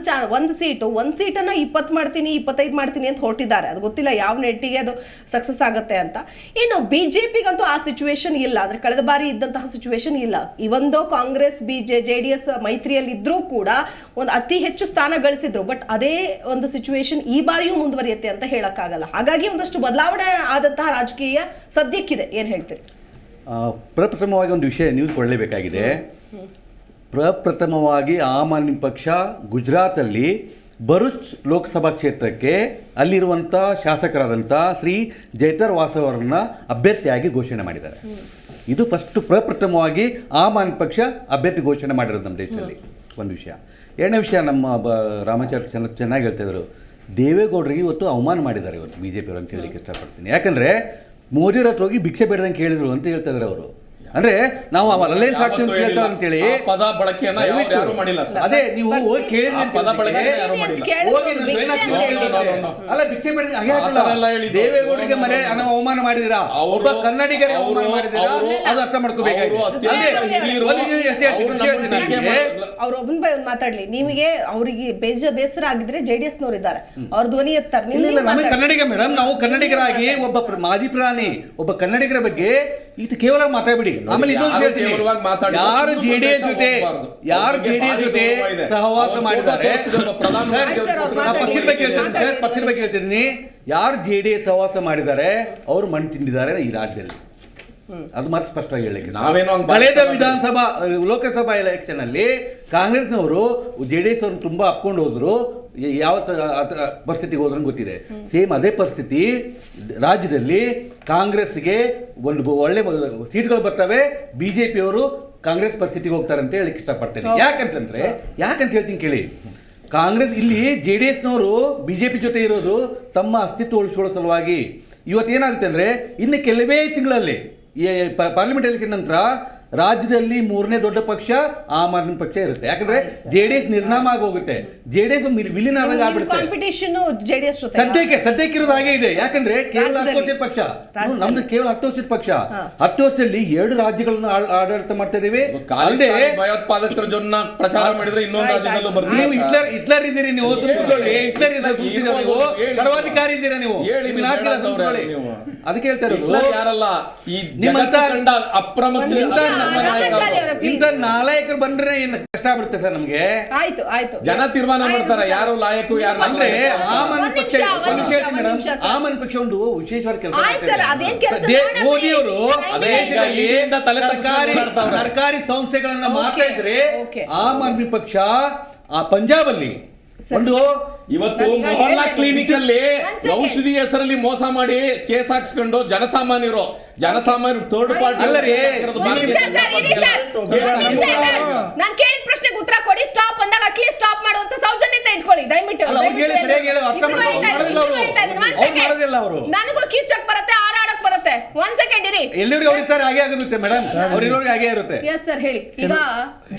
ಒಂದು ಸೀಟನ್ನ 20 ಮಾಡ್ತೀನಿ 25 ಮಾಡ್ತೀನಿ ಅಂತ ಹೊರಟಿದ್ದಾರೆ. ಅದು ಗೊತ್ತಿಲ್ಲ ಯಾವ ನೆಟ್ಟಿಗೆ ಅದು ಸಕ್ಸಸ್ ಆಗುತ್ತೆ ಅಂತ. ಇನ್ನು ಬಿಜೆಪಿಗಂತೂ ಆ ಸಿಚುವೇಶನ್ ಇಲ್ಲ, ಅಂದ್ರೆ ಕಳೆದ ಬಾರಿ ಇದ್ದಂತಹ ಸಿಚುವೇಶನ್ ಇಲ್ಲ. ಇವೊಂದು ಕಾಂಗ್ರೆಸ್ JDS ಮೈತ್ರಿಯಲ್ಲಿ ಇದ್ರೂ ಕೂಡ ಒಂದು ಅತಿ ಹೆಚ್ಚು ಸ್ಥಾನ ಗಳಿಸಿದ್ರು, ಬಟ್ ಅದೇ ಒಂದು ಸಿಚುವೇಶನ್ ಈ ಬಾರಿಯೂ ಮುಂದುವರಿಯುತ್ತೆ ಅಂತ ಹೇಳಕ್ಕಾಗಲ್ಲ. ಹಾಗಾಗಿ ಒಂದಷ್ಟು ಬದಲಾವಣೆ ಆದಂತಹ ರಾಜಕೀಯ ಸದ್ಯಕ್ಕಿದೆ. ಏನ್ ಹೇಳ್ತೀರಿ? ಪ್ರಪ್ರಥಮವಾಗಿ ಒಂದು ವಿಷಯ ನ್ಯೂಸ್ ಕೊಡಲೇಬೇಕಾಗಿದೆ. ಪ್ರಪ್ರಥಮವಾಗಿ ಆಮ್ ಆದ್ಮಿ ಪಕ್ಷ ಗುಜರಾತಲ್ಲಿ ಭರೂಚ್ ಲೋಕಸಭಾ ಕ್ಷೇತ್ರಕ್ಕೆ ಅಲ್ಲಿರುವಂಥ ಶಾಸಕರಾದಂಥ ಶ್ರೀ ಜೈತರ್ ವಾಸವ್ ಅವರನ್ನ ಅಭ್ಯರ್ಥಿಯಾಗಿ ಘೋಷಣೆ ಮಾಡಿದ್ದಾರೆ. ಇದು ಪ್ರಪ್ರಥಮವಾಗಿ ಆಮ್ ಆದ್ಮಿ ಪಕ್ಷ ಅಭ್ಯರ್ಥಿ ಘೋಷಣೆ ಮಾಡಿರೋದು ನಮ್ಮ ದೇಶದಲ್ಲಿ ಒಂದು ವಿಷಯ. ಎರಡನೇ ವಿಷಯ, ನಮ್ಮ ರಾಮಾಚಾರ್ಯ ಚೆನ್ನಾಗಿ ಹೇಳ್ತಿದ್ರು, ದೇವೇಗೌಡರಿಗೆ ಇವತ್ತು ಅವಮಾನ ಮಾಡಿದ್ದಾರೆ ಇವತ್ತು BJP ಅವರು ಅಂತ ಹೇಳಲಿಕ್ಕೆ ಇಷ್ಟಪಡ್ತೀನಿ. ಯಾಕಂದರೆ ಮೋದಿಯವ್ರ ಹತ್ರ ಹೋಗಿ ಭಿಕ್ಷೆ ಬೇಡದಂಗೆ ಕೇಳಿದ್ರು ಅಂತ ಹೇಳ್ತಾ ಇದ್ದಾರೆ ಅವರು. ಅಂದ್ರೆ ನಾವು ಅಲೈನ್ಸ್ ಆಗ್ತೀವಿ ಅಂತ ಹೇಳ್ತಾರೆ ಅಂತೇಳಿ ಪದ ಬಳಕೆಯನ್ನ ಯಾರು ಮಾಡಿಲ್ಲ ಸರ್. ಅದೇ ನೀವು ಹೋಗಿ ಕೇಳಿದ್ರೆ ಪದ ಬಳಕೆ ಯಾರು ಮಾಡಿಲ್ಲ. ಅಲ್ಲ ಭಿಕ್ಷೆ ಬೇಡ ಹಾಗೆ ಹಾಕಲ್ಲ. ದೇವೇಗೌಡರಿಗೆ ಮನೆ ಅವಮಾನ ಮಾಡಿದಿರಾ, ಒಬ್ಬ ಕನ್ನಡಿಗರಿಗೆ ಅವಮಾನ ಮಾಡಿದಿರಾ, ಅದು ಅರ್ಥ ಮಾಡ್ಕೋಬೇಕಾಗಿದೆ. ಅವ್ರು ಒಬ್ಬನ್ ಬೈ ಮಾತಾಡ್ಲಿ, ನಿಮಗೆ ಅವರಿಗೆ ಬೇಸರ ಆಗಿದ್ರೆ JDS ನವರು ಇದ್ದಾರೆ, ಅವ್ರ ಧ್ವನಿ ಎತ್ತಾರೆ. ನಮಗೆ ಕನ್ನಡಿಗ ಮೇಡಮ್, ನಾವು ಕನ್ನಡಿಗರಾಗಿ ಒಬ್ಬ ಮಾಜಿ ಪ್ರಧಾನಿ ಒಬ್ಬ ಕನ್ನಡಿಗರ ಬಗ್ಗೆ ಇದು ಕೇವಲ ಮಾತಾಡ್ಬಿಡಿ. ಆಮೇಲೆ ಇನ್ನೊಂದು ಹೇಳ್ತೀನಿ, ಯಾರು JDS ಜೊತೆ ಸಹವಾಸ ಮಾಡಿದ್ದಾರೆ, ಪಕ್ಷದ ಬಗ್ಗೆ ಹೇಳ್ತಿದ್ದೀನಿ, ಯಾರು JDS ಸಹವಾಸ ಮಾಡಿದ್ದಾರೆ ಅವರು ಮಣ್ಣು ತಿಂದಿದ್ದಾರೆ ಈ ರಾಜ್ಯದಲ್ಲಿ. ಅದು ಮಾತ್ರ ಸ್ಪಷ್ಟವಾಗಿ ಹೇಳಿಕೆ. ಕಳೆದ ವಿಧಾನಸಭಾ ಲೋಕಸಭಾ ಎಲೆಕ್ಷನ್ ಅಲ್ಲಿ ಕಾಂಗ್ರೆಸ್ನವರು JDS ಅವ್ರನ್ನ ತುಂಬಾ ಅಪ್ಕೊಂಡು ಹೋದ್ರು, ಯಾವ ಪರಿಸ್ಥಿತಿಗೆ ಹೋದ್ರೂ ಗೊತ್ತಿದೆ. ಸೇಮ್ ಅದೇ ಪರಿಸ್ಥಿತಿ ರಾಜ್ಯದಲ್ಲಿ ಕಾಂಗ್ರೆಸ್ಗೆ ಒಂದು ಒಳ್ಳೆ ಸೀಟ್ಗಳು ಬರ್ತವೆ, BJP ಅವರು ಕಾಂಗ್ರೆಸ್ ಪರಿಸ್ಥಿತಿಗೆ ಹೋಗ್ತಾರೆ ಅಂತ ಹೇಳಕ್ಕೆ ಇಷ್ಟಪಡ್ತೇನೆ. ಯಾಕಂತ ಹೇಳ್ತೀನಿ ಕೇಳಿ. ಕಾಂಗ್ರೆಸ್ ಇಲ್ಲಿ JDSನವರು BJP ಜೊತೆ ಇರೋದು ತಮ್ಮ ಅಸ್ತಿತ್ವ ಉಳಿಸ್ಕೊಳ್ಳೋ ಸಲುವಾಗಿ. ಇವತ್ತೇನಾಗುತ್ತೆ ಅಂದರೆ ಇನ್ನು ಕೆಲವೇ ತಿಂಗಳಲ್ಲಿ ಪಾರ್ಲಿಮೆಂಟ್ ಎಲೆಕ್ಷನ್ ನಂತರ ರಾಜ್ಯದಲ್ಲಿ 3ನೇ ದೊಡ್ಡ ಪಕ್ಷ ಆಮ್ ಆದ್ಮಿ ಪಕ್ಷ ಇರುತ್ತೆ. ಯಾಕಂದ್ರೆ JDS ನಿರ್ನಾಮ ಆಗಿ ಹೋಗುತ್ತೆ, JDS ವಿಲೀನ ಆಗ್ಬಿಡುತ್ತೆ. ಸದ್ಯಕ್ಕೆ ಇರೋದು ಹಾಗೆ ಇದೆ. ಯಾಕಂದ್ರೆ ಕೇವಲ 10 ವರ್ಷದ ಪಕ್ಷ, ನಮ್ದು ಕೇವಲ 10 ವರ್ಷದ ಪಕ್ಷ. 10 ವರ್ಷದಲ್ಲಿ 2 ರಾಜ್ಯಗಳನ್ನು ಆಡಳಿತ ಮಾಡ್ತಾ ಇದೀವಿ. ಭಯೋತ್ಪಾದಕರ ಜೊತೆ ಪ್ರಚಾರ ಮಾಡಿದ್ರೆ ಇನ್ನೊಂದು ರಾಜ್ಯದಲ್ಲೂ ಬರ್ತೀವಿ. ನೀವು ಹಿಟ್ಲರ್ ಇದ್ದೀರಿ, ನೀವು ಸರ್ವಾಧಿಕಾರಿ ಇದ್ದೀರಾ, ನೀವು ಅದಕ್ಕೆ ಹೇಳ್ತಾ ಇರೋದು. ಯಾರಲ್ಲ ಇಂಥ ನಾಲಾಯಕರು ಬಂದ್ರೆ ಏನು ಕಷ್ಟ ಆಗ್ಬಿಡುತ್ತೆ ಸರ್ ನಮ್ಗೆ. ಆಯ್ತು ಜನ ತೀರ್ಮಾನ ಮಾಡ್ತಾರೆ ಯಾರು ಲಾಯಕು ಯಾರು. ಅಂದ್ರೆ ಆಮ್ ಆದ್ಮಿ ಪಕ್ಷ ಒಂದು ವಿಶೇಷವಾದ ಕೆಲಸ. ಮೋದಿ ಅವರು ಸರ್ಕಾರಿ ಸಂಸ್ಥೆಗಳನ್ನ ಮಾಡ್ತಾ ಇದ್ರೆ ಆಮ್ ಆದ್ಮಿ ಪಕ್ಷ ಆ ಪಂಜಾಬ್ ಅಲ್ಲಿ ಒಂದು ಇವತ್ತು ಮೊಹಲ್ಲಾ ಕ್ಲಿನಿಕ್ ಅಲ್ಲಿ ಔಷಧಿ ಹೆಸರಲ್ಲಿ ಮೋಸ ಮಾಡಿ ಕೇಸ್ ಹಾಕ್ಸ್ಕೊಂಡು ಜನಸಾಮಾನ್ಯರು ಥರ್ಡ್ ಪಾರ್ಟಿ. ನಾನು ಕೇಳಿದ ಪ್ರಶ್ನೆಗೆ ಉತ್ತರ ಕೊಡಿ. ಸ್ಟಾಪ್ ಅಂದಾಗ ಅಟ್ಲೀಸ್ಟ್ ಸ್ಟಾಪ್ ಮಾಡುವಂತ ಸೌಜನ್ಯತೆ ಇಟ್ಕೊಳ್ಳಿ ದಯವಿಟ್ಟು. ನನಗೂ ಕಿರ್ಚಕ್ ಬರುತ್ತೆ, ಹಾರಾಡಕ್ ಬರುತ್ತೆ, ಇರುತ್ತೆ. ಒಂದ್ ಸೆಕೆಂಡ್ ಇರಿ. ಎಲ್ಲಿವರೆಗೆ ಅವ್ರಿಗೆ ಸರ್ ಹಾಗೆ ಆಗುತ್ತೆ ಮೇಡಮ್, ಅವ್ರಿರೋರಿಗೆ ಹಾಗೆ ಇರುತ್ತೆ. ಎಸ್ ಸರ್ ಹೇಳಿ. ಈಗ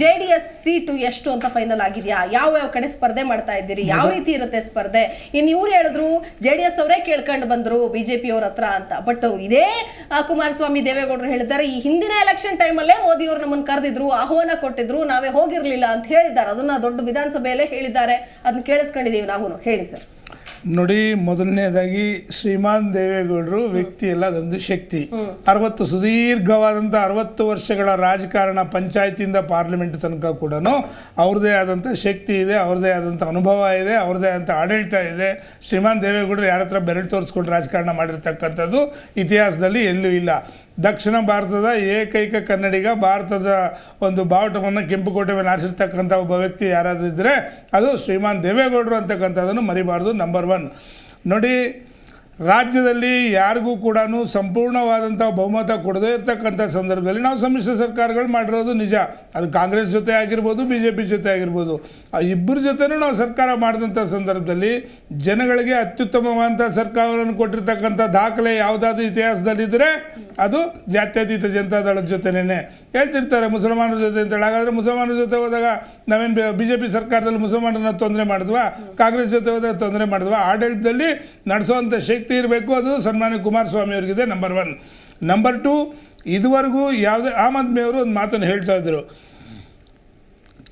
JDS ಸೀಟು ಎಷ್ಟು ಅಂತ ಫೈನಲ್ ಆಗಿದ್ಯಾ? ಯಾವ ಕಡೆ ಸ್ಪರ್ಧೆ ಮಾಡ್ತಾ ಇದ್ದೀರಿ? ಯಾವ ರೀತಿ ಇರುತ್ತೆ ಸ್ಪರ್ಧೆ? ಇನ್ನು ಇವ್ರು ಹೇಳಿದ್ರು JDS ಅವರೇ ಕೇಳ್ಕೊಂಡು ಬಂದ್ರು ಬಿಜೆಪಿ ಅವ್ರ ಹತ್ರ ಅಂತ. ಬಟ್ ಇದೇ ಕುಮಾರಸ್ವಾಮಿ ದೇವೇಗೌಡರು ಹೇಳಿದ್ದಾರೆ, ಈ ಹಿಂದಿನ ಎಲೆಕ್ಷನ್ ಟೈಮಲ್ಲೇ ಮೋದಿ ಅವರು ನಮ್ಮನ್ನು ಕರೆದಿದ್ರು, ಆಹ್ವಾನ ಕೊಟ್ಟಿದ್ರು, ನಾವೇ ಹೋಗಿರ್ಲಿಲ್ಲ ಅಂತ ಹೇಳಿದ್ದಾರೆ. ಅದನ್ನ ದೊಡ್ಡ ವಿಧಾನಸಭೆಯಲ್ಲೇ ಹೇಳಿದ್ದಾರೆ. ಅದನ್ನ ಕೇಳಿಸ್ಕೊಂಡಿದೀವಿ ನಾವು. ಹೇಳಿ ಸರ್. ನೋಡಿ, ಮೊದಲನೇದಾಗಿ ಶ್ರೀಮಾನ್ ದೇವೇಗೌಡರು ವ್ಯಕ್ತಿ ಎಲ್ಲ ಅದೊಂದು ಶಕ್ತಿ. ಸುದೀರ್ಘವಾದಂಥ 60 ವರ್ಷಗಳ ರಾಜಕಾರಣ, ಪಂಚಾಯತಿಯಿಂದ ಪಾರ್ಲಿಮೆಂಟ್ ತನಕ ಕೂಡ ಅವ್ರದ್ದೇ ಆದಂಥ ಶಕ್ತಿ ಇದೆ, ಅವ್ರದ್ದೇ ಆದಂಥ ಅನುಭವ ಇದೆ, ಅವ್ರದ್ದೇ ಆದಂಥ ಆಡಳಿತ ಇದೆ. ಶ್ರೀಮಾನ್ ದೇವೇಗೌಡರು ಯಾರ ಹತ್ರ ಬೆರಳು ತೋರಿಸ್ಕೊಂಡು ರಾಜಕಾರಣ ಮಾಡಿರ್ತಕ್ಕಂಥದ್ದು ಇತಿಹಾಸದಲ್ಲಿ ಎಲ್ಲೂ ಇಲ್ಲ. ದಕ್ಷಿಣ ಭಾರತದ ಏಕೈಕ ಕನ್ನಡಿಗ, ಭಾರತದ ಒಂದು ಬಾವುಟವನ್ನು ಕೆಂಪುಕೋಟೆ ಮೇಲೆ ಆರಿಸಿರ್ತಕ್ಕಂಥ ಒಬ್ಬ ವ್ಯಕ್ತಿ ಯಾರಾದರೂ ಇದ್ದರೆ ಅದು ಶ್ರೀಮಾನ್ ದೇವೇಗೌಡರು ಅಂತಕ್ಕಂಥದ್ದನ್ನು ಮರಿಬಾರ್ದು. ನಂಬರ್ 1. ನೋಡಿ, ರಾಜ್ಯದಲ್ಲಿ ಯಾರಿಗೂ ಕೂಡ ಸಂಪೂರ್ಣವಾದಂಥ ಬಹುಮತ ಕೊಡದೇ ಇರ್ತಕ್ಕಂಥ ಸಂದರ್ಭದಲ್ಲಿ ನಾವು ಸಮ್ಮಿಶ್ರ ಸರ್ಕಾರಗಳು ಮಾಡಿರೋದು ನಿಜ. ಅದು ಕಾಂಗ್ರೆಸ್ ಜೊತೆ ಆಗಿರ್ಬೋದು, BJP ಜೊತೆ ಆಗಿರ್ಬೋದು, ಇಬ್ಬರ ಜೊತೆನೂ ನಾವು ಸರ್ಕಾರ ಮಾಡಿದಂಥ ಸಂದರ್ಭದಲ್ಲಿ ಜನಗಳಿಗೆ ಅತ್ಯುತ್ತಮವಾದಂಥ ಸರ್ಕಾರವನ್ನು ಕೊಟ್ಟಿರ್ತಕ್ಕಂಥ ದಾಖಲೆ ಯಾವುದಾದ್ರೂ ಇತಿಹಾಸದಲ್ಲಿದ್ದರೆ ಅದು ಜಾತ್ಯತೀತ ಜನತಾದಳದ ಜೊತೆನೇ ಹೇಳ್ತಿರ್ತಾರೆ ಮುಸಲ್ಮಾನರ ಜೊತೆ ಅಂತೇಳಿ. ಹಾಗಾದರೆ ಮುಸಲ್ಮಾನರ ಜೊತೆ ಹೋದಾಗ ನಾವೇನು BJP ಸರ್ಕಾರದಲ್ಲಿ ಮುಸಲ್ಮಾನರನ್ನ ತೊಂದರೆ ಮಾಡಿದ್ವಾ? ಕಾಂಗ್ರೆಸ್ ಜೊತೆ ಹೋದಾಗ ತೊಂದರೆ ಮಾಡಿದ್ವಾ? ಆಡಳಿತದಲ್ಲಿ ನಡೆಸೋವಂಥ ಶಕ್ತಿ ಇರಬೇಕು, ಅದು ಸನ್ಮಾನ್ಯ ಕುಮಾರಸ್ವಾಮಿ ಅವರಿಗಿದೆ. ನಂಬರ್ 1. ನಂಬರ್ 2, ಇದುವರೆಗೂ ಯಾವುದೇ ಆಮ್ ಆದ್ಮಿ ಅವರು ಒಂದು ಮಾತನ್ನು ಹೇಳ್ತಾ ಇದ್ರು,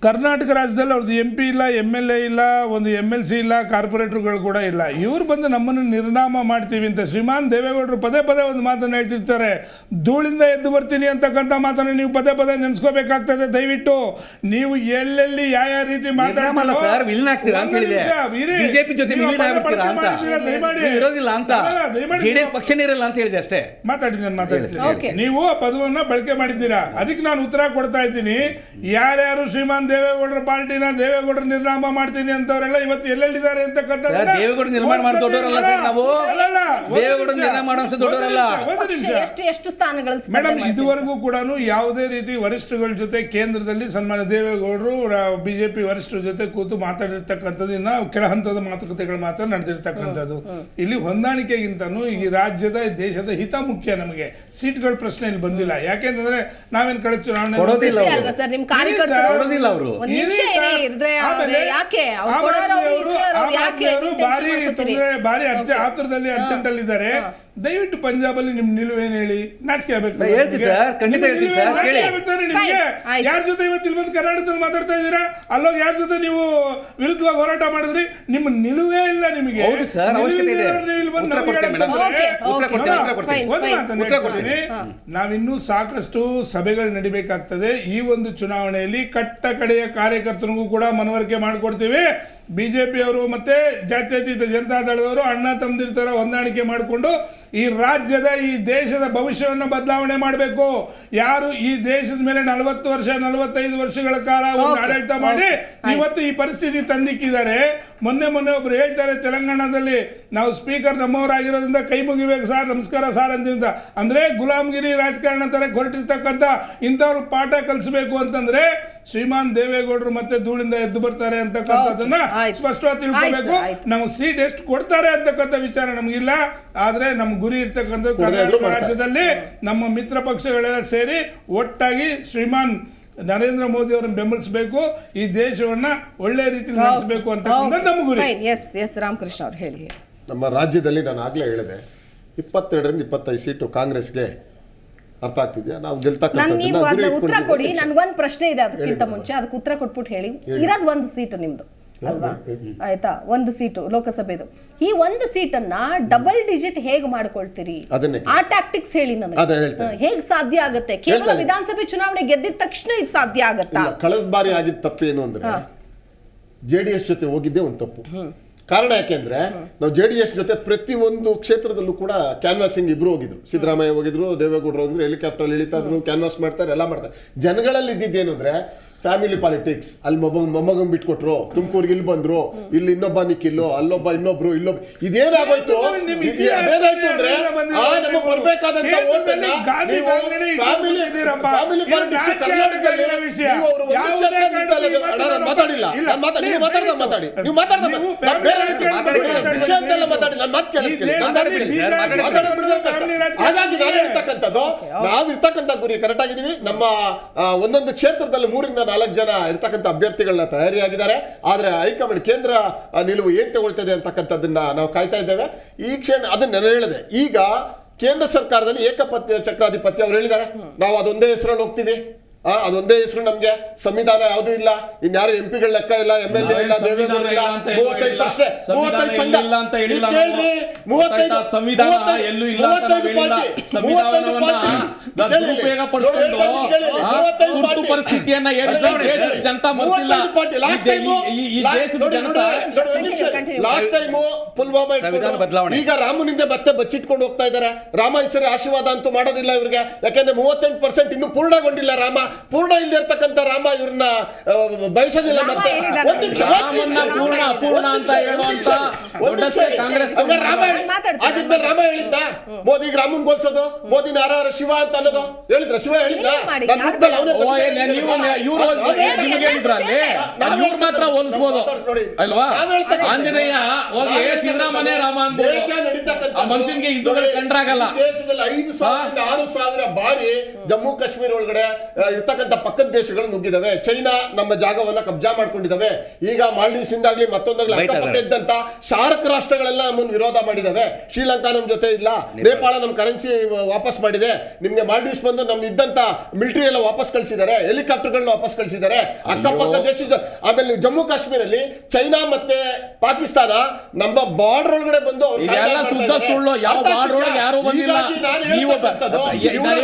ಕರ್ನಾಟಕ ರಾಜ್ಯದಲ್ಲಿ ಅವ್ರದ್ದು MP ಇಲ್ಲ, MLA ಇಲ್ಲ, ಒಂದು MLC ಇಲ್ಲ, ಕಾರ್ಪೊರೇಟರ್ಗಳು ಕೂಡ ಇಲ್ಲ. ಇವ್ರು ಬಂದು ನಮ್ಮನ್ನು ನಿರ್ನಾಮ ಮಾಡ್ತೀವಿ ಅಂತ ಶ್ರೀಮಾನ್ ದೇವೇಗೌಡರು ಪದೇ ಪದೇ ಒಂದು ಮಾತನ್ನು ಹೇಳ್ತಿರ್ತಾರೆ. ಧೂಳಿಂದ ಎದ್ದು ಬರ್ತೀನಿ ಅಂತಕ್ಕಂಥ ಮಾತನ್ನು ನೀವು ಪದೇ ಪದೇ ನೆನೆಸ್ಕೋಬೇಕಾಗ್ತದೆ. ದಯವಿಟ್ಟು ನೀವು ಎಲ್ಲೆಲ್ಲಿ ಯಾವ ರೀತಿ ಮಾತಾಡ್ತೀರಾ ಮಾತಾಡಿ, ನಾನು ಮಾತಾಡ್ತೀನಿ. ನೀವು ಆ ಪದವನ್ನು ಬಳಕೆ ಮಾಡಿದ್ದೀರಾ, ಅದಕ್ಕೆ ನಾನು ಉತ್ತರ ಕೊಡ್ತಾ ಇದ್ದೀನಿ. ಯಾರ್ಯಾರು ಶ್ರೀಮಾನ್ ದೇವೇಗೌಡರ ಪಾರ್ಟಿನ ದೇವೇಗೌಡರ ನಿರ್ನಾಮ ಮಾಡ್ತೀನಿ ಅಂತವರೆಲ್ಲ ಇವತ್ತು ಎಲ್ಲೆಲ್ಲಿದ್ದಾರೆ ಅಂತಕ್ಕಂಥ ದೇವೇಗೌಡರು ನಿರ್ಮಾಣ ಮಾಡಿದವರಲ್ಲ ನಾವು, ದೇವೇಗೌಡರು ನಿರ್ಮಾಣ ಮಾಡೋದಲ್ಲ. ಎಷ್ಟು ಸ್ಥಾನಗಳು ಮೇಡಮ್, ಇದುವರೆಗೂ ಕೂಡ ಯಾವುದೇ ರೀತಿ ವರಿಷ್ಠಗಳ ಜೊತೆ ಕೇಂದ್ರದಲ್ಲಿ ಸನ್ಮಾನ್ಯ ದೇವೇಗೌಡರು BJP ವರಿಷ್ಠರ ಜೊತೆ ಕೂತು ಮಾತಾಡಿರ್ತಕ್ಕಂಥದ್ದು ಇನ್ನ ಕೆಳ ಹಂತದ ಮಾತುಕತೆಗಳು ಮಾತ್ರ ನಡೆದಿರ್ತಕ್ಕಂಥದ್ದು. ಇಲ್ಲಿ ಹೊಂದಾಣಿಕೆಗಿಂತನೂ ಈ ರಾಜ್ಯದ ದೇಶದ ಹಿತ ಮುಖ್ಯ. ನಮಗೆ ಸೀಟ್ಗಳ ಪ್ರಶ್ನೆ ಇಲ್ಲಿ ಬಂದಿಲ್ಲ. ಯಾಕೆಂತಂದ್ರೆ ನಾವೇನ್ ಕಳೆದ ಚುನಾವಣೆ ಭಾರಿ ಆತುರದಲ್ಲಿ ಅರ್ಜೆಂಟ್ ಅಲ್ಲಿ ಇದ್ದಾರೆ. ದಯವಿಟ್ಟು ಪಂಜಾಬಲ್ಲಿ ನಿಮ್ ನಿಲುವೇನು ಹೇಳಿ, ನಾಚಿಕೆ ಆಗ್ಬೇಕು. ಯಾರ ಜೊತೆ ಇವತ್ತು ಇಲ್ಲಿ ಬಂದು ಕರ್ನಾಟಕದಲ್ಲಿ ಮಾತಾಡ್ತಾ ಇದ್ದೀರಾ? ಅಲ್ಲೋಗಿ ಯಾರ ಜೊತೆ ನೀವು ವಿರುದ್ಧವಾಗಿ ಹೋರಾಟ ಮಾಡಿದ್ರಿ? ನಿಮ್ಮ ನಿಲುವೇ ಇಲ್ಲ ನಿಮಗೆ. ನಾವಿನ್ನೂ ಸಾಕಷ್ಟು ಸಭೆಗಳು ನಡಿಬೇಕಾಗ್ತದೆ. ಈ ಒಂದು ಚುನಾವಣೆಯಲ್ಲಿ ಕಟ್ಟ ಕಡೆಯ ಕಾರ್ಯಕರ್ತನಿಗೂ ಕೂಡ ಮನವರಿಕೆ ಮಾಡಿಕೊಡ್ತೀವಿ. BJP ಅವರು ಮತ್ತೆ ಜಾತ್ಯತೀತ ಜನತಾದಳದವರು ಅಣ್ಣ ತಮ್ಮದಿರ್ತರ ಹೊಂದಾಣಿಕೆ ಮಾಡಿಕೊಂಡು ಈ ರಾಜ್ಯದ, ಈ ದೇಶದ ಭವಿಷ್ಯವನ್ನು ಬದಲಾವಣೆ ಮಾಡಬೇಕು. ಯಾರು ಈ ದೇಶದ ಮೇಲೆ 40 ವರ್ಷ 45 ವರ್ಷಗಳ ಕಾಲ ಒಂದು ಆಡಳಿತ ಮಾಡಿ ಇವತ್ತು ಈ ಪರಿಸ್ಥಿತಿ ತಂದಿಕ್ಕಿದ್ದಾರೆ. ಮೊನ್ನೆ ಒಬ್ರು ಹೇಳ್ತಾರೆ, ತೆಲಂಗಾಣದಲ್ಲಿ ನಾವು ಸ್ಪೀಕರ್ ನಮ್ಮವರಾಗಿರೋದ್ರಿಂದ ಕೈ ಮುಗಿಬೇಕು ಸಾರ್, ನಮಸ್ಕಾರ ಸಾರ್ ಅಂತ. ಅಂದ್ರೆ ಗುಲಾಮ್ಗಿರಿ ರಾಜಕಾರಣ ತರ ಹೊರಟಿರ್ತಕ್ಕಂಥ ಇಂಥವ್ರು ಪಾಠ ಕಲಿಸಬೇಕು ಅಂತಂದ್ರೆ ಶ್ರೀಮಾನ್ ದೇವೇಗೌಡರು ಮತ್ತೆ ಧೂಳಿಂದ ಎದ್ದು ಬರ್ತಾರೆ ಅಂತಕ್ಕಂಥದ್ದನ್ನ ಸ್ಪಷ್ಟವಾಗಿ ತಿಳ್ಕೋಬೇಕು. ನಾವು ಸೀಟ್ ಎಷ್ಟು ಕೊಡ್ತಾರೆ ಅಂತಕ್ಕಂಥ ವಿಚಾರ ನಮಗಿಲ್ಲ. ಆದ್ರೆ ನಮ್ಮ ಗುರಿ ಇರ್ತಕ್ಕಂಥ ಕರ್ನಾಟಕ ರಾಜ್ಯದಲ್ಲಿ ನಮ್ಮ ಮಿತ್ರ ಪಕ್ಷಗಳೆಲ್ಲ ಸೇರಿ ಒಟ್ಟಾಗಿ ಶ್ರೀಮಾನ್ ನರೇಂದ್ರ ಮೋದಿ ಅವರನ್ನು ಬೆಂಬಲಿಸಬೇಕು, ಈ ದೇಶವನ್ನ ಒಳ್ಳೆ ರೀತಿಯಲ್ಲಿ ನಡೆಸಬೇಕು ಅಂತ ನಮ್ಮ ಗುರಿ. ರಾಮಕೃಷ್ಣ ಅವರು ಹೇಳಿ. ನಮ್ಮ ರಾಜ್ಯದಲ್ಲಿ ನಾನು ಆಗ್ಲೇ ಹೇಳಿದೆ, 22ರಿಂದ 25 ಸೀಟು ಕಾಂಗ್ರೆಸ್ಗೆ. ಅರ್ಥ ಆಗ್ತಿದ್ಯಾ? ನಾವು ಉತ್ತರ ಕೊಡಿ. ನನ್ಗೊಂದು ಪ್ರಶ್ನೆ ಇದೆ, ಅದಕ್ಕಿಂತ ಮುಂಚೆ ಅದಕ್ಕೆ ಉತ್ತರ ಕೊಟ್ಬಿಟ್ಟು ಹೇಳಿ. ಇರೋದು ಒಂದು ಸೀಟು ನಿಮ್ದು ಅಲ್ವಾ? ಆಯ್ತಾ, ಒಂದು ಸೀಟು ಲೋಕಸಭೆದು. ಈ ಒಂದು ಸೀಟನ್ನ ಡಬಲ್ ಡಿಜಿಟ್ ಹೇಗೆ ಮಾಡ್ಕೊಳ್ತೀರಿ? ಆ ಟ್ಯಾಕ್ಟಿಕ್ಸ್ ಹೇಳಿ ನನಗೆ. ಹೇಗೆ ಸಾಧ್ಯ ಆಗುತ್ತೆ? ಕೇವಲ ವಿಧಾನಸಭೆ ಚುನಾವಣೆ ಗೆದ್ದಿದ ತಕ್ಷಣ ಇದು ಸಾಧ್ಯ ಆಗತ್ತಾ? ಕಳೆದ ಬಾರಿ ಆಗಿದ್ದ ತಪ್ಪೇನು ಅಂದ್ರೆ JDS ಜೊತೆ ಹೋಗಿದ್ದೆ ಒಂದು ತಪ್ಪು. ಕಾರಣ ಯಾಕೆಂದ್ರೆ ನಾವು JDS ಜೊತೆ ಪ್ರತಿ ಒಂದು ಕ್ಷೇತ್ರದಲ್ಲೂ ಕೂಡ ಕ್ಯಾನ್ವಾಸಿಂಗ್ ಇಬ್ರು ಹೋಗಿದ್ರು. ಸಿದ್ದರಾಮಯ್ಯ ಹೋಗಿದ್ರು, ದೇವೇಗೌಡರು ಹೋಗಿದ್ರು, ಹೆಲಿಕಾಪ್ಟರ್ ಇಳಿತಾ ಇದ್ರು, ಕ್ಯಾನ್ವಾಸ್ ಮಾಡ್ತಾರೆ, ಎಲ್ಲ ಮಾಡ್ತಾರೆ. ಜನಗಳಲ್ಲಿ ಇದ್ದಿದ್ದೇನು ಅಂದ್ರೆ ಫ್ಯಾಮಿಲಿ ಪಾಲಿಟಿಕ್ಸ್. ಅಲ್ಲಿ ಮೊಮ್ಮಗನ್ ಬಿಟ್ಕೊಟ್ರು, ತುಮಕೂರಿಗೆ ಇಲ್ಲಿ ಬಂದ್ರು, ಇಲ್ಲಿ ಇನ್ನೊಬ್ಬ ನಿಕ್ಕಿಲ್ಲೋ, ಅಲ್ಲೊಬ್ಬ ಇನ್ನೊಬ್ರು ಇಲ್ಲೊಬ್ಬ, ಇದೇನಾಗೋಯ್ತು? ಅದೇನಾಯ್ತು ಅಂದ್ರೆ ನಮಗೆ ಬರ್ಬೇಕಾದಂತ ಓಟನ್ನ ನೀವು ಫ್ಯಾಮಿಲಿ ಪಾಲಿಟಿಕ್ಸ್ ಕರ್ನಾಟಕದಲ್ಲಿ ನೀವು ಅವರು ಒಂದು ಕ್ಷೇತ್ರ ಮಾತಾಡಿಲ್ಲ. ನೀವು ಮಾತಾಡಿ ನೀವು ಮಾತಾಡ್ದ ಬೇರೆ ವಿಷಯ ಅಂತೆಲ್ಲ ಮಾತಾಡಿ, ನನ್ನ ಮಾತು ಕೇಳಿ. ಹಾಗಾಗಿ ನಾನು ಹೇಳ್ತಕ್ಕಂಥದ್ದು, ನಾವಿರ್ತಕ್ಕಂಥ ಗುರಿ ಕರೆಕ್ಟ್ ಆಗಿದ್ದೀವಿ. ನಮ್ಮ ಒಂದೊಂದು ಕ್ಷೇತ್ರದಲ್ಲಿ 3 ರಿಂದ 4 ಜನ ಇರ್ತಕ್ಕಂಥ ಅಭ್ಯರ್ಥಿಗಳನ್ನ ತಯಾರಿಯಾಗಿದ್ದಾರೆ. ಆದ್ರೆ ಹೈಕಮಾಂಡ್ ಕೇಂದ್ರ ನಿಲುವು ಏನ್ ತಗೊಳ್ತದೆ ಅಂತಕ್ಕಂಥದ್ದನ್ನ ನಾವು ಕಾಯ್ತಾ ಇದ್ದೇವೆ. ಈ ಕ್ಷಣ ಅದನ್ನ ನಾನು ಹೇಳಿದೆ. ಈಗ ಕೇಂದ್ರ ಸರ್ಕಾರದಲ್ಲಿ ಏಕಪತ್ಯ ಚಕ್ರಾಧಿಪತ್ಯ ಅವ್ರು ಹೇಳಿದ್ದಾರೆ, ನಾವು ಅದೊಂದೇ ಹೆಸರಲ್ಲಿ ಹೋಗ್ತೀವಿ, ಅದೊಂದೇ ಹೆಸರು, ನಮ್ಗೆ ಸಂವಿಧಾನ ಯಾವುದೂ ಇಲ್ಲ, ಇನ್ಯಾರು ಎಂಪಿಗಳ ಲೆಕ್ಕ ಇಲ್ಲ, MLA ಇಲ್ಲ, ದೇವೇಗೌಡ ಇಲ್ಲ, 35 ಸಂಘ ಕೇಳ್ರಿ, 35 ಪರಿಸ್ಥಿತಿಯನ್ನ ಜನತಾ ಮರ್ತಿಲ್ಲ. ಲಾಸ್ಟ್ ಟೈಮ್ ಪುಲ್ವಾಮಾ, ಈಗ ರಾಮನಿಂದ ಮತ್ತೆ ಬಚ್ಚಿಟ್ಕೊಂಡು ಹೋಗ್ತಾ ಇದ್ದಾರೆ. ರಾಮ ಹೆಸರು ಆಶೀರ್ವಾದ ಅಂತೂ ಮಾಡೋದಿಲ್ಲ ಇವ್ರಿಗೆ, ಯಾಕಂದ್ರೆ 38% ಇನ್ನೂ ಪೂರ್ಣಗೊಂಡಿಲ್ಲ. ರಾಮ ಪೂರ್ಣ ಇಲ್ಲಿರ್ತಕ್ಕಂಥ ರಾಮ ಇವ್ರನ್ನ ಬಯಸೋದಿಲ್ಲ. ಮತ್ತೆ ಪೂರ್ಣ ಅಂತ ಹೇಳುವಂತ ಕಾಂಗ್ರೆಸ್ ಆದಿದ್ಮೇಲೆ ರಾಮ ಹೇಳಿದ್ದ ಮೋದಿಗೆ ರಾಮನ್ ಗೋಲ್ಸೋದು, ಮೋದಿನ ಆರ ಶಿವ ಅಂತ ಅನ್ನೋದು ಹೇಳಿದ್ರ? ಶಿವ ಹೇಳಿದ್ದ? ಮಾತ್ರ ಹೋಲಿಸಬಹುದು ಅಲ್ವಾ? ಆಂಜನೇಯ ಹೋಗಿ ಸಿದ್ದರಾಮಯ್ಯ ರಾಮ ಮನುಷ್ಯನ್ಗೆ ಹಿಂದೂಗಳು ಕಂಡ್ರಾಗಲ್ಲ. ದೇಶದಲ್ಲಿ 5,000 6,000 ಬಾರಿ ಜಮ್ಮು ಕಾಶ್ಮೀರ ಒಳಗಡೆ ಇರ್ತಕ್ಕಂಥ ಪಕ್ಕದ ದೇಶಗಳು ನುಗ್ಗಿದಾವೆ. ಚೈನಾ ನಮ್ಮ ಜಾಗವನ್ನ ಕಬ್ಜಾ ಮಾಡ್ಕೊಂಡಿದ್ದಾವೆ. ಈಗ ಮಾಲ್ಡೀವ್ಸ್ ಇಂದಾಗ್ಲಿ ಮತ್ತೊಂದಾಗ್ಲಿ ಅಕ್ಕಪಕ್ಕ ಇದ್ದಂತ ಶಾರ್ಕ್ ರಾಷ್ಟ್ರಗಳೆಲ್ಲ ನಮ್ಮನ್ನು ವಿರೋಧ ಮಾಡಿದಾವೆ. ಶ್ರೀಲಂಕಾ ನಮ್ ಜೊತೆ ಇಲ್ಲ, ನೇಪಾಳ ನಮ್ ಕರೆನ್ಸಿ ವಾಪಸ್ ಮಾಡಿದೆ, ನಿಮ್ಗೆ ಮಾಲ್ಡೀವ್ಸ್ ಬಂದು ನಮ್ ಇದ್ದಂತ ಮಿಲಿಟರಿ ಎಲ್ಲ ವಾಪಸ್ ಕಳಿಸಿದ್ದಾರೆ, ಹೆಲಿಕಾಪ್ಟರ್ಗಳನ್ನ ವಾಪಸ್ ಕಳಿಸಿದ್ದಾರೆ. ಅಕ್ಕಪಕ್ಕ ದೇಶದ ಆಮೇಲೆ ಜಮ್ಮು ಕಾಶ್ಮೀರಲ್ಲಿ ಚೈನಾ ಮತ್ತೆ ಪಾಕಿಸ್ತಾನ ನಮ್ಮ ಬಾರ್ಡರ್ ಒಳಗಡೆ ಬಂದು ಸುದ್ದ ಸುಳ್ಳು. ಯಾವ ಬಾರ್ಡರ್ ಒಳಗೆ ಯಾರು ಬಂದಿಲ್ಲ. ನೀವು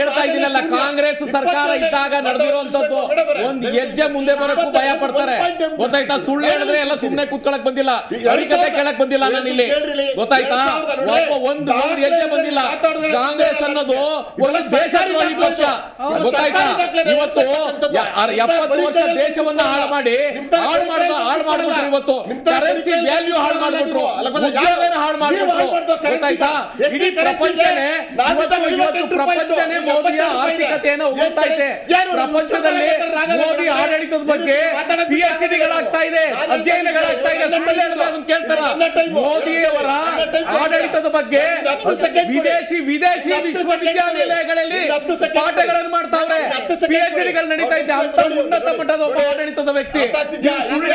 ಹೇಳ್ತಾ ಇದ್ದೀನಲ್ಲ, ಕಾಂಗ್ರೆಸ್ ಸರ್ಕಾರ ಇದ್ದಾಗ ನಡೆದಿರುವಂತದ್ದು ಒಂದು ಹೆಜ್ಜೆ ಮುಂದೆ ಬರೋಕ್ಕೂ ಭಯ ಪಡ್ತಾರೆ. ಗೊತ್ತಾಯ್ತಾ? ಸುಳ್ಳು ಹೇಳಿದ್ರೆ ಎಲ್ಲ ಸುಮ್ಮನೆ ಕೂತ್ಕೊಳಕ್ ಬಂದಿಲ್ಲ, ಅರಿಕತೆ ಕೇಳಕ್ ಬಂದಿಲ್ಲ ನಾನು ಇಲ್ಲಿ. ಗೊತ್ತಾಯ್ತಾ? ಒಂದು ಹೆಜ್ಜೆ ಬಂದಿಲ್ಲ. ಕಾಂಗ್ರೆಸ್ ಅನ್ನೋದು ಒಂದು ದೇಶದ್ರೋಹಿ ಪಕ್ಷ. ಗೊತ್ತಾಯ್ತಾ? ಇವತ್ತು 70 ವರ್ಷ ದೇಶವನ್ನ ಹಾಳು ಮಾಡ್ಬಿಟ್ರು. ಇವತ್ತು ಕರೆನ್ಸಿ ವ್ಯಾಲ್ಯೂ ಹಾಳು ಮಾಡ್ಬಿಟ್ರು, ಉದ್ಯೋಗನ ಹಾಳು ಮಾಡ್ಬಿಟ್ರು. ಗೊತ್ತಾಯ್ತಾ? ಇಡೀ ಪ್ರಪಂಚನೇ ಇವತ್ತು ಪ್ರಪಂಚನೇ ಮೋದಿಯ ಆರ್ಥಿಕತೆಯನ್ನು ಹೋಗ್ತಾ ಇದೆ. ಪ್ರಪಂಚದಲ್ಲಿ ಮೋದಿ ಆಡಳಿತದ ಬಗ್ಗೆ PhDಗಳಾಗ್ತಾ ಇದೆ, ಅಧ್ಯಯನಗಳಾಗ್ತಾ ಇದೆ. ಸುಮ್ಮನೆ ಹೇಳಿದ್ರೆ ಅದನ್ನ ಕೇಳ್ತಾರ? ಮೋದಿಯವರ ಆಡಳಿತದ ಬಗ್ಗೆ ವಿದೇಶಿ ವಿಶ್ವವಿದ್ಯಾನಿಲಯಗಳಲ್ಲಿ ಪಾಠಗಳನ್ನು ಮಾಡ್ತಾವ್ರೆ, PhDಗಳು ನಡೀತಾ ಇದೆ. ಅಂತ ಉನ್ನತ ಮಟ್ಟದ ಒಬ್ಬ ಆಡಳಿತದ ವ್ಯಕ್ತಿ ಸುಳ್ಳು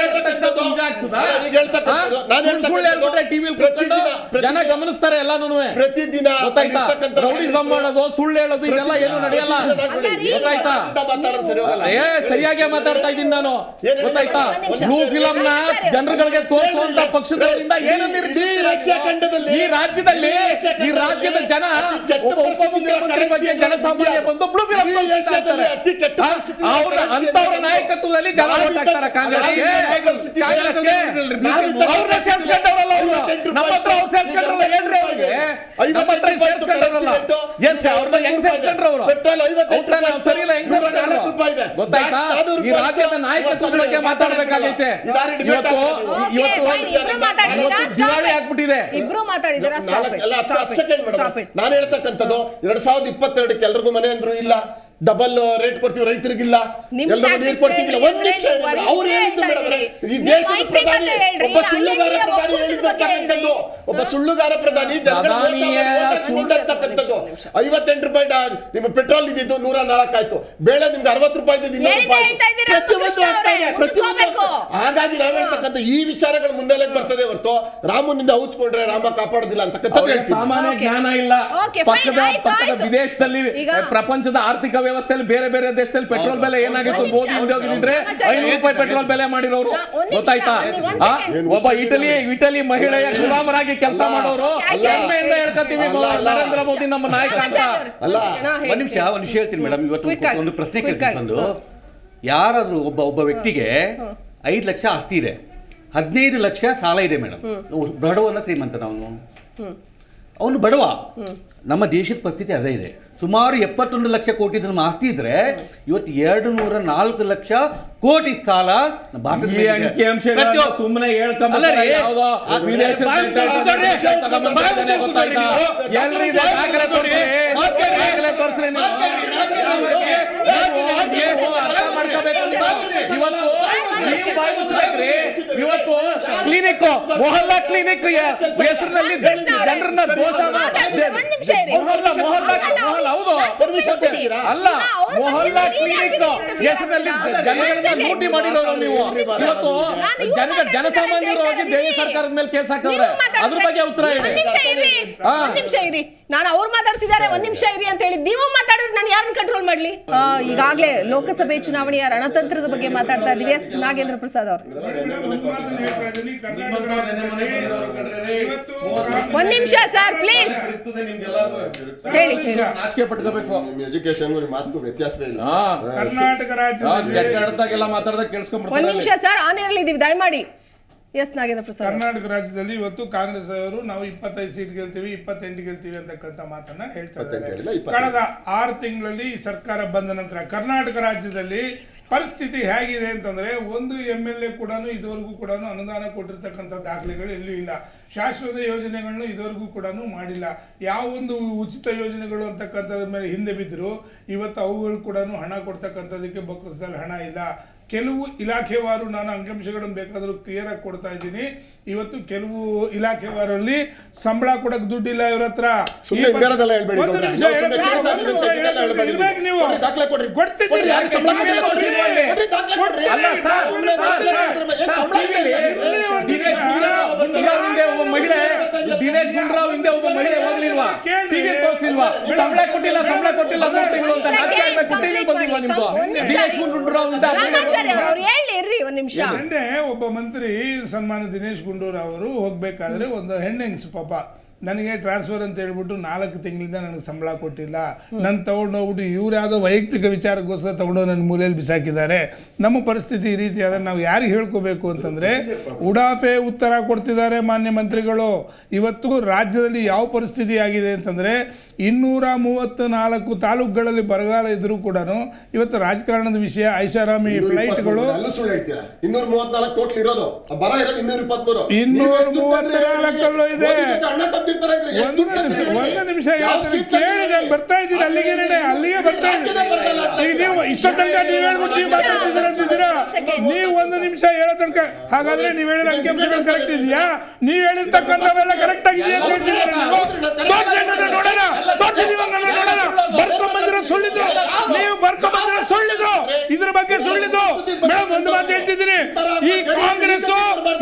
ಹೇಳ್ಬಿಟ್ರೆ ಟಿವಿಲಿ ಕೂತ್ಕೊಂಡು ಜನ ಗಮನಿಸ್ತಾರೆ ಎಲ್ಲಾನು. ಪ್ರತಿದಿನ ಗೊತ್ತಾಯ್ತಾ? ರೌಡಿಸಂ ಮಾಡೋದು, ಸುಳ್ಳು ಹೇಳೋದು, ಇದೆಲ್ಲ ಏನು ನಡೆಯಲ್ಲ. ಗೊತ್ತಾಯ್ತಾ? ಸರಿಯಾಗಿ ಮಾತಾಡ್ತಾ ಇದ್ದೀನಿ ನಾನು. ಗೊತ್ತಾಯ್ತಾ? ಬ್ಲೂ ಫಿಲಂ ನ ಜನರುಗಳಿಗೆ ತೋರಿಸುವಂತ ಪಕ್ಷದವರಿಂದ ಏನನ್ನ ಈ ರಾಜ್ಯದಲ್ಲಿ ಈ ರಾಜ್ಯದ ಜನ ಒಬ್ಬ ಉಪಮುಖ್ಯಮಂತ್ರಿ ಬಗ್ಗೆ ಜನಸಾಮಾನ್ಯ ಬಂದು ಬ್ಲೂ ಫಿಲಂ ಅಂತವರ ನಾಯಕತ್ವದಲ್ಲಿ ಜನ ಓಟ್ ಹಾಕ್ತಾರೆ ಕಾಂಗ್ರೆಸ್ಗೆ. ಅವ್ರನ್ನ ಸೇರ್ಸ್ಕೊಂಡವ್ರಲ್ಲ ಅವರು, ನಮ್ಮ ಹತ್ರ ಅವ್ರು ಸೇರ್ಸ್ಕೊಂಡ್ರಲ್ಲ. ಹೇಳ್ರಿ ಅವ್ರಿಗೆ, ನಮ್ಮ ಹತ್ರ ಸೇರ್ಸ್ಕೊಂಡ್ರಲ್ಲ. ಎಸ್, ಅವ್ರನ್ನ ಹೆಂಗ್ ಸೇರ್ಸ್ಕೊಂಡ್ರು ಅವರು? ಸರಿ ಇಲ್ಲ, ಹೆಂಗ್ ಸೇರ್ಸ್ಕೊಂಡ್ರು? ಗೊತ್ತಾಯ್ತಾ? ಈ ರಾಜ್ಯದ ನಾಯಕತ್ವದ ಬಗ್ಗೆ ಮಾತಾಡ್ಬೇಕಾಗೈತೆ. ಇವತ್ತು ದಿವಾಳಿ ಆಗ್ಬಿಟ್ಟಿದೆ. ನಾನು ಹೇಳ್ತಕ್ಕಂಥದ್ದು 2022 ಎಲ್ರಿಗೂ ಮನೆ ಅಂದ್ರು ಇಲ್ಲ, ಡಬಲ್ ರೇಟ್ ಕೊಡ್ತೀವಿ, ರೈತರಿಗಿಲ್ಲ, ಎಲ್ಲರೂ ನೀರು ಕೊಡ್ತೀವಿ. ಒಂದ್ ನಿಮಿಷ ಅವ್ರು ಹೇಳಿದ್ದು ಮೇಡಮ್, ಈ ದೇಶದ ಪ್ರಧಾನಿ ಒಬ್ಬ ಸುಳ್ಳುಗಾರ ಪ್ರಧಾನಿ ಹೇಳಿದ್ದಕ್ಕಂಥದ್ದು, ಒಬ್ಬ ಸುಳ್ಳುಗಾರ ಪ್ರಧಾನಿ ಸುಳ್ಳತಕ್ಕಂಥದ್ದು. 58 ರೂಪಾಯಿ ನಿಮ್ಮ ಪೆಟ್ರೋಲ್ ಇದ್ದಿದ್ದು 104 ಆಯ್ತು, ಬೇಳೆ ನಿಮ್ಗೆ 60 ರೂಪಾಯಿ ಇದ್ದಿದ್ದು 200 ರೂಪಾಯಿ ಪ್ರತಿಯೊಂದು. ಹಾಗಾಗಿ ನಾವು ಹೇಳ್ತಕ್ಕಂಥ ಈ ವಿಚಾರಗಳು ಮುನ್ನೆಲೆಗೆ ಬರ್ತದೆ ಹೊರತು ರಾಮನಿಂದ ಔಚ್ಕೊಂಡ್ರೆ ರಾಮ ಕಾಪಾಡೋದಿಲ್ಲ ಅಂತಕ್ಕಂಥದ್ದು ಸಾಮಾನ್ಯ ಜ್ಞಾನ ಇಲ್ಲ. ಪಕ್ಕದ ವಿದೇಶದಲ್ಲಿ ಪ್ರಪಂಚದ ಆರ್ಥಿಕ ವ್ಯವಸ್ಥೆಯಲ್ಲಿ ಬೇರೆ ಬೇರೆ ದೇಶದಲ್ಲಿ ಪೆಟ್ರೋಲ್ ಬೆಲೆ ಏನಾಗಿತ್ತು? ಮೋದಿ ಹಿಂದೆ ಹೋಗಿದ್ರೆ 500 ರೂಪಾಯಿ ಪೆಟ್ರೋಲ್ ಬೆಲೆ ಮಾಡಿರೋರು. ಗೊತ್ತಾಯ್ತಾ? ಒಬ್ಬ ಇಟಲಿ ಮಹಿಳೆಯ ಗುಲಾಮರಾಗಿ ಕೆಲಸ ಮಾಡೋರು. ಹೆಮ್ಮೆಯಿಂದ ಹೇಳ್ಕೊತೀವಿ ನರೇಂದ್ರ ಮೋದಿ ನಮ್ಮ ನಾಯಕ ಅಂತ. ಒಂದ್ ನಿಮಿಷ ಹೇಳ್ತೀನಿ ಮೇಡಮ್. ಇವತ್ತು ಒಂದು ಪ್ರಶ್ನೆ ಕೇಳ್ತೀನಿ. ಯಾರಾದ್ರೂ ಒಬ್ಬ ವ್ಯಕ್ತಿಗೆ 5 ಲಕ್ಷ ಆಸ್ತಿ ಇದೆ, 15 ಲಕ್ಷ ಸಾಲ ಇದೆ ಮೇಡಮ್. ಬಡವನ ಶ್ರೀಮಂತ ಅವನು ಬಡವ. ನಮ್ಮ ದೇಶದ ಪರಿಸ್ಥಿತಿ ಅದೇ ಇದೆ. ಸುಮಾರು 71 ಲಕ್ಷ ಕೋಟಿ ನಮ್ಮ ಆಸ್ತಿ ಇದ್ರೆ ಇವತ್ತು 204 ಲಕ್ಷ ಕೋಟಿ ಸಾಲ ಭಾರತದ ಈ ಮೇಲೆ ಇದೆ. ಅಂಕಿಅಂಶಗಳನ್ನ ಸುಮ್ಮನೆ ಹೇಳ್ಕೊಂಬರ್ತಾರೆ. ಅಲ್ಲ ರೀ. ಯಾವುದೋ ವಿದೇಶದ ತಗೊಂಬಂದಿದ್ದಾನೆ ಗೊತ್ತಾಯ್ತಾ? ಎಲ್ರಿದೆ ದಾಖಲೆ ತೋರಿಸಿ. ದಾಖಲೆ ತೋರಿಸ್ರಿ ನೀವು. ನೀವು ಅರ್ಥ ಮಾಡ್ಕೋಬೇಕು ನೀವು. ಇವತ್ತು ನೀವು ಬಾಯಿ ಮುಚ್ಚಬೇಕ್ರಿ. ಇವತ್ತು ಕ್ಲಿನಿಕ್ ಮೊಹಲ್ಲಾ ಕ್ಲಿನಿಕ್ ಹೆಸರಿನಲ್ಲಿ ಜನರನ್ನ ದೋಷ ಮೊಹಲ್ಲಾ ಹೌದು ಅಲ್ಲ ಮೊಹಲ್ಲಾ ಕ್ಲಿನಿಕ್ ಹೆಸರಿನಲ್ಲಿ ಜನಗಳನ್ನ ಲೂಟಿ ಮಾಡಿರೋರು ನೀವು. ಇವತ್ತು ಜನಸಾಮಾನ್ಯರು ಹೋಗಿ ದೇವಿ ಸರ್ಕಾರದ ಮೇಲೆ ಕೇಸ್ ಹಾಕವ್ರೆ. ಅದ್ರ ಬಗ್ಗೆ ಉತ್ತರ ಹೇಳಿ. ಒಂದ್ ನಿಮಿಷ ಇರಿ, ನಾನು ಅವ್ರು ಮಾತಾಡ್ತಿದ್ದಾರೆ, ಒಂದ್ ನಿಮಿಷ ಇರಿ ಅಂತ ಹೇಳಿ ನೀವು ಮಾತಾಡಿದ್ರೆ ನಾನು ಯಾರನ್ನ ಕಂಟ್ರೋಲ್ ಮಾಡ್ಲಿ? ಈಗಾಗಲೇ ಲೋಕಸಭೆ ಚುನಾವಣೆಯ ರಣತಂತ್ರದ ಬಗ್ಗೆ ಮಾತಾಡ್ತಾ ಇದ್ದೀವಿ. ಎಸ್ ನಾಗೇಂದ್ರ ಪ್ರಸಾದ್ ಅವರು ಒಂದ್ ನಿಮಿಷ ಸರ್ ಪ್ಲೀಸ್ ಹೇಳಿ. ನಾಚಿಕೆ ಪಟ್ಕೋಬೇಕು. ಎಜುಕೇಶನ್ ಮಾತುಗೂ ವ್ಯತ್ಯಾಸವೇ ಇಲ್ಲ. ಕರ್ನಾಟಕ ಜಡ್ಡಾಡ್ದಾಗೆಲ್ಲ ಮಾತಾಡ್ದಾಗ ಒಂದ್ ಕೇಳಿಸ್ಕೊಂಡ್ಬಿಡ್ತಾರೆ. ನಿಮಿಷ ಸರ್ ಆನ್ ಏರ್ ಇದ್ದೀವಿ, ದಯಮಾಡಿ. ಎಸ್ ನಾಗೇಂದ್ರ ಪ್ರಸಾದ್ ಕರ್ನಾಟಕ ರಾಜ್ಯದಲ್ಲಿ ಇವತ್ತು ಕಾಂಗ್ರೆಸ್ ಅವರು ನಾವು 25 ಸೀಟ್ ಗೆಲ್ತೀವಿ, 28 ಗೆಲ್ತೀವಿ ಅಂತಕ್ಕಂಥ ಮಾತನ್ನ ಹೇಳ್ತಾ ಇದ್ದಾರೆ. ಕಳೆದ 6 ತಿಂಗಳಲ್ಲಿ ಈ ಸರ್ಕಾರ ಬಂದ ನಂತರ ಕರ್ನಾಟಕ ರಾಜ್ಯದಲ್ಲಿ ಪರಿಸ್ಥಿತಿ ಹೇಗಿದೆ ಅಂತಂದ್ರೆ, ಒಂದು MLA ಕೂಡ ಇದುವರೆಗೂ ಕೂಡ ಅನುದಾನ ಕೊಟ್ಟಿರ್ತಕ್ಕಂಥ ದಾಖಲೆಗಳು ಎಲ್ಲೂ ಇಲ್ಲ. ಶಾಶ್ವತ ಯೋಜನೆಗಳನ್ನು ಇದುವರೆಗೂ ಕೂಡ ಮಾಡಿಲ್ಲ. ಯಾವ ಒಂದು ಉಚಿತ ಯೋಜನೆಗಳು ಅಂತಕ್ಕಂಥದ್ರ ಮೇಲೆ ಹಿಂದೆ ಬಿದ್ದರು. ಇವತ್ತು ಅವುಗಳು ಕೂಡ ಹಣ ಕೊಡ್ತಕ್ಕಂಥದಕ್ಕೆ ಬೊಕ್ಕಸದಲ್ಲಿ ಹಣ ಇಲ್ಲ. ಕೆಲವು ಇಲಾಖೆವಾರು ನಾನು ಅಂಕಿಅಂಶಗಳನ್ನು ಬೇಕಾದರೂ ಕ್ಲಿಯರ್ ಆಗಿ ಕೊಡ್ತಾ ಇದ್ದೀನಿ. ಇವತ್ತು ಕೆಲವು ಇಲಾಖೆವಾರಲ್ಲಿ ಸಂಬಳ ಕೊಡಕ್ ದುಡ್ಡಿಲ್ಲ ಇವ್ರ ಹತ್ರ. ದಿನೇಶ್ ಗುಂಡೂರಾವ್ ಹಿಂದೆ ಒಬ್ಬ ಮಹಿಳೆ ಹೋಗ್ಲಿಲ್ವಾ? ಟಿವಿ ತೋರಿಸ್ಲಿಲ್ವಾ? ಸಂಬಳ ಕೊಟ್ಟಿಲ್ಲ 3 ತಿಂಗಳು ಅಂತ ನಾಚಿಕೆ ಆಗ್ಬೇಕು. ಟಿವಿ ಬಂದಿಲ್ವಾ ನಿಮ್ದು? ದಿನೇಶ್ ಗುಂಡೂರಾವ್ ನಿನ್ನೆ ಒಬ್ಬ ಮಂತ್ರಿ ಸನ್ಮಾನ್ಯ ದಿನೇಶ್ ಗುಂಡೂರಾವ್ ಅವರು ಹೋಗ್ಬೇಕಾದ್ರೆ ಒಂದು ಹೆಣ್ಣೆಂಗ್ಸು ಪಾಪ ನನಗೆ ಟ್ರಾನ್ಸ್ಫರ್ ಅಂತ ಹೇಳ್ಬಿಟ್ಟು 4 ತಿಂಗಳಿಂದ ನನಗೆ ಸಂಬಳ ಕೊಟ್ಟಿಲ್ಲ. ನಾನು ತಗೊಂಡೋಗ್ಬಿಟ್ಟು ಇವ್ರು ಯಾವುದೋ ವೈಯಕ್ತಿಕ ವಿಚಾರಕ್ಕೋಸ್ಕರ ತಗೊಂಡು ನನ್ನ ಮೂಲೆಯಲ್ಲಿ ಬಿಸಾಕಿದ್ದಾರೆ. ನಮ್ಮ ಪರಿಸ್ಥಿತಿ ಈ ರೀತಿ ಆದರೆ ನಾವು ಯಾರಿಗೆ ಹೇಳ್ಕೋಬೇಕು ಅಂತಂದರೆ, ಉಡಾಫೆ ಉತ್ತರ ಕೊಡ್ತಿದ್ದಾರೆ ಮಾನ್ಯ ಮಂತ್ರಿಗಳು. ಇವತ್ತು ರಾಜ್ಯದಲ್ಲಿ ಯಾವ ಪರಿಸ್ಥಿತಿ ಆಗಿದೆ ಅಂತಂದರೆ, 234 ತಾಲೂಕುಗಳಲ್ಲಿ ಬರಗಾಲ ಇದ್ರೂ ಕೂಡ ಇವತ್ತು ರಾಜಕಾರಣದ ವಿಷಯ ಐಷಾರಾಮಿ ಫ್ಲೈಟ್ಗಳು 234 ಕೋಟಿ ಇರೋದು, ಬರ ಇರೋದು 234 ಇದೆ. ಒಂದು ನಿಮಿಷ ಕೇಳಿ, ನಾನು ಬರ್ತಾ ಇದ್ದೀನಿ ಅಲ್ಲಿಗೆ ಬರ್ತಾ ಇದ್ದೀನಿ. ಈಗ ನೀವು ಇಷ್ಟ ತನಕ ನೀವು ಹೇಳ್ಬಿಟ್ಟು ನೀವು ಮಾತಾಡ್ತಿದ್ದೀರಾ ನೀವು ಒಂದು ನಿಮಿಷ ಹೇಳೋ ತನಕ. ಹಾಗಾದ್ರೆ ನೀವು ಹೇಳಿದ ಅಂಕಿಅಂಶಗಳು ಕರೆಕ್ಟ್ ಇದೆಯಾ? ನೀವು ಹೇಳಿರ್ತಕ್ಕಂಥವೆಲ್ಲ ಕರೆಕ್ಟ್ ಆಗಿದೆಯಾ ಅಂತ ಹೇಳ್ತಿದ್ದೀರಾ ನೀವು? ನೋಡೋಣ, ತೋರಿಸಿ ನೀವು ನೋಡೋಣ. ಬರ್ಕೊಂಡ್ಬಂದಿರೋ ಸುಳ್ಳಿದು, ನೀವು ಬರ್ಕೊಂಡ್ಬಂದಿರೋ ಸುಳ್ಳಿದು, ಇದ್ರ ಬಗ್ಗೆ ಸುಳ್ಳಿದು. ಮೇಡಮ್ ಒಂದು ಮಾತು ಹೇಳ್ತಿದ್ದೀನಿ, ಈ ಕಾಂಗ್ರೆಸ್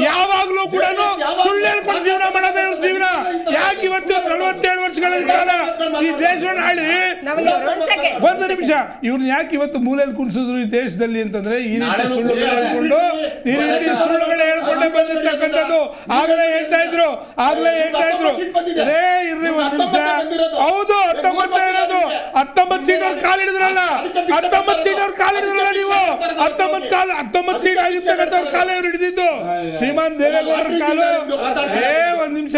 ಯಾವಾಗ್ಲೂ ಕೂಡ ಸುಳ್ಳು ಹೇಳ್ಕೊಂಡು ಜೀವನ ಮಾಡೋದೇ ಜೀವನ. ಯಾಕೆ ಇವತ್ತು 47 ವರ್ಷಗಳ ಕಾಲ ಈ ದೇಶವನ್ನು ಆಳಿ, ಒಂದು ನಿಮಿಷ ಇವ್ರನ್ನ ಯಾಕೆ ಇವತ್ತು ಮೂಲೆಯಲ್ಲಿ ಕುಣಿಸಿದ್ರು ಈ ದೇಶದಲ್ಲಿ ಅಂತಂದ್ರೆ, ಈ ರೀತಿ ಸುಳ್ಳುಗಳು ಹೇಳ್ಕೊಂಡು ಹೇಳ್ಕೊಂಡೇ ಬಂದಿರ್ತಕ್ಕಂಥದ್ದು. ಆಗಲೇ ಹೇಳ್ತಾ ಇದ್ರು ಇರ್ರಿ ಒಂದು ನಿಮಿಷ. ಹೌದು 19 ಇರೋದು, 19 ಸೀಟ್ ಅವ್ರು ಕಾಲಿಡಿದ್ರಲ್ಲ, 19 ಸೀಟ್ ಅವ್ರು ಕಾಲಿಡಿದ್ರಲ್ಲ ನೀವು. 19 ಸೀಟ್ ಆಗಿರ್ತಕ್ಕಂಥವ್ರ ಕಾಲ ಇವ್ರು ಹಿಡಿದಿದ್ದು ಶ್ರೀಮಾನ್ ದೇವೇಗೌಡರ ಕಾಲು. ಒಂದ್ ನಿಮಿಷ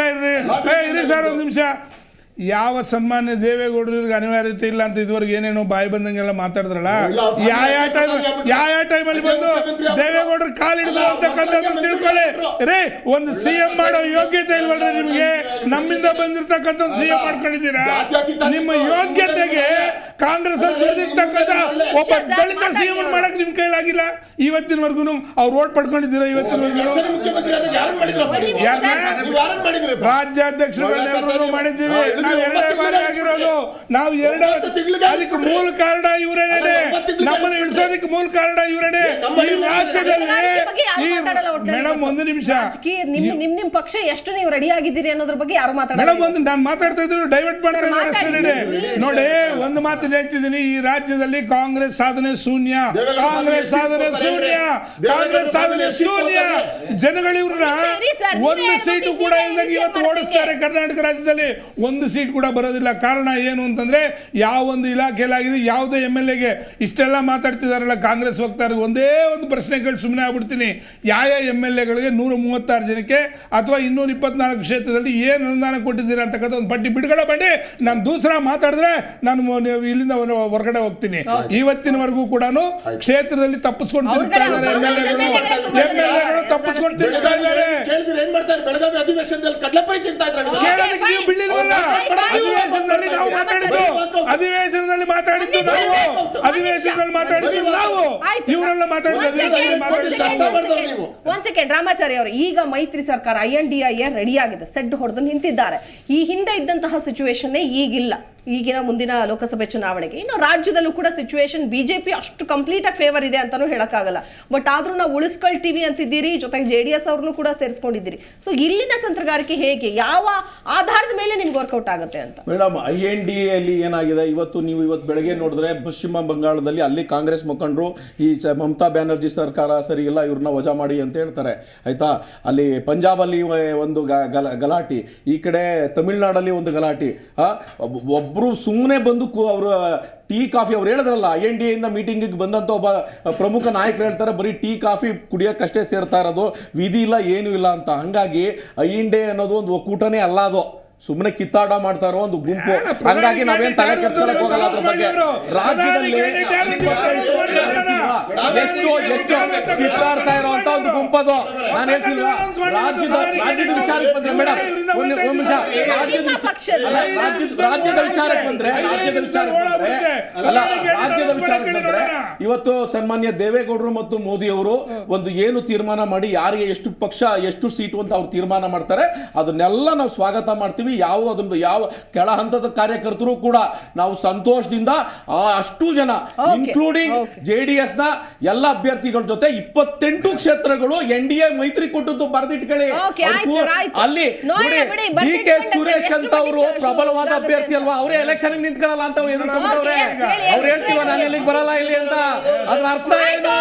ಇರಿ ಸರ್, ಒಂದ್ ನಿಮಿಷ. ಯಾವ ಸನ್ಮಾನ್ಯ ದೇವೇಗೌಡರಿಗೆ ಅನಿವಾರ್ಯತೆ ಇಲ್ಲ ಅಂತ ಇದುವರೆಗೆ ಏನೇನೋ ಬಾಯಿ ಬಂದಂಗೆಲ್ಲ ಮಾತಾಡಿದ್ರಲ್ಲ, ಯಾವ ಟೈಮಲ್ಲಿ ಬಂದು ದೇವೇಗೌಡರು ಕಾಲಿಡಿದ್ರು ಅಂತಕ್ಕಂಥದ್ದು ತಿಳ್ಕೊಳ್ಳಿ ರೇ. ಒಂದು CM ಮಾಡೋ ಯೋಗ್ಯತೆ ಇಲ್ವಲ್ರಿ ನಿಮ್ಗೆ? ನಮ್ಮಿಂದ ಬಂದಿರ್ತಕ್ಕಂಥ CM ಮಾಡ್ಕೊಂಡಿದ್ದೀರಾ? ನಿಮ್ಮ ಯೋಗ್ಯತೆಗೆ ಕಾಂಗ್ರೆಸ್ ಅಲ್ಲಿ ದುಡಿದಿರ್ತಕ್ಕಂಥ ಒಬ್ಬ ದಲಿತ CM ಮಾಡಕ್ ನಿಮ್ ಕೈಲಾಗಿಲ್ಲ ಇವತ್ತಿನವರೆಗೂ. ಅವ್ರು ಓಟ್ ಪಡ್ಕೊಂಡಿದ್ದೀರಾ ಇವತ್ತಿನವರೆಗೂ? ರಾಜ್ಯಾಧ್ಯಕ್ಷರುಗಳನ್ನೆಲ್ಲರೂ ಮಾಡಿದ್ದೀವಿ ನಾವು. 2 ಬಾರಿ ಆಗಿರೋದು ನಾವು. ಅದಕ್ಕೆ ಮೂಲ ಕಾರಣ ಇವರೇನೆ, ನಮ್ಮನ್ನು ಇಳಿಸೋದಕ್ಕೆ ಮೂಲ ಕಾರಣ ಇವರೇನೆ. ಈ ರಾಜ್ಯದಲ್ಲಿ ಮೇಡಮ್ ಒಂದು ನಿಮಿಷ, ನಿಮ್ ಪಕ್ಷ ಎಷ್ಟು ನೀವು ರೆಡಿ ಆಗಿದ್ದೀರಿ ಅನ್ನೋದ್ರ ಬಗ್ಗೆ ಯಾರು ಮಾತಾಡ ಮೇಡಮ್? ಒಂದು ನಾನು ಮಾತಾಡ್ತಾ ಇದ್ರು ಡೈವರ್ಟ್ ಮಾಡ್ತಾ ಇದ್ದಾರೆ ಅಷ್ಟೇ. ನೋಡಿ ಒಂದು ಮಾತು ಹೇಳ್ತಿದ್ದೀನಿ, ಈ ರಾಜ್ಯದಲ್ಲಿ ಕಾಂಗ್ರೆಸ್ ಸಾಧನೆ ಶೂನ್ಯ, ಕಾಂಗ್ರೆಸ್ ಸಾಧನೆ ಶೂನ್ಯ, ಕಾಂಗ್ರೆಸ್ ಸಾಧನೆ ಶೂನ್ಯ. ಜನಗಳು ಇವ್ರನ್ನ ಒಂದು ಸೀಟು ಕೂಡ ಇಲ್ಲದಂಗೆ ಇವತ್ತು ಓಡಿಸ್ತಾರೆ. ಕರ್ನಾಟಕ ರಾಜ್ಯದಲ್ಲಿ ಒಂದು ಸೀಟ್ ಕೂಡ ಬರೋದಿಲ್ಲ. ಕಾರಣ ಏನು ಅಂತಂದರೆ ಯಾವ ಒಂದು ಇಲಾಖೆಯಲ್ಲಾಗಿದೆ, ಯಾವುದೇ MLAಗೆ ಇಷ್ಟೆಲ್ಲ ಮಾತಾಡ್ತಿದಾರಲ್ಲ ಕಾಂಗ್ರೆಸ್ ವಕ್ತಾರ, ಒಂದೇ ಒಂದು ಪ್ರಶ್ನೆಗಳು ಸುಮ್ಮನೆ ಆಗ್ಬಿಡ್ತೀನಿ. ಯಾವ MLAಗಳಿಗೆ 136 ಜನಕ್ಕೆ ಅಥವಾ 224 ಕ್ಷೇತ್ರದಲ್ಲಿ ಏನು ಅನುದಾನ ಕೊಟ್ಟಿದ್ದೀರಾ ಅಂತಕ್ಕಂಥ ಒಂದು ಪಟ್ಟಿ ಬಿಡುಗಡೆ ಮಾಡಿ ನಾನು ದೂಸರ ಮಾತಾಡಿದ್ರೆ ನಾನು ಇಲ್ಲಿಂದ ಹೊರಗಡೆ ಹೋಗ್ತೀನಿ. ಇವತ್ತಿನವರೆಗೂ ಕೂಡ ಕ್ಷೇತ್ರದಲ್ಲಿ ತಪ್ಪಿಸ್ಕೊಂಡು ತಿರುಗ್ತಾ ಇದ್ದಾರೆ MLAಗಳು ತಪ್ಪಿಸ್ಕೊಂಡು ತಿರುಗ್ತಾ ಇದ್ದಾರೆ. ಏನ್ ಮಾಡ್ತಾರೆ? ಬೆಳಗಾವಿ ಅಧಿವೇಶನದಲ್ಲಿ ಕಡಲೆಪುರಿ ತಿಂತಾ ಇದ್ದಾರೆ. ನೀವು ಬಿಡ್ಲಿಲ್ವಲ್ಲ? ಅಧಿವೇಶನದಲ್ಲಿ ನಾವು ಮಾತಾಡಿದ್ದು ನಾವು ಇವರೆಲ್ಲ ಮಾತಾಡಿದ್ದು. ಒಂದ್ ಸೆಕೆಂಡ್ ರಾಮಾಚಾರಿ ಅವರು, ಈಗ ಮೈತ್ರಿ ಸರ್ಕಾರ INDIA ರೆಡಿ ಆಗಿದೆ, ಸೆಡ್ ಹೊಡೆದು ನಿಂತಿದ್ದಾರೆ. ಈ ಹಿಂದೆ ಇದ್ದಂತಹ ಸಿಚುವೇಶನ್ ಈಗಿಲ್ಲ ಈಗಿನ ಮುಂದಿನ ಲೋಕಸಭೆ ಚುನಾವಣೆಗೆ. ಇನ್ನು ರಾಜ್ಯದಲ್ಲೂ ಕೂಡ ಸಿಚುವೇಶನ್ ಬಿಜೆಪಿ ಅಷ್ಟು ಕಂಪ್ಲೀಟ್ ಆಗಿ ಫೇವರ್ ಇದೆ ಅಂತಾನೂ ಹೇಳಕ್ಕಾಗಲ್ಲ. ಬಟ್ ಆದ್ರೂ ನಾವು ಉಳಿಸ್ಕೊಳ್ತೀವಿ ಅಂತಿದ್ದೀರಿ, ಜೊತೆಗೆ JDS ಅವ್ರನ್ನು ಕೂಡ ಸೇರಿಸ್ಕೊಂಡಿದ್ದೀರಿ. ಸೊ ಇಲ್ಲಿನ ತಂತ್ರಗಾರಿಕೆ ಹೇಗೆ, ಯಾವ ಆಧಾರದ ಮೇಲೆ ನಿಮ್ಗೆ ವರ್ಕೌಟ್ ಆಗುತ್ತೆ ಅಂತ? ಮೇಡಮ್, INDA ಅಲ್ಲಿ ಏನಾಗಿದೆ ಇವತ್ತು ಬೆಳಗ್ಗೆ ನೋಡಿದ್ರೆ ಪಶ್ಚಿಮ ಬಂಗಾಳದಲ್ಲಿ ಅಲ್ಲಿ ಕಾಂಗ್ರೆಸ್ ಮುಖಂಡರು ಈ ಮಮತಾ ಬ್ಯಾನರ್ಜಿ ಸರ್ಕಾರ ಸರಿ ಇಲ್ಲ, ಇವ್ರನ್ನ ವಜಾ ಮಾಡಿ ಅಂತ ಹೇಳ್ತಾರೆ, ಆಯ್ತಾ. ಅಲ್ಲಿ ಪಂಜಾಬಲ್ಲಿ ಒಂದು ಗಲಾಟಿ, ಈ ಕಡೆ ತಮಿಳ್ನಾಡಲ್ಲಿ ಒಂದು ಗಲಾಟಿ. ಒಬ್ರು ಸುಮ್ಮನೆ ಬಂದು ಅವರು ಟೀ ಕಾಫಿ, ಅವ್ರು ಹೇಳಿದ್ರಲ್ಲ INDA ಇಂದ ಮೀಟಿಂಗಿಗೆ ಬಂದಂತ ಒಬ್ಬ ಪ್ರಮುಖ ನಾಯಕರು ಹೇಳ್ತಾರೆ ಬರೀ ಟೀ ಕಾಫಿ ಕುಡಿಯೋಕ್ಕಷ್ಟೇ ಸೇರ್ತಾ ಇರೋದು, ವಿಧಿ ಇಲ್ಲ ಏನೂ ಇಲ್ಲ ಅಂತ. ಹಂಗಾಗಿ INDA ಅನ್ನೋದು ಒಂದು ಒಕ್ಕೂಟನೇ ಅಲ್ಲ, ಅದು ಸುಮ್ಮನೆ ಕಿತ್ತಾಟ ಮಾಡ್ತಾ ಇರೋ ಒಂದು ಗುಂಪು. ಹಂಗಾಗಿ ನಾವೇನ್ ತಲೆ ಕೆಡಿಸ್ಕೊಳ್ಳೋಕೆ ಹೋಗಲ್ಲ ಅದ್ರ ಬಗ್ಗೆ. ರಾಜ್ಯದಲ್ಲಿ ಎಷ್ಟು ಕಿತ್ತಾಡ್ತಾ ಇರುವಂತ ಒಂದು ಗುಂಪದು. ನಾನು ಹೇಳ್ತಿಲ್ವಾ, ರಾಜ್ಯದ ವಿಚಾರಕ್ಕೆ ಬಂದ್ರೆ ಮೇಡಮ್ ಒಂದು ನಿಮಿಷ, ರಾಜ್ಯದ ವಿಚಾರಕ್ಕೆ ಬಂದ್ರೆ ಇವತ್ತು ಸನ್ಮಾನ್ಯ ದೇವೇಗೌಡರು ಮತ್ತು ಮೋದಿ ಅವರು ಒಂದು ಏನು ತೀರ್ಮಾನ ಮಾಡಿ ಯಾರಿಗೆ ಎಷ್ಟು ಪಕ್ಷ ಎಷ್ಟು ಸೀಟು ಅಂತ ಅವ್ರು ತೀರ್ಮಾನ ಮಾಡ್ತಾರೆ, ಅದನ್ನೆಲ್ಲ ನಾವು ಸ್ವಾಗತ ಮಾಡ್ತೀವಿ. ಯಾವ ಕೆಳ ಹಂತದ ಕಾರ್ಯಕರ್ತರು ಕೂಡ ನಾವು ಸಂತೋಷದಿಂದ ಅಷ್ಟು ಜನ ಇನ್ಕ್ಲೂಡಿಂಗ್ JDS ನ ಎಲ್ಲ ಅಭ್ಯರ್ಥಿಗಳ ಜೊತೆ 28 ಕ್ಷೇತ್ರಗಳು NDA ಮೈತ್ರಿಕೂಟದ್ದು ಬರೆದಿಟ್ಕೊಳ್ಳಿ. ಅಲ್ಲಿ DK ಸುರೇಶ್ ಅಂತ ಅವರು ಪ್ರಬಲವಾದ ಅಭ್ಯರ್ಥಿ ಅಲ್ವಾ, ಅವರೇ ಎಲೆಕ್ಷನ್ ನಿಂತ್ಕೊಳ್ಳಲ್ಲ ಅಂತ ಎದುರ್ಕೊಂಡ್ರೆ ಅವ್ರು ಹೇಳ್ತೀವ ನಾನು ಎಲ್ಲಿಗೆ ಬರಲ್ಲ ಇಲ್ಲಿ ಅಂತ. ಅದ್ರ ಅರ್ಥ ಏನು?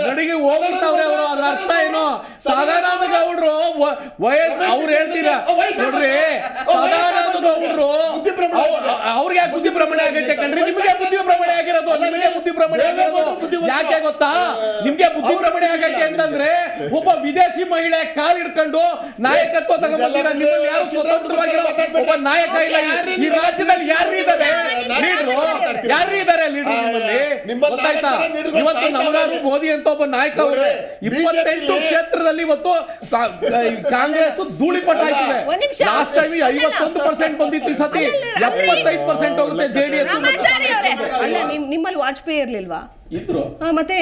ನಡಿಗೆ ಹೋಗ್ಬಿಡ್ತಾವ್ರೆ ಅವರು. ಅದ್ರ ಅರ್ಥ ಏನು? ಸದಾನಂದ ಗೌಡ್ರು ಅವ್ರು ಹೇಳ್ತೀರಾ ನೋಡ್ರಿ, ಸದಾನಂದ ಗೌಡ್ರು ಅವ್ರಿಗೆ ಯಾಕೆ ಬುದ್ಧಿ ಭ್ರಮಣೆ ಆಗೈತೆ ಕಣ್ರಿ? ನಿಮ್ಗೆ ಬುದ್ಧಿ ಭ್ರಮಣೆ ಆಗಿರೋದು, ನಿಮಗೆ ಬುದ್ಧಿ ಭ್ರಮಣೆ ಆಗಿರೋದು ಯಾಕೆ ಗೊತ್ತಾ? ನಿಮ್ಗೆ ಬುದ್ಧಿ ಭ್ರಮಣೆ ಆಗೈತೆ ಅಂತಂದ್ರೆ ಒಬ್ಬ ವಿದೇಶಿ ಮಹಿಳೆ ಕಾಲ್ ಹಿಡ್ಕೊಂಡು ನಾಯಕತ್ವ ತಗೊಂಡ್ಬಂದಿರ, ನಿಮ್ಮಲ್ಲಿ ಯಾರು ಸ್ವತಂತ್ರವಾಗಿರೋ ಒಬ್ಬ ನಾಯಕ ಇಲ್ಲ ಈ ರಾಜ್ಯದಲ್ಲಿ. ಯಾರು ಇದ್ದಾರೆ ಲೀಡ್ರು? ಯಾರು ಇದ್ದಾರೆ ಲೀಡ್ರು ನಿಮ್ಮಲ್ಲಿ? ಗೊತ್ತಾಯ್ತಾ? ಇವತ್ತು ನಮಗಾರು ಮೋದಿ ಅಂತ ಒಬ್ಬ ನಾಯಕ ಅವ್ರೆ. 28 ಕ್ಷೇತ್ರದಲ್ಲಿ ಇವತ್ತು ಕಾಂಗ್ರೆಸ್ ಧೂಳಿಪಟ ಆಯ್ತಿದೆ. ಲಾಸ್ಟ್ ಟೈಮ್ 51% ಬಂದಿತ್ತು, ಈ ಸತಿ 75% ಹೋಗುತ್ತೆ JDS. ಅಲ್ಲ, ನಿಮ್ಮಲ್ಲಿ ವಾಜಪೇಯಿ ಇರ್ಲಿಲ್ವಾ? ಇದ್ರು. ಮತ್ತೆ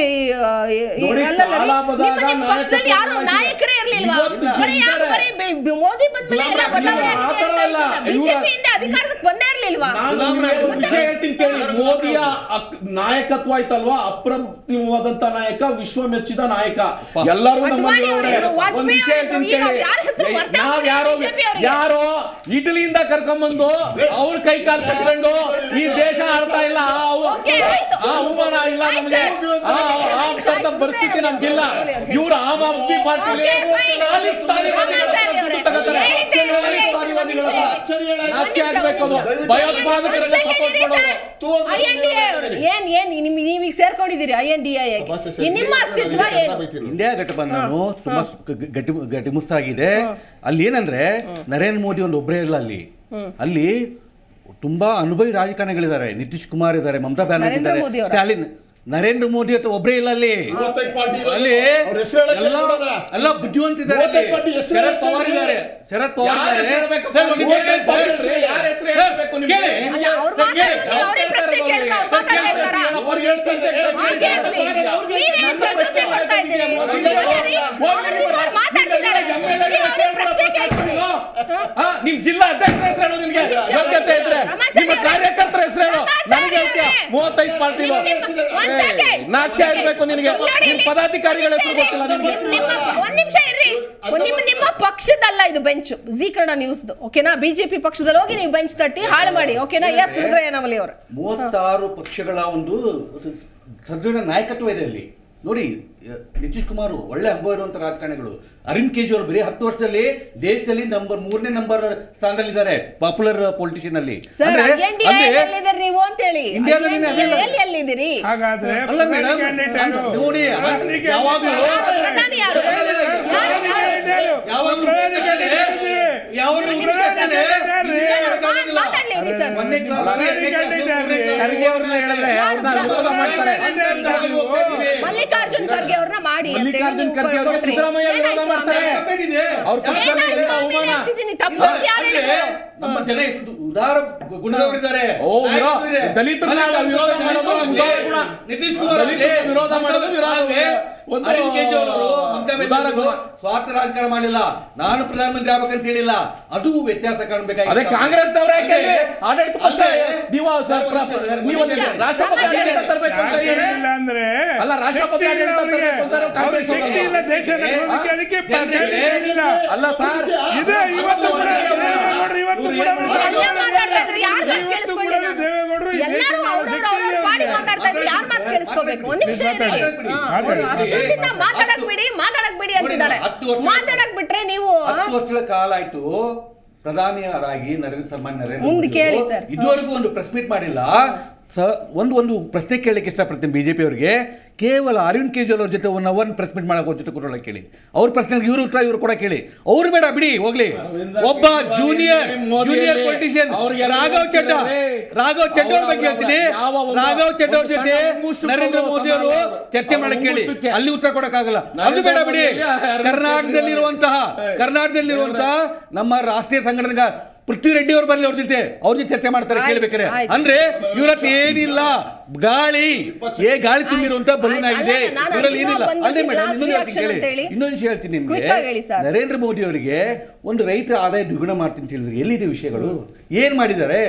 ನಾಯಕರೇ ಇರ್ಲಿಲ್ವಾ? ಮೋದಿ ಅಧಿಕಾರಕ್ಕೆ ಬಂದೇ ಇರ್ಲಿಲ್ವಾ? ವಿಷಯ ಹೇಳ್ತೀನಿ ಕೇಳಿ. ಮೋದಿಯ ನಾಯಕತ್ವ ಆಯ್ತಲ್ವಾ, ಅಪ್ರತಿಮವಾದಂತ ನಾಯಕ, ವಿಶ್ವ ಮೆಚ್ಚಿದ ನಾಯಕ, ಎಲ್ಲರೂ ನಮ್ಮಲ್ಲಿ. ಒಂದು ವಿಷಯ ಹೇಳ್ತೀನಿ ಕೇಳಿ, ಯಾರೋ ಇಟಲಿಯಿಂದ ಕರ್ಕೊಂಡ್ಬಂದು ಅವ್ರ ಕೈ ಕಾಲು ಕಟ್ಕೊಂಡು ಈ ದೇಶ ಆಡ್ತಾ ಇಲ್ಲ, ಅವಮಾನ ಇಲ್ಲ ನಮ್ಗೆ, ಪರಿಸ್ಥಿತಿ ನಮ್ಗಿಲ್ಲ. ಇವ್ರು ಆಮ್ ಆದ್ಮಿ ಪಾರ್ಟಿಲಿ ಭಯೋತ್ಪಾದಕರಿಗೆ ಸಪೋರ್ಟ್ ಮಾಡೋದು. ನೀವೀಗ ಸೇರ್ಕೊಂಡಿದ್ದೀರಿ INDIA, ನಿಮ್ಮ ಅಸ್ತಿತ್ವ ಏನು? ಇಂಡಿಯಾ ಘಟಬಂಧನ ತುಂಬಾ ಗಟ್ಟಿಮುಸ್ತಾಗಿದೆ. ಅಲ್ಲಿ ಏನಂದ್ರೆ ನರೇಂದ್ರ ಮೋದಿ ಒಂದು ಒಬ್ಬರೇ ಇಲ್ಲ, ಅಲ್ಲಿ ತುಂಬಾ ಅನುಭವಿ ರಾಜಕಾರಣಿಗಳಿದ್ದಾರೆ. ನಿತೀಶ್ ಕುಮಾರ್ ಇದ್ದಾರೆ, ಮಮತಾ ಬ್ಯಾನರ್ಜಿ ಇದ್ದಾರೆ, ಸ್ಟಾಲಿನ್. ನರೇಂದ್ರ ಮೋದಿ ಅಂತ ಒಬ್ಬರೇ ಇಲ್ಲ ಅಲ್ಲಿ. ಎಲ್ಲ ಬುದ್ಧಿವಂತಿದ್ದಾರೆ. ಶರದ್ ಪವಾರ್ ಇದ್ದಾರೆ, ಶರದ್ ಪವಾರ್ ನಿಮ್ ಜಿಲ್ಲಾ ಅಧ್ಯಕ್ಷರ ಹೆಸರು ನಿಮ್ಗೆ ಯೋಗ್ಯತೆ ಇದ್ರೆ ನಿಮ್ಮ ಕಾರ್ಯಕರ್ತರ ಹೆಸರು ನನಗೆ 35 ಪಾರ್ಟಿ ನಾಚಿಕೆ ಇರಬೇಕು ನಿನಗೆ. ನಿಮ್ ಪದಾಧಿಕಾರಿಗಳ ಹೆಸರು ಗೊತ್ತಿಲ್ಲ ನಿಮ್ಗೆ. ಒಂದ್ ನಿಮಿಷ ಇರ್ರಿ, ನಿಮ್ಮ ಪಕ್ಷದಲ್ಲ ಇದು ಬೆಂಚ್, ಜಿ ಕನ್ನಡ ನ್ಯೂಸ್. ಓಕೆನಾ? ಬಿಜೆಪಿ ಪಕ್ಷದಲ್ಲಿ ಹೋಗಿ ನೀವು ಬೆಂಚ್ ತಟ್ಟಿ ಹಾಳು ಮಾಡಿ. ಓಕೆನಾ? ಎಸ್ ರುದ್ರಯ್ಯನವಲಿ ಅವರು 36 ಪಕ್ಷಗಳ ಒಂದು ಸದೃಢ ನಾಯಕತ್ವ ಇದೆ ಅಲ್ಲಿ. ನೋಡಿ ನಿತೀಶ್ ಕುಮಾರ್ ಒಳ್ಳೆ ಅನುಭವ ಇರುವಂತ ರಾಜಕಾರಣಿಗಳು. ಅರವಿಂದ್ ಕೇಜ್ರಿವಾಲ್ ಬರೀ 10 ವರ್ಷದಲ್ಲಿ ದೇಶದಲ್ಲಿ ಮೂರನೇ ನಂಬರ್ ಸ್ಥಾನದಲ್ಲಿದ್ದಾರೆ ಪಾಪ್ಯುಲರ್ ಪೊಲಿಟಿಷಿಯನ್ ಅಲ್ಲಿ. ಸರ್ ಅಂದ್ರೆ ನೀವು ಅಂತ ಹೇಳಿ ಇಂಡಿಯಾದಲ್ಲಿ ಎಲ್ಲಿದ್ದೀರಿ? ಹಾಗಾದ್ರೆ ಅಲ್ಲ ಮೇಡಮ್, ನೋಡಿ ಯಾವಾಗಲೂ ಮಲ್ಲಿಕಾರ್ಜುನ್ ಖರ್ಗೆ ಅವ್ರನ್ನ ಮಾಡಿ ಮಲ್ಲಿಕಾರ್ಜುನ್ ಖರ್ಗೆ ಅವರಿಗೆ ಸಿದ್ದರಾಮಯ್ಯ ವಿರೋಧ ಮಾಡ್ತಾರೆ. ಅವ್ರ ಪಕ್ಷದಲ್ಲಿ ಎಲ್ಲ ಅವಮಾನ. ನಮ್ಮ ಜನ ಎಷ್ಟು ಉದಾರ ಗುಣದವರಿದ್ದಾರೆ. ದಲಿತರನ್ನ ವಿರೋಧ ಮಾಡೋದು ಉದಾರ ಗುಣ. ನಿತೀಶ್ ಕುಮಾರ್ ದಲಿತರನ್ನ ವಿರೋಧ ಮಾಡೋದು ಅರವಿಂದ್ ಕೇಜ್ರಿವಾಲ್ ಅವರು ಉದಾರ ಗುಣ. ಸ್ವಾರ್ಥ ರಾಜಕಾರಣ ಮಾಡಿಲ್ಲ, ನಾನು ಪ್ರಧಾನಮಂತ್ರಿ ಆಗ್ಬೇಕಂತ ಹೇಳಿಲ್ಲ, ಅದು ವ್ಯತ್ಯಾಸ ಕಾಣಬೇಕಾಗಿದೆ. ಅದೇ ಕಾಂಗ್ರೆಸ್ನವರೇ ಆಡಳಿತ ಪಕ್ಷ ನೀವು ರಾಷ್ಟ್ರಪತಿ ಆಡಳಿತ ತರಬೇಕು ಅಂತ ಹೇಳಿ ಅಂದ್ರೆ ಅಲ್ಲ, ರಾಷ್ಟ್ರಪತಿ ಆಡಳಿತ ತರಬೇಕು ಅಂತ ಕಾಂಗ್ರೆಸ್ ಶಕ್ತಿ ಇಲ್ಲ ದೇಶ ನಡೆಸೋದಕ್ಕೆ. ಅದಕ್ಕೆ ಅಲ್ಲ ಸರ್, ಇದೆ ಇವತ್ತು ಕೂಡ ದೇವೇಗೌಡರು ಇವತ್ತು ಕೂಡ ದೇವೇಗೌಡರು ಈ ದೇಶದ ಮಾತಾಡಕ್ ಬಿಟ್ರೆ ನೀವು 10 ವರ್ಷಗಳ ಕಾಲ ಆಯ್ತು ಪ್ರಧಾನಿಯರಾಗಿ ಸನ್ಮಾನ್ಯ ನರೇಂದ್ರ ಮುಂದೆ ಕೇಳಿ ಸರ್. ಇದುವರೆಗೂ ಒಂದು ಪ್ರೆಸ್ ಮೀಟ್ ಮಾಡಿಲ್ಲ. ಒಂದು ಪ್ರಶ್ನೆ ಕೇಳಲಿಕ್ಕೆ ಇಷ್ಟಪಡ್ತೀನಿ ಬಿಜೆಪಿ ಅವರಿಗೆ. ಕೇವಲ ಅರವಿಂದ್ ಕೇಜ್ರಿವಾಲ್ ಅವ್ರ ಜೊತೆ ಒಂದು ಪ್ರೆಸ್ ಮೀಟ್ ಮಾಡೋ ಜೊತೆ ಕೊಡೋಲ್ಲ ಕೇಳಿ. ಅವ್ರ ಪ್ರಶ್ನೆಗೆ ಇವರು ಉತ್ತರ ಇವರು ಕೂಡ ಕೇಳಿ. ಅವ್ರು ಬೇಡ ಬಿಡಿ ಹೋಗ್ಲಿ. ಒಬ್ಬ ಜೂನಿಯರ್ ಪೊಲಿಟಿಷಿಯನ್ ರಾಘವ್ ಚಡ್ಡಾ ಅವ್ರ ಬಗ್ಗೆ ಹೇಳ್ತೀನಿ. ರಾಘವ್ ಚಡ್ಡಾ ಅವ್ರ ಜೊತೆ ನರೇಂದ್ರ ಮೋದಿ ಅವರು ಚರ್ಚೆ ಮಾಡಕ್ ಕೇಳಿ, ಅಲ್ಲಿ ಉತ್ತರ ಕೊಡಕ್ಕಾಗಲ್ಲ. ಅದು ಬೇಡ ಬಿಡಿ. ಕರ್ನಾಟಕದಲ್ಲಿರುವಂತಹ ನಮ್ಮ ರಾಷ್ಟ್ರೀಯ ಸಂಘಟನೆ ಪೃಥ್ವಿ ರೆಡ್ಡಿ ಅವ್ರು ಬರಲಿ, ಅವ್ರ ಜೊತೆ ಚರ್ಚೆ ಮಾಡ್ತಾರೆ ಕೇಳ್ಬೇಕಾರೆ. ಅಂದ್ರೆ ಇವರತ್ರ ಏನಿಲ್ಲ, ಗಾಳಿ ತುಂಬಿರುವಂತ ಬಲೂನ್ ಆಗಿದೆ, ಇವರಲ್ಲಿ ಏನಿಲ್ಲ. ಅಲ್ಲೇ ಮೇಡಮ್ ಇನ್ನೊಂದು ವಿಷಯ ಹೇಳ್ತೀನಿ ನಿಮ್ಗೆ. ನರೇಂದ್ರ ಮೋದಿ ಅವರಿಗೆ ಒಂದು ರೈತರ ಆದಾಯ ದ್ವಿಗುಣ ಮಾಡ್ತೀನಿ ಅಂತ ಹೇಳಿದ್ರೆ ಎಲ್ಲಿದೆ ವಿಷಯಗಳು? ಏನ್ ಮಾಡಿದ್ದಾರೆ?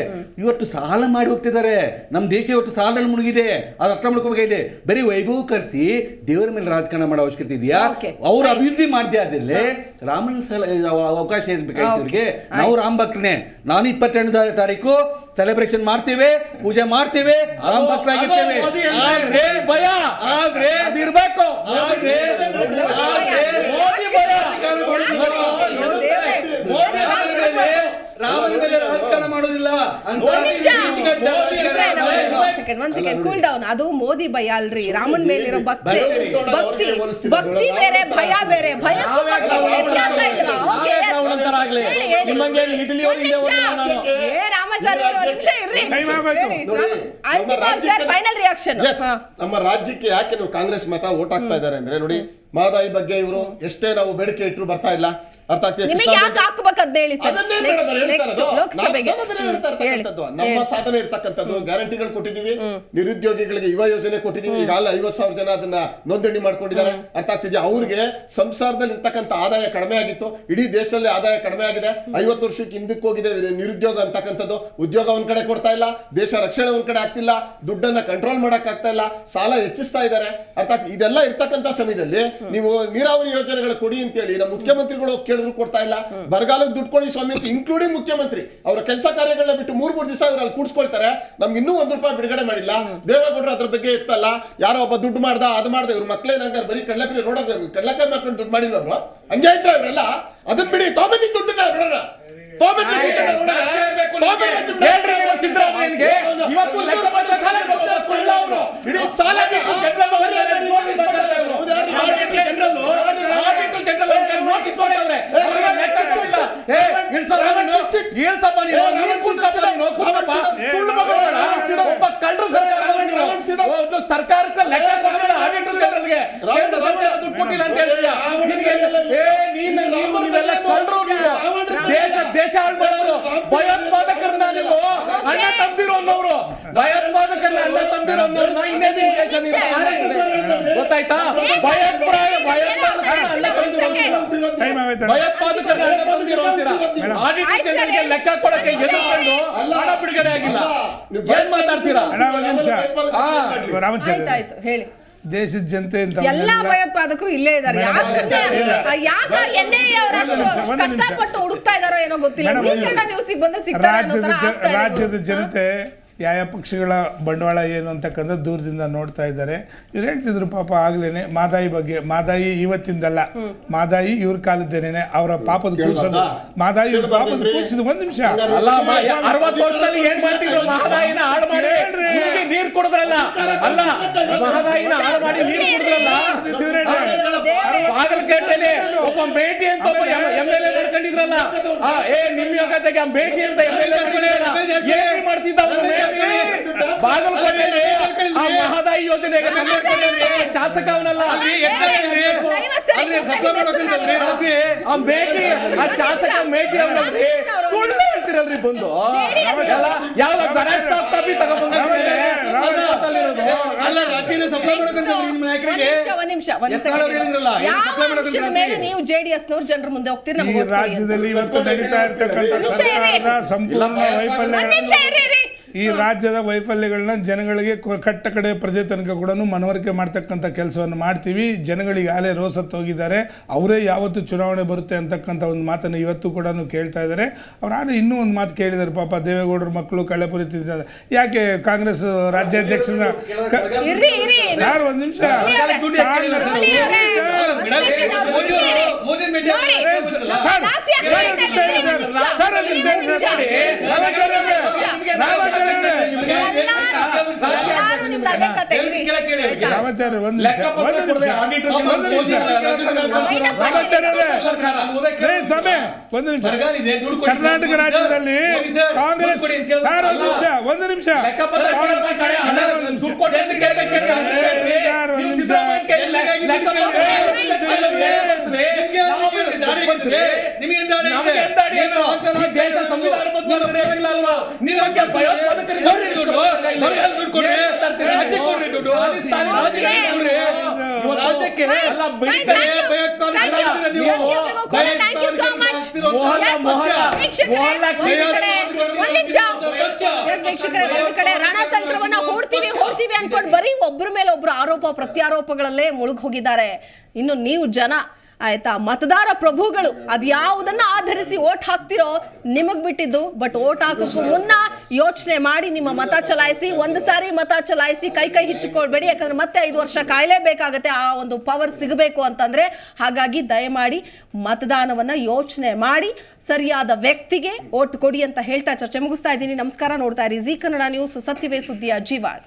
ಇವತ್ತು ಸಾಲ ಮಾಡಿ ಹೋಗ್ತಿದ್ದಾರೆ. ನಮ್ಮ ದೇಶ ಇವತ್ತು ಸಾಲದಲ್ಲಿ ಮುಳುಗಿದೆ, ಅದು ಅರ್ಥ ಮಾಡ್ಕೋಬೇಕಾಗಿದೆ. ಬರೀ ವೈಭವೀಕರಿಸಿ ದೇವರ ಮೇಲೆ ರಾಜಕಾರಣ ಮಾಡೋ ಅವಶ್ಯಕತೆ ಇದೆಯಾ? ಅವ್ರು ಅಭಿವೃದ್ಧಿ ಮಾಡಿದೆ ಅದಲ್ಲಿ ರಾಮನ ಅವಕಾಶ ಇರ್ಬೇಕಾಯ್ತು ಇವ್ರಿಗೆ. ನಾವು ರಾಮ ಭಕ್ತನೇ. ನಾನು 22 ತಾರೀಕು ಸೆಲೆಬ್ರೇಷನ್ ಮಾಡ್ತೇವೆ, ಪೂಜೆ ಮಾಡ್ತೇವೆ, ರಾಮ ಭಕ್ತರಾಗಿರ್ತೇವೆ. ಇರ್ಬೇಕು ರಾಮನ ಮೇಲೆ ರಾಜಕಾರಣ ಮಾಡೋದಿಲ್ಲ. Cool down. ಅದು ಮೋದಿ ಭಯ ಅಲ್ರಿ, ರಾಮನ್ ಮೇಲಿರೋ ಭಕ್ತಿ ಬೇರೆ, ಭಯ ಬೇರೆ. ಭಯ ವ್ಯತ್ಯಾಸ ಇಲ್ವಾ? Final reaction. ನಮ್ಮ ರಾಜ್ಯಕ್ಕೆ ಯಾಕೆ ನೀವು ಕಾಂಗ್ರೆಸ್ ಮತ ವೋಟ್ ಹಾಕ್ತಾ ಇದ್ದಾರೆ ಅಂದ್ರೆ ನೋಡಿ, ಮಹದಾಯಿ ಬಗ್ಗೆ ಇವರು ಎಷ್ಟೇ ನಾವು ಬೇಡಿಕೆ ಇಟ್ಟರು ಬರ್ತಾ ಇಲ್ಲ. ಅರ್ಥ ಆಗ್ತಿದೆ. ನಮ್ಮ ಸಾಧನೆ ಇರ್ತಕ್ಕಂಥದ್ದು ಗ್ಯಾರಂಟಿಗಳು ಕೊಟ್ಟಿದ್ದೀವಿ, ನಿರುದ್ಯೋಗಿಗಳಿಗೆ ಯುವ ಯೋಜನೆ ಕೊಟ್ಟಿದ್ದೀವಿ. ಈಗಾಗಲೇ 50,000 ಜನ ಅದನ್ನ ನೋಂದಣಿ ಮಾಡ್ಕೊಂಡಿದ್ದಾರೆ. ಅರ್ಥ ಆಗ್ತಿದೆ. ಅವ್ರಿಗೆ ಸಂಸಾರದಲ್ಲಿ ಇರ್ತಕ್ಕಂಥ ಆದಾಯ ಕಡಿಮೆ ಆಗಿತ್ತು, ಇಡೀ ದೇಶದಲ್ಲಿ ಆದಾಯ ಕಡಿಮೆ ಆಗಿದೆ. 50 ವರ್ಷಕ್ಕೆ ಹಿಂದಕ್ಕೆ ಹೋಗಿದೆ ನಿರುದ್ಯೋಗ ಅಂತಕ್ಕಂಥದ್ದು. ಉದ್ಯೋಗ ಒಂದ್ ಕಡೆ ಕೊಡ್ತಾ ಇಲ್ಲ, ದೇಶ ರಕ್ಷಣೆ ಒಂದ್ ಕಡೆ ಆಗ್ತಿಲ್ಲ, ದುಡ್ಡನ್ನ ಕಂಟ್ರೋಲ್ ಮಾಡಕ್ ಆಗ್ತಾ ಇಲ್ಲ, ಸಾಲ ಹೆಚ್ಚಿಸ್ತಾ ಇದ್ದಾರೆ. ಅರ್ಥಾತ್ ಇದೆಲ್ಲ ಇರ್ತಕ್ಕಂಥ ಸಮಯದಲ್ಲಿ ನೀವು ನೀರಾವರಿ ಯೋಜನೆಗಳು ಕೊಡಿ ಅಂತೇಳಿ ನಮ್ಮ ಮುಖ್ಯಮಂತ್ರಿಗಳು ಕೇಳಿದ್ರು ಕೊಡ್ತಾ ಇಲ್ಲ. ಬರಗಾಲಕ್ಕೆ ದುಡ್ಡು ಕೊಡಿ ಸ್ವಾಮಿ ಅಂತ ಇನ್ಕ್ಲೂಡಿಂಗ್ ಮುಖ್ಯಮಂತ್ರಿ ಅವರ ಕೆಲಸ ಕಾರ್ಯಗಳನ್ನ ಬಿಟ್ಟು 3 ದಿವಸ ಇವ್ರಲ್ಲಿ ಕೂಡ್ಸ್ಕೊಳ್ತಾರೆ. ನಮ್ಗೆ ಇನ್ನೂ ₹1 ಬಿಡುಗಡೆ ಮಾಡಿಲ್ಲ. ದೇವೇಗೌಡರು ಅದ್ರ ಬಗ್ಗೆ ಇತ್ತಲ್ಲ, ಯಾರೋ ಒಬ್ಬ ದುಡ್ಡು ಮಾಡ್ದ, ಅದು ಮಾಡ್ದ, ಇವ್ರ ಮಕ್ಳೇನಂಗಾರೆ ಬರೀ ಕಡ್ಲೆಪುರಿ ರೋಡ್ ಕಡ್ಲೆಕಾಯಿ ಮಾಡ್ಕೊಂಡು ದುಡ್ಡು ಮಾಡಿಲ್ಲ ಅವರು. ಹಂಗೆ ಇದ್ರ ಇವರೆಲ್ಲ. ಅದನ್ನ ಬಿಡಿ, ತೊಗೊಂಬನ್ನಿ ದುಡ್ಡನ್ನ ನೋಡೋಣ. ಸರ್ಕಾರಕ್ಕೆ ಲೆಕ್ಕ ಜನರಿಗೆ ದುಡ್ಡು ಕೊಟ್ಟಿಲ್ಲ ಅಂತ ಹೇಳಿದ್ಯಾ? ದೇಶ ಆಳ್ಕೊಳ್ಳೋರು ಭಯೋತ್ಪಾದಕರನ್ನ ನೀವು ಅಣ್ಣ ತಂದಿರೋನವರು, ಭಯೋತ್ಪಾದಕರನ್ನ ಅಣ್ಣ ತಂದಿರೋನವ್ರನ್ನ ಇನ್ನೇನು ಗೊತ್ತಾಯ್ತಾ? ಭಯೋತ್ಪಾದಕರನ್ನ ಅಣ್ಣ ತಂದಿರೋ ಆಡಿಟರ್ ಜನರಿಗೆ ಲೆಕ್ಕ ಕೊಡಕ್ಕೆ ಎದುರುಕೊಂಡು ಹಣ ಬಿಡುಗಡೆ ಆಗಿಲ್ಲ. ಏನ್ ಮಾತಾಡ್ತೀರಾ? ಹೇಳಿ. ದೇಶದ ಜನತೆ ಅಂತ ಎಲ್ಲಾ ಭಯೋತ್ಪಾದಕರು ಇಲ್ಲೇ ಇದ್ದಾರೆ. ಕಷ್ಟಪಟ್ಟು ಹುಡುಕ್ತಾ ಇದಾರೋ ಏನೋ ಗೊತ್ತಿಲ್ಲ. ನ್ಯೂಸಿಗೆ ಬಂದ್ರೆ ರಾಜ್ಯದ ಜನತೆ ಯಾವ ಪಕ್ಷಗಳ ಬಂಡವಾಳ ಏನು ಅಂತಕ್ಕಂಥ ದೂರದಿಂದ ನೋಡ್ತಾ ಇದ್ದಾರೆ. ಇವ್ರು ಹೇಳ್ತಿದ್ರು ಪಾಪ ಆಗ್ಲೇನೆ ಮಾದಾಯಿ ಬಗ್ಗೆ. ಮಾದಾಯಿ ಇವತ್ತಿಂದಲ್ಲ, ಮಾದಾಯಿ ಇವ್ರ ಕಾಲದ್ದೇನೆ. ಅವರ ಪಾಪದ ಕೂಸೋದು ಮಾದಾಯಿ, ಇವ್ರ ಪಾಪದ ಕೂಸಿದ್ದು. ಒಂದ್ ನಿಮಿಷ, 60 ವರ್ಷದಲ್ಲಿ ಏನ್ ಮಾಡ್ತಿದ್ರು? ಮಹದಾಯಿನ ಹಾಳು ಮಾಡಿ ನೀರ್ ಕುಡಿದ್ರಲ್ಲ, ಅಲ್ಲ ಮಹದಾಯಿನ ಹಾಳು ಮಾಡಿ ನೀರ್ ಕುಡಿದ್ರಲ್ಲ. ಬಾಗಲಕೋಟೆಯಲ್ಲಿ ಒಬ್ಬ ಭೇಟಿ ಅಂತ ಒಬ್ಬ MLA ಮಾಡ್ಕೊಂಡಿದ್ರಲ್ಲ, ನಿಮ್ಮ ಯೋಗ್ಯತೆಗೆ ಭೇಟಿ ಅಂತ MLA ಏನ್ ಮಾಡ್ತಿದ್ದ ಬಾಗಲಕೋಟೆಯಲ್ಲಿ? ಆ ಮಹದಾಯಿ ಯೋಜನೆಗೆ ಶಾಸಕ ಅವನಲ್ಲ, ಆ ಭೇಟಿ, ಆ ಶಾಸಕ ಭೇಟಿ ಅವನಲ್ರಿ. ಸುಳ್ಳು ಹೇಳ್ತಿರಲ್ರಿ ಬಂದು. ಯಾವ ಜೆರಾಕ್ಸ್ ಕಾಪಿ ನೀವು JDS ನವರು ಜನರ ಮುಂದೆ ಹೋಗ್ತೀರಿ. ಈ ರಾಜ್ಯದಲ್ಲಿ ಇವತ್ತು ನಡೀತಾ ಇರ್ತಕ್ಕಂಥ ಸರ್ಕಾರದ ಸಂಪೂರ್ಣ ವೈಫಲ್ಯ, ಈ ರಾಜ್ಯದ ವೈಫಲ್ಯಗಳನ್ನ ಜನಗಳಿಗೆ ಕಟ್ಟ ಕಡೆ ಪ್ರಜೆ ತನಕ ಕೂಡ ಮನವರಿಕೆ ಮಾಡ್ತಕ್ಕಂಥ ಕೆಲಸವನ್ನು ಮಾಡ್ತೀವಿ. ಜನಗಳಿಗೆ ಆಲೇ ರೋಸತ್ತೋಗಿದ್ದಾರೆ. ಅವರೇ ಯಾವತ್ತು ಚುನಾವಣೆ ಬರುತ್ತೆ ಅಂತಕ್ಕಂಥ ಒಂದು ಮಾತನ್ನು ಇವತ್ತು ಕೂಡ ಕೇಳ್ತಾ ಇದ್ದಾರೆ. ಅವ್ರು ಆದ್ರೆ ಇನ್ನೂ ಒಂದು ಮಾತು ಕೇಳಿದ್ದಾರೆ ಪಾಪ, ದೇವೇಗೌಡರ ಮಕ್ಕಳು ಕಳೆಪುರಿ ತಿಂದಿದ್ದಾರೆ. ಯಾಕೆ ಕಾಂಗ್ರೆಸ್ ರಾಜ್ಯಾಧ್ಯಕ್ಷರನ್ನ ಸರ್ ಒಂದು ನಿಮಿಷ ರಾಮಾಚಾರ್ಯ ಒಂದು ನಿಮಿಷ ಕರ್ನಾಟಕ ರಾಜ್ಯದಲ್ಲಿ ಕಾಂಗ್ರೆಸ್ ಒಂದು ನಿಮಿಷ ದೇಶ ಸಂವಿಧಾನ ರಣತಂತ್ರವನ್ನ ಹೂಡ್ತೀವಿ ಅನ್ಕೊಂಡು ಬರೀ ಒಬ್ಬರ ಮೇಲೆ ಒಬ್ರು ಆರೋಪ ಪ್ರತ್ಯಾರೋಪಗಳಲ್ಲೇ ಮುಳುಗ್ ಹೋಗಿದ್ದಾರೆ. ಇನ್ನು ನೀವು ಜನ ಆಯ್ತಾ, ಮತದಾರ ಪ್ರಭುಗಳು ಅದ್ಯಾವುದನ್ನ ಆಧರಿಸಿ ಓಟ್ ಹಾಕ್ತಿರೋ ನಿಮಗ್ ಬಿಟ್ಟಿದ್ದು. ಬಟ್ ಓಟ್ ಹಾಕೋಕ್ಕೂ ಮುನ್ನ ಯೋಚನೆ ಮಾಡಿ ನಿಮ್ಮ ಮತ ಚಲಾಯಿಸಿ. ಒಂದು ಸಾರಿ ಮತ ಚಲಾಯಿಸಿ ಕೈ ಹಿಚ್ಚಿಕೊಳ್ಬೇಡಿ, ಯಾಕಂದ್ರೆ ಮತ್ತೆ 5 ವರ್ಷ ಕಾಯಲೇಬೇಕಾಗತ್ತೆ ಆ ಒಂದು ಪವರ್ ಸಿಗಬೇಕು ಅಂತಂದ್ರೆ. ಹಾಗಾಗಿ ದಯಮಾಡಿ ಮತದಾನವನ್ನ ಯೋಚನೆ ಮಾಡಿ ಸರಿಯಾದ ವ್ಯಕ್ತಿಗೆ ಓಟ್ ಕೊಡಿ ಅಂತ ಹೇಳ್ತಾ ಚರ್ಚೆ ಮುಗಿಸ್ತಾ ಇದ್ದೀನಿ. ನಮಸ್ಕಾರ. ನೋಡ್ತಾ ಇರಿ ಜೀ ಕನ್ನಡ ನ್ಯೂಸ್, ಸತ್ಯವೇ ಸುದ್ದಿಯ ಜೀವಾಳ್.